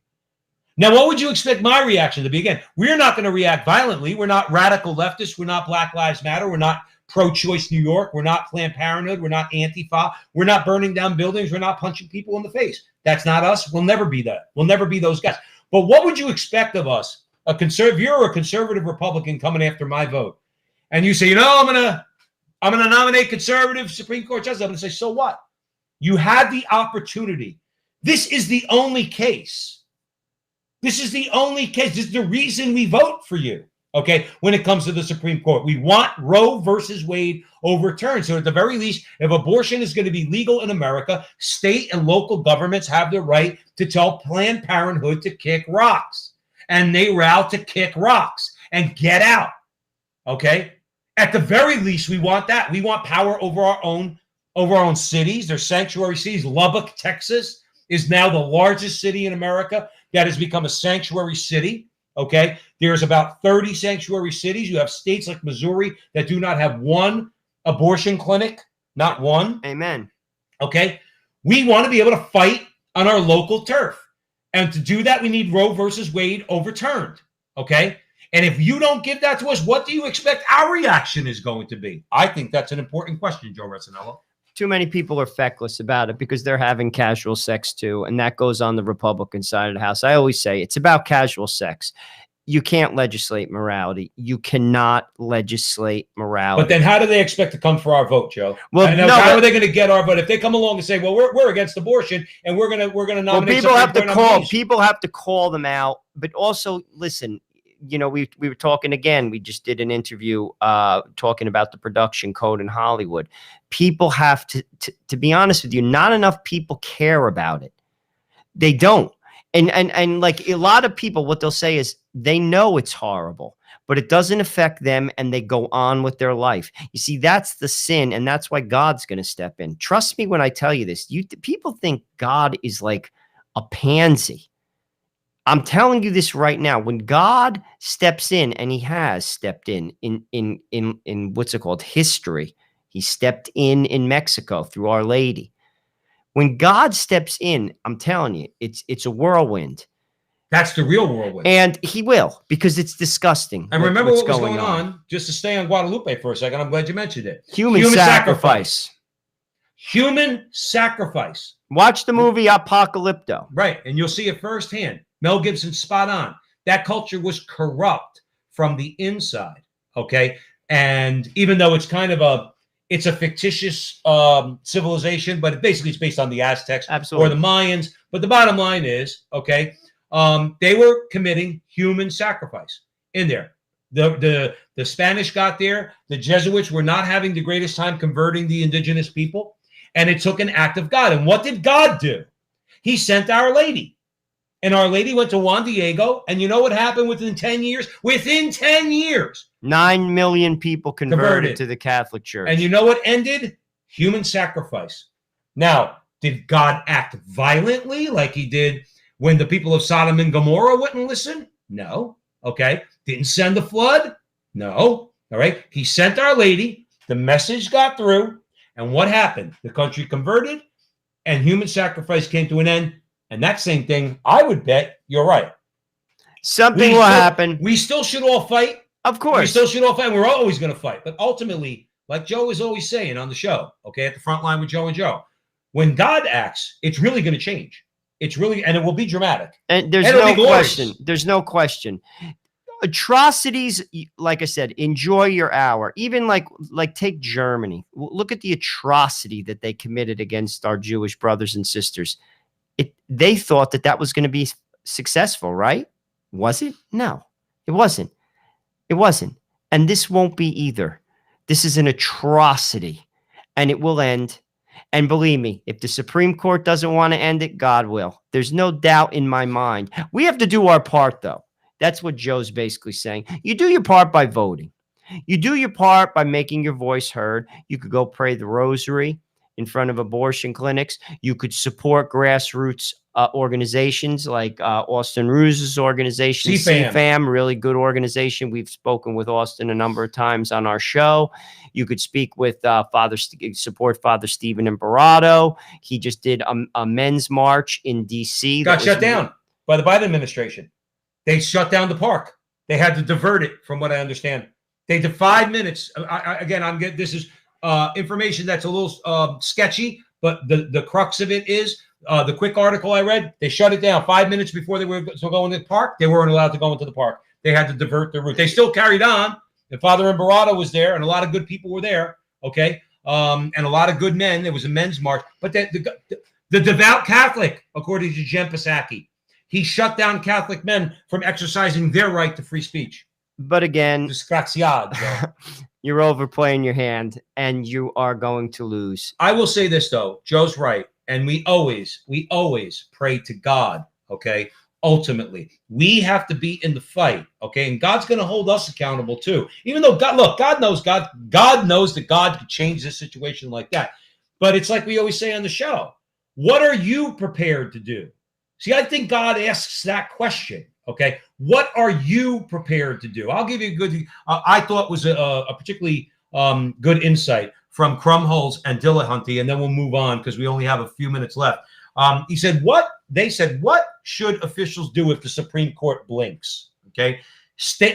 Now, what would you expect my reaction to be? Again, we're not going to react violently. We're not radical leftists. We're not Black Lives Matter. We're not pro-choice New York. We're not Planned Parenthood. We're not Antifa. We're not burning down buildings. We're not punching people in the face. That's not us. We'll never be that. We'll never be those guys. But what would you expect of us? If you're a conservative Republican coming after my vote, and you say, I'm going to nominate conservative Supreme Court justice. I'm going to say, so what? You had the opportunity. This is the only case. This is the only case. This is the reason we vote for you, okay, when it comes to the Supreme Court. We want Roe versus Wade overturned. So at the very least, if abortion is going to be legal in America, state and local governments have the right to tell Planned Parenthood to kick rocks. And they route to kick rocks and get out, okay? At the very least, we want that. We want power over our own cities. They're sanctuary cities. Lubbock, Texas, is now the largest city in America that has become a sanctuary city. Okay, there's about 30 sanctuary cities. You have states like Missouri that do not have one abortion clinic, not one. Amen. Okay, we want to be able to fight on our local turf, and to do that, we need Roe versus Wade overturned. Okay. And if you don't give that to us, what do you expect our reaction is going to be? I think that's an important question, Joe Resinello. Too many people are feckless about it because they're having casual sex too, and that goes on the Republican side of the house. I always say it's about casual sex. You can't legislate morality. You cannot legislate morality. But then how do they expect to come for our vote, Joe? Well, how are they going to get our vote if they come along and say, "Well, we're against abortion and we're gonna nominate"? People have to call. People have to call them out. But also, listen. You know, we were talking again. We just did an interview talking about the production code in Hollywood. People have to be honest with you. Not enough people care about it. They don't. And like a lot of people, what they'll say is they know it's horrible, but it doesn't affect them and they go on with their life. You see, that's the sin, and that's why God's going to step in. Trust me when I tell you this. People think God is like a pansy. I'm telling you this right now. When God steps in, and he has stepped in what's it called? History. He stepped in Mexico through Our Lady. When God steps in, I'm telling you, it's a whirlwind. That's the real whirlwind. And he will, because it's disgusting. And remember what was going on, just to stay on Guadalupe for a second, I'm glad you mentioned it. Human sacrifice. Human sacrifice. Watch the movie Apocalypto. Right, and you'll see it firsthand. Mel Gibson's spot on. That culture was corrupt from the inside, okay? And even though it's kind of it's a fictitious civilization, but basically it's based on the Aztecs or the Mayans. But the bottom line is, okay, they were committing human sacrifice in there. The Spanish got there. The Jesuits were not having the greatest time converting the indigenous people. And it took an act of God. And what did God do? He sent Our Lady. And Our Lady went to Juan Diego. And you know what happened within 10 years? Within 10 years. 9 million people converted to the Catholic Church. And you know what ended? Human sacrifice. Now, did God act violently like he did when the people of Sodom and Gomorrah wouldn't listen? No. Okay. Didn't send the flood? No. All right. He sent Our Lady. The message got through. And what happened? The country converted and human sacrifice came to an end. And that same thing, I would bet, you're right. Something will happen. We still should all fight. Of course. We still should all fight. We're always going to fight. But ultimately, like Joe is always saying on the show, okay, at the front line with Joe and Joe, when God acts, it's really going to change. It's really, and it will be dramatic. And there's no question. There's no question. Atrocities, like I said, enjoy your hour. Even like take Germany. Look at the atrocity that they committed against our Jewish brothers and sisters. They thought that was going to be successful, right? Was it? No, it wasn't. It wasn't. And this won't be either. This is an atrocity, and it will end. And believe me, if the Supreme Court doesn't want to end it, God will. There's no doubt in my mind. We have to do our part, though. That's what Joe's basically saying. You do your part by voting. You do your part by making your voice heard. You could go pray the rosary in front of abortion clinics. You could support grassroots organizations like Austin Ruse's organization, CFAM, really good organization. We've spoken with Austin a number of times on our show. You could speak with support Father Stephen Imperato. He just did a men's march in D.C. Got shut down by the Biden administration. They shut down the park. They had to divert it, from what I understand. They did 5 minutes. This is information that's a little sketchy, but the crux of it is the quick article I read. They shut it down 5 minutes before they were going to the park. They weren't allowed to go into the park. They had to divert their route. They still carried on. And Father Imperato was there, and a lot of good people were there. Okay, and a lot of good men. There was a men's march, but the devout Catholic, according to Jen Psaki, he shut down Catholic men from exercising their right to free speech. But again, disgraziado. You're overplaying your hand, and you are going to lose. I will say this, though. Joe's right. And we always pray to God, okay? Ultimately, we have to be in the fight, okay? And God's going to hold us accountable, too. Even though, God knows that God could change this situation like that. But it's like we always say on the show, what are you prepared to do? See, I think God asks that question. Okay, what are you prepared to do? I'll give you a good, I thought was a particularly good insight from Crumholz and Dillahunty, and then we'll move on because we only have a few minutes left. He said, what should officials do if the Supreme Court blinks? Okay,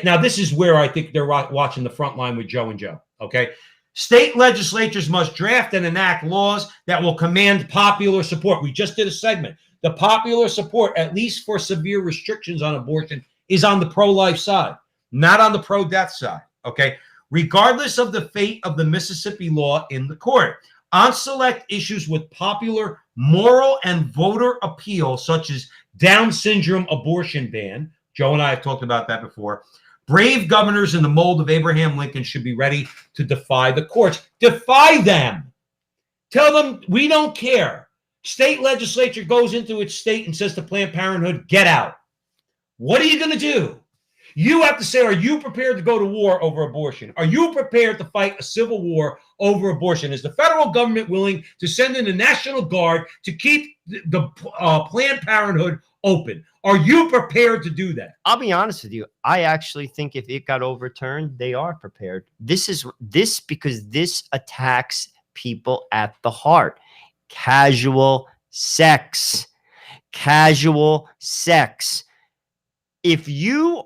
now this is where I think they're watching the front line with Joe and Joe. Okay, state legislatures must draft and enact laws that will command popular support. We just did a segment. The popular support, at least for severe restrictions on abortion, is on the pro-life side, not on the pro-death side, okay? Regardless of the fate of the Mississippi law in the court. On select issues with popular moral and voter appeal, such as Down syndrome abortion ban, Joe and I have talked about that before, brave governors in the mold of Abraham Lincoln should be ready to defy the courts. Defy them. Tell them we don't care. State legislature goes into its state and says to Planned Parenthood, get out. What are you going to do? You have to say, are you prepared to go to war over abortion? Are you prepared to fight a civil war over abortion? Is the federal government willing to send in the National Guard to keep the Planned Parenthood open? Are you prepared to do that? I'll be honest with you. I actually think if it got overturned, they are prepared. This because this attacks people at the heart. Casual sex. Casual sex. If you...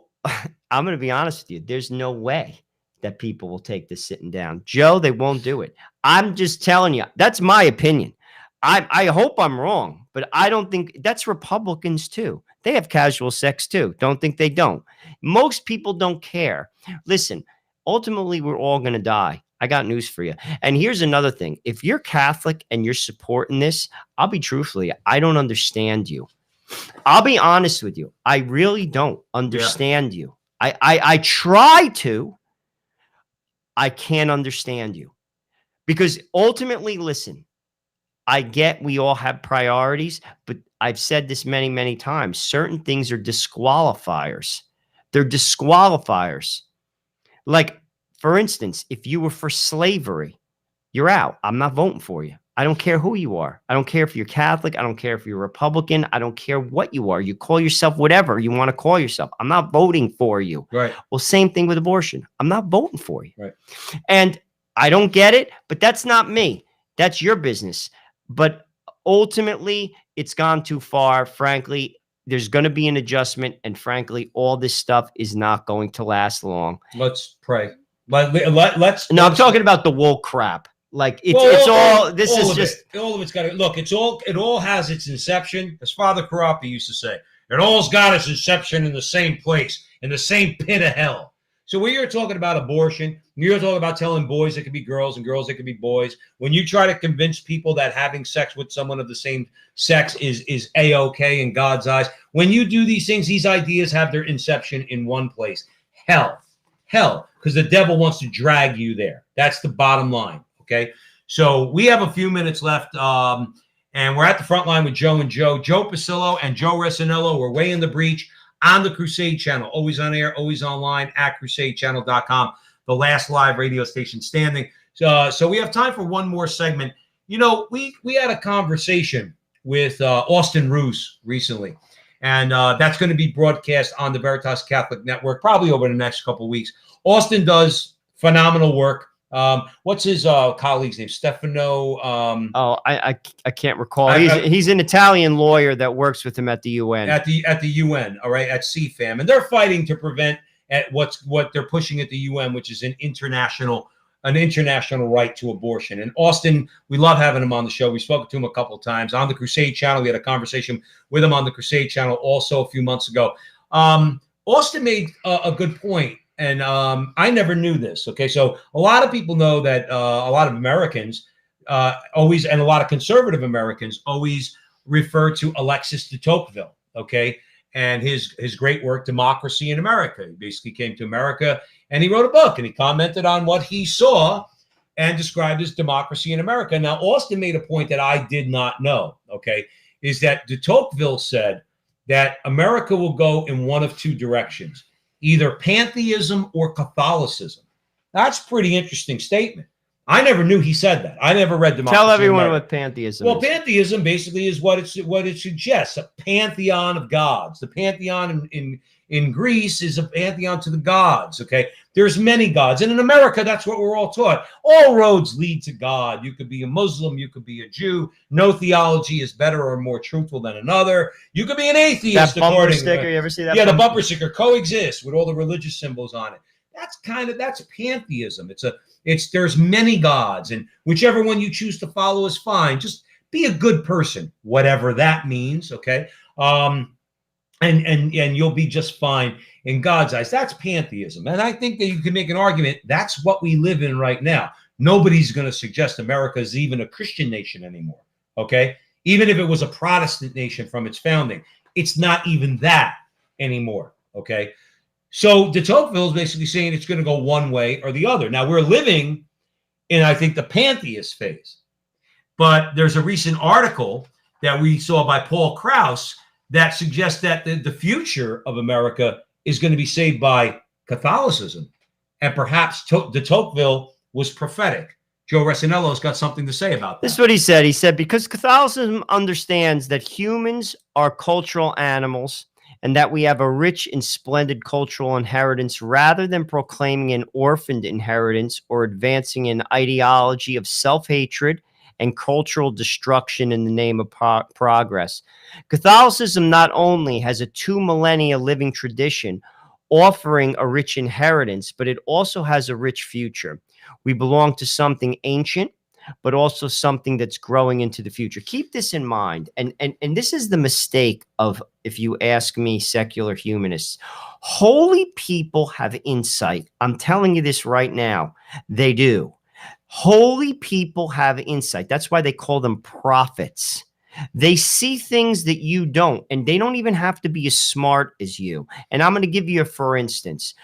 I'm going to be honest with you. There's no way that people will take this sitting down. Joe, they won't do it. I'm just telling you. That's my opinion. I hope I'm wrong, but I don't think that's Republicans too. They have casual sex too. Don't think they don't. Most people don't care. Listen, ultimately, we're all going to die. I got news for you. And here's another thing. If you're Catholic and you're supporting this, I'll be truthfully, I don't understand you. I'll be honest with you. I really don't understand you. I try to. I can't understand you. Because ultimately, listen, I get we all have priorities, but I've said this many, many times. Certain things are disqualifiers. They're disqualifiers. Like, for instance, if you were for slavery, you're out. I'm not voting for you. I don't care who you are. I don't care if you're Catholic. I don't care if you're Republican. I don't care what you are. You call yourself whatever you want to call yourself. I'm not voting for you. Right. Well, same thing with abortion. I'm not voting for you. Right. And I don't get it, but that's not me. That's your business. But ultimately, it's gone too far. Frankly, there's going to be an adjustment. And frankly, all this stuff is not going to last long. Let's pray. Let's. No, I'm talking about the woke crap. Like it's all of it's got to look. It all has its inception, as Father Karapi used to say. It all's got its inception in the same place, in the same pit of hell. So when you're talking about abortion, you're talking about telling boys it could be girls and girls it could be boys. When you try to convince people that having sex with someone of the same sex is A-okay in God's eyes, when you do these things, these ideas have their inception in one place: hell, because the devil wants to drag you there. That's the bottom line. Okay, so we have a few minutes left, and we're at the front line with Joe and Joe. Joe Pasillo and Joe Resinello. We're way in the breach on the Crusade channel, always on air, always online at crusadechannel.com, the last live radio station standing. So we have time for one more segment. You know, we had a conversation with Austin Roos recently, and that's going to be broadcast on the Veritas Catholic Network probably over the next couple of weeks. Austin does phenomenal work. What's his colleague's name? Stefano. I can't recall. He's an Italian lawyer that works with him at the UN. At the UN, all right, at CFAM, and they're fighting to prevent what they're pushing at the UN, which is an international right to abortion. And Austin, we love having him on the show. We spoke to him a couple of times on the Crusade channel. We had a conversation with him on the Crusade channel also a few months ago. Austin made a good point. And I never knew this. Okay, so a lot of people know that a lot of Americans always, and a lot of conservative Americans always refer to Alexis de Tocqueville. Okay, and his great work, Democracy in America. He basically came to America and he wrote a book and he commented on what he saw and described as democracy in America. Now, Austin made a point that I did not know. Okay, is that de Tocqueville said that America will go in one of two directions: either pantheism or Catholicism. That's a pretty interesting statement. I never knew he said that. I never read Democracy. Tell everyone what pantheism is. Well, pantheism basically is what it suggests: a pantheon of gods. The pantheon in Greece is a pantheon to the gods. Okay, there's many gods, and in America, that's what we're all taught. All roads lead to God. You could be a Muslim, you could be a Jew. No theology is better or more truthful than another. You could be an atheist. That bumper sticker, you ever see that? Yeah, the bumper sticker coexists with all the religious symbols on it. That's pantheism. There's many gods, and whichever one you choose to follow is fine. Just be a good person, whatever that means. Okay. And you'll be just fine in God's eyes. That's pantheism. And I think that you can make an argument that's what we live in right now. Nobody's going to suggest America is even a Christian nation anymore, okay? Even if it was a Protestant nation from its founding, it's not even that anymore, okay? So de Tocqueville is basically saying it's going to go one way or the other. Now, we're living in, I think, the pantheist phase. But there's a recent article that we saw by Paul Krauss that suggests that the future of America is going to be saved by Catholicism. And perhaps de Tocqueville was prophetic. Joe Resinello's got something to say about that. This is what he said. He said, because Catholicism understands that humans are cultural animals and that we have a rich and splendid cultural inheritance rather than proclaiming an orphaned inheritance or advancing an ideology of self-hatred and cultural destruction in the name of progress. Catholicism not only has a 2 millennia living tradition offering a rich inheritance, but it also has a rich future. We belong to something ancient, but also something that's growing into the future. Keep this in mind. And this is the mistake of, if you ask me, secular humanists. Holy people have insight. I'm telling you this right now. They do. Holy people have insight. That's why they call them prophets. They see things that you don't, and they don't even have to be as smart as you. And I'm going to give you a for instance.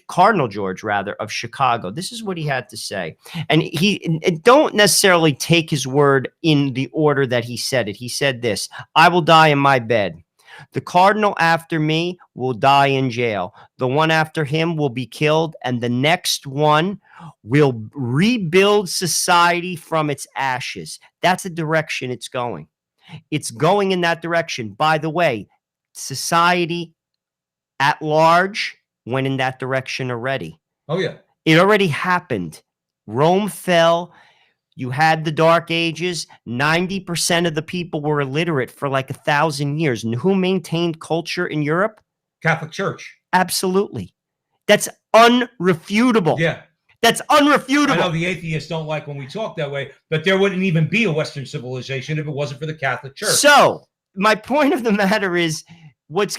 Cardinal George, rather, of Chicago. This is what he had to say. And don't necessarily take his word in the order that he said it. He said this: I will die in my bed. The cardinal after me will die in jail. The one after him will be killed, and the next one will rebuild society from its ashes. That's the direction it's going. It's going in that direction. By the way, society at large went in that direction already. Oh, yeah. It already happened. Rome fell. You had the Dark Ages. 90% of the people were illiterate for like 1,000 years. And who maintained culture in Europe? Catholic Church. Absolutely. That's unrefutable. Yeah. That's unrefutable. I know the atheists don't like when we talk that way, but there wouldn't even be a Western civilization if it wasn't for the Catholic Church. So my point of the matter is,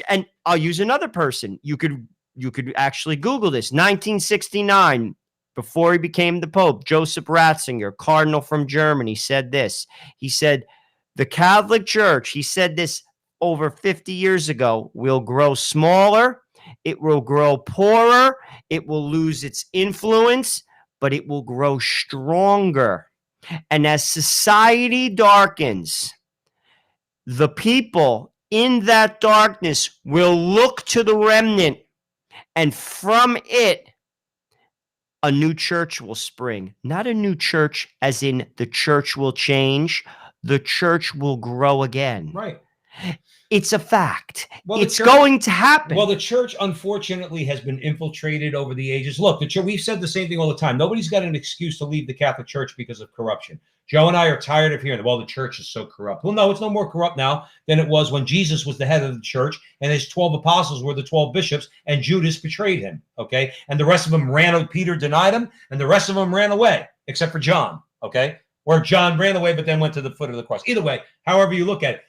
and I'll use another person. You could actually Google this. 1969, before he became the Pope, Joseph Ratzinger, cardinal from Germany, said this. He said, the Catholic Church, he said this over 50 years ago, will grow smaller, it will grow poorer, it will lose its influence, but it will grow stronger. And as society darkens, the people in that darkness will look to the remnant, and from it, a new church will spring. Not a new church as in the church will change. The church will grow again. Right. It's a fact. Well, it's going to happen. Well, the church, unfortunately, has been infiltrated over the ages. Look, the church, we've said the same thing all the time. Nobody's got an excuse to leave the Catholic Church because of corruption. Joe and I are tired of hearing, well, the church is so corrupt. Well, no, it's no more corrupt now than it was when Jesus was the head of the church and his 12 apostles were the 12 bishops and Judas betrayed him, okay? And the rest of them Peter denied him, and the rest of them ran away, except for John, okay? Or John ran away but then went to the foot of the cross. Either way, however you look at it,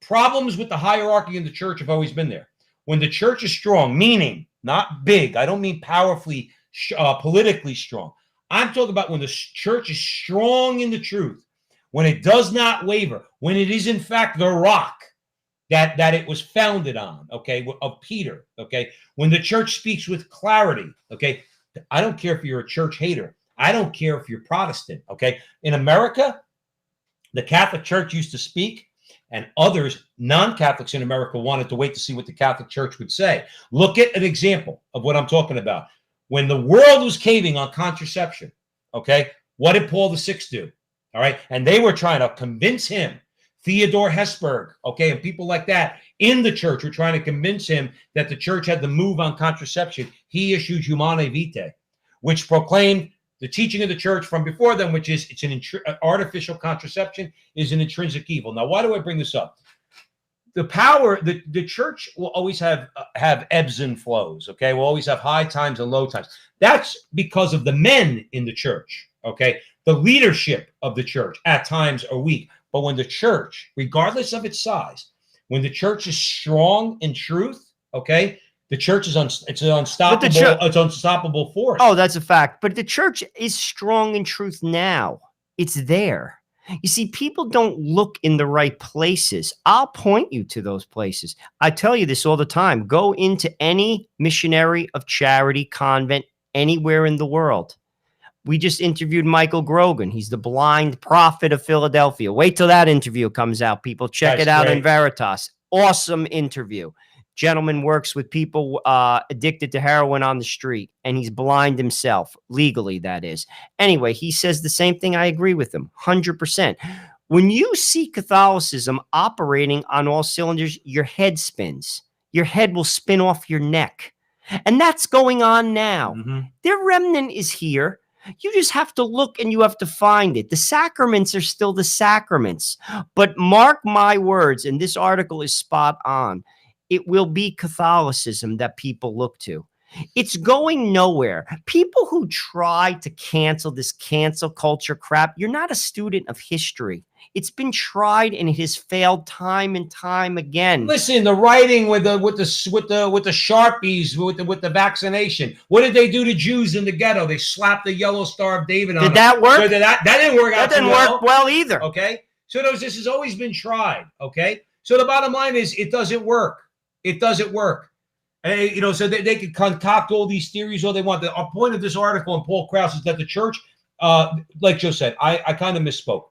problems with the hierarchy in the church have always been there. When the church is strong, meaning not big, I don't mean powerfully, politically strong. I'm talking about when the church is strong in the truth, when it does not waver, when it is in fact the rock that it was founded on, okay, of Peter, okay? When the church speaks with clarity, okay? I don't care if you're a church hater. I don't care if you're Protestant, okay? In America, the Catholic Church used to speak, and others, non-Catholics in America, wanted to wait to see what the Catholic Church would say. Look at an example of what I'm talking about. When the world was caving on contraception, okay, what did Paul VI do? All right, and they were trying to convince him, Theodore Hesburgh, okay, and people like that in the church were trying to convince him that the church had to move on contraception. He issued Humanae Vitae, which proclaimed the teaching of the church from before them, which is it's an artificial contraception is an intrinsic evil. Now, why do I bring this up? The power, the church will always have ebbs and flows, okay? We'll always have high times and low times. That's because of the men in the church, okay? The leadership of the church at times are weak. But when the church, regardless of its size, when the church is strong in truth, Okay, the church is it's an unstoppable. It's unstoppable force. Oh, that's a fact. But the church is strong in truth now. It's there. You see, people don't look in the right places. I'll point you to those places. I tell you this all the time. Go into any missionary of charity convent anywhere in the world. We just interviewed Michael Grogan. He's the blind prophet of Philadelphia. Wait till that interview comes out, people. Check it out in Veritas. Awesome interview. Gentleman works with people addicted to heroin on the street, and he's blind himself, legally, that is. Anyway, he says the same thing. I agree with him 100%. When you see Catholicism operating on all cylinders, your head spins. Your head will spin off your neck. And that's going on now. Their remnant is here. You just have to look and you have to find it. The sacraments are still the sacraments. But mark my words, and this article is spot on, it will be Catholicism that people look to. It's going nowhere. People who try to cancel this cancel culture crap, you're not a student of history. It's been tried and it has failed time and time again. Listen, the writing with the Sharpies with the vaccination. What did they do to Jews in the ghetto? They slapped the yellow Star of David on them. Did that work? So that didn't work out. That didn't work well either. Okay, so this has always been tried. Okay, so the bottom line is it doesn't work. It doesn't work. And, you know, so they could concoct all these theories all they want. The point of this article and Paul Krause is that the church, like Joe said, I kind of misspoke.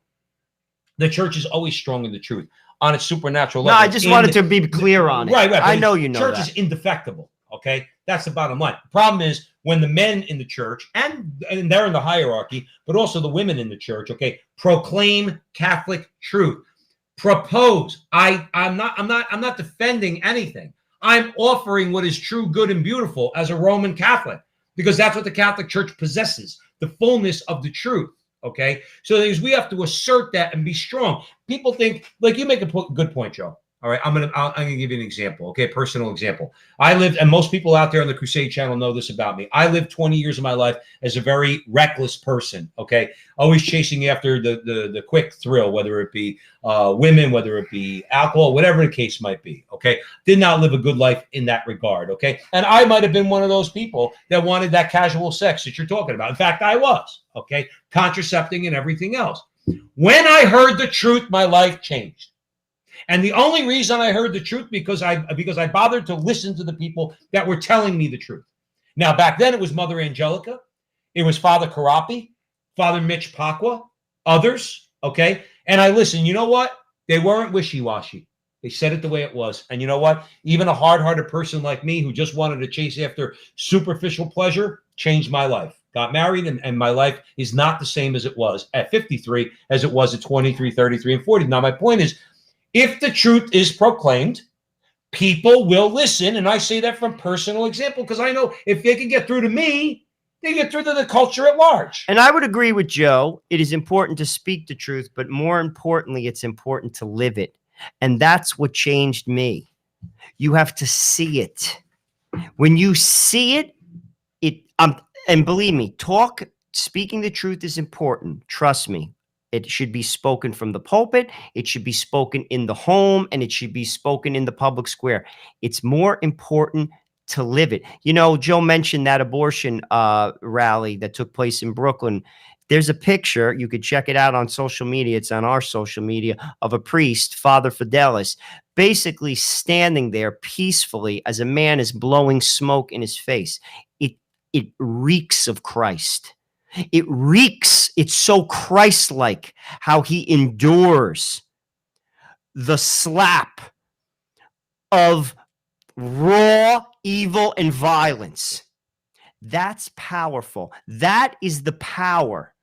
The church is always strong in the truth on its supernatural level. No, I just wanted to be clear on it. Right. I know you know church that. is indefectible. Okay, that's the bottom line. The problem is when the men in the church and they're in the hierarchy, but also the women in the church, okay, proclaim Catholic truth. Propose. I'm not defending anything. I'm offering what is true, good, and beautiful as a Roman Catholic, because that's what the Catholic Church possesses, the fullness of the truth. Okay, so we have to assert that and be strong. People think, like you make a good point, Joe. All right, I'm gonna give you an example. Okay, personal example. I lived, and most people out there on the Crusade Channel know this about me. I lived 20 years of my life as a very reckless person. Okay, always chasing after the quick thrill, whether it be women, whether it be alcohol, whatever the case might be. Okay, did not live a good life in that regard. Okay, and I might have been one of those people that wanted that casual sex that you're talking about. In fact, I was. Okay, contracepting and everything else. When I heard the truth, my life changed. And the only reason I heard the truth because I bothered to listen to the people that were telling me the truth. Now, back then it was Mother Angelica, it was Father Carapi, Father Mitch Pacwa, others, okay? And I listened. You know what? They weren't wishy-washy. They said it the way it was. And you know what? Even a hard-hearted person like me who just wanted to chase after superficial pleasure changed my life. Got married, and my life is not the same as it was at 53 as it was at 23, 33, and 40. Now, my point is, if the truth is proclaimed, people will listen. And I say that from personal example, because I know if they can get through to me, they get through to the culture at large. And I would agree with Joe. It is important to speak the truth, but more importantly, it's important to live it. And that's what changed me. You have to see it. When you see it, and believe me, speaking the truth is important. Trust me. It should be spoken from the pulpit. It should be spoken in the home, and it should be spoken in the public square. It's more important to live it. You know, Joe mentioned that abortion rally that took place in Brooklyn. There's a picture. You could check it out on social media. It's on our social media, of a priest, Father Fidelis, basically standing there peacefully as a man is blowing smoke in his face. It reeks of Christ. It reeks. It's so Christ-like how he endures the slap of raw evil and violence. That's powerful. That is the power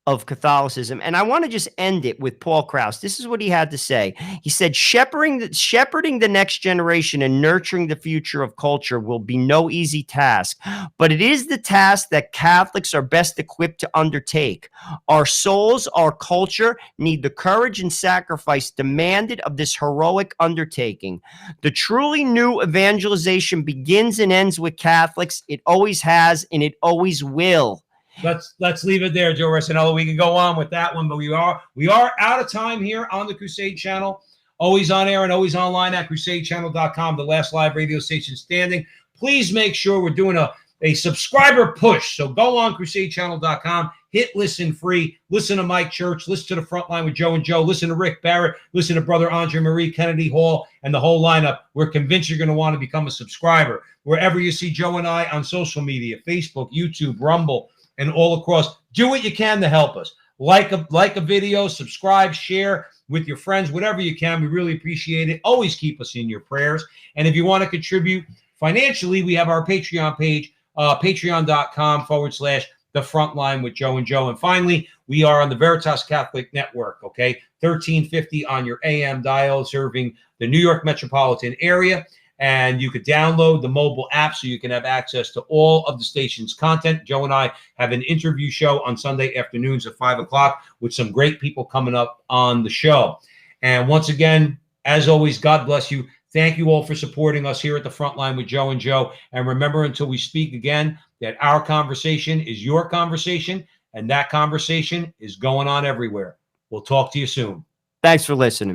of Catholicism. And I want to just end it with Paul Krause. This is what he had to say. He said, shepherding the next generation and nurturing the future of culture will be no easy task, but it is the task that Catholics are best equipped to undertake. Our souls, our culture need the courage and sacrifice demanded of this heroic undertaking. The truly new evangelization begins and ends with Catholics. It always has, and it always will. Let's leave it there, Joe Rossinello. We can go on with that one, but we are out of time here on the Crusade Channel. always on air and always online at crusadechannel.com, the last live radio station standing. Please make sure we're doing a subscriber push. So go on crusadechannel.com, hit listen free, listen to Mike Church, listen to the Frontline with Joe and Joe, listen to Rick Barrett, listen to Brother Andre Marie Kennedy Hall, and the whole lineup. We're convinced you're going to want to become a subscriber. Wherever you see Joe and I on social media, Facebook, YouTube, Rumble, and all across, do what you can to help us. Like a video, subscribe, share with your friends, whatever you can. We really appreciate it. Always keep us in your prayers. And if you want to contribute financially, we have our Patreon page, patreon.com/The Frontline with Joe and Joe. And finally, we are on the Veritas Catholic Network, okay? 1350 on your AM dial, serving the New York metropolitan area. And you could download the mobile app so you can have access to all of the station's content. Joe and I have an interview show on Sunday afternoons at 5 o'clock with some great people coming up on the show. And once again, as always, God bless you. Thank you all for supporting us here at the Frontline with Joe and Joe. And remember, until we speak again, that our conversation is your conversation, and that conversation is going on everywhere. We'll talk to you soon. Thanks for listening.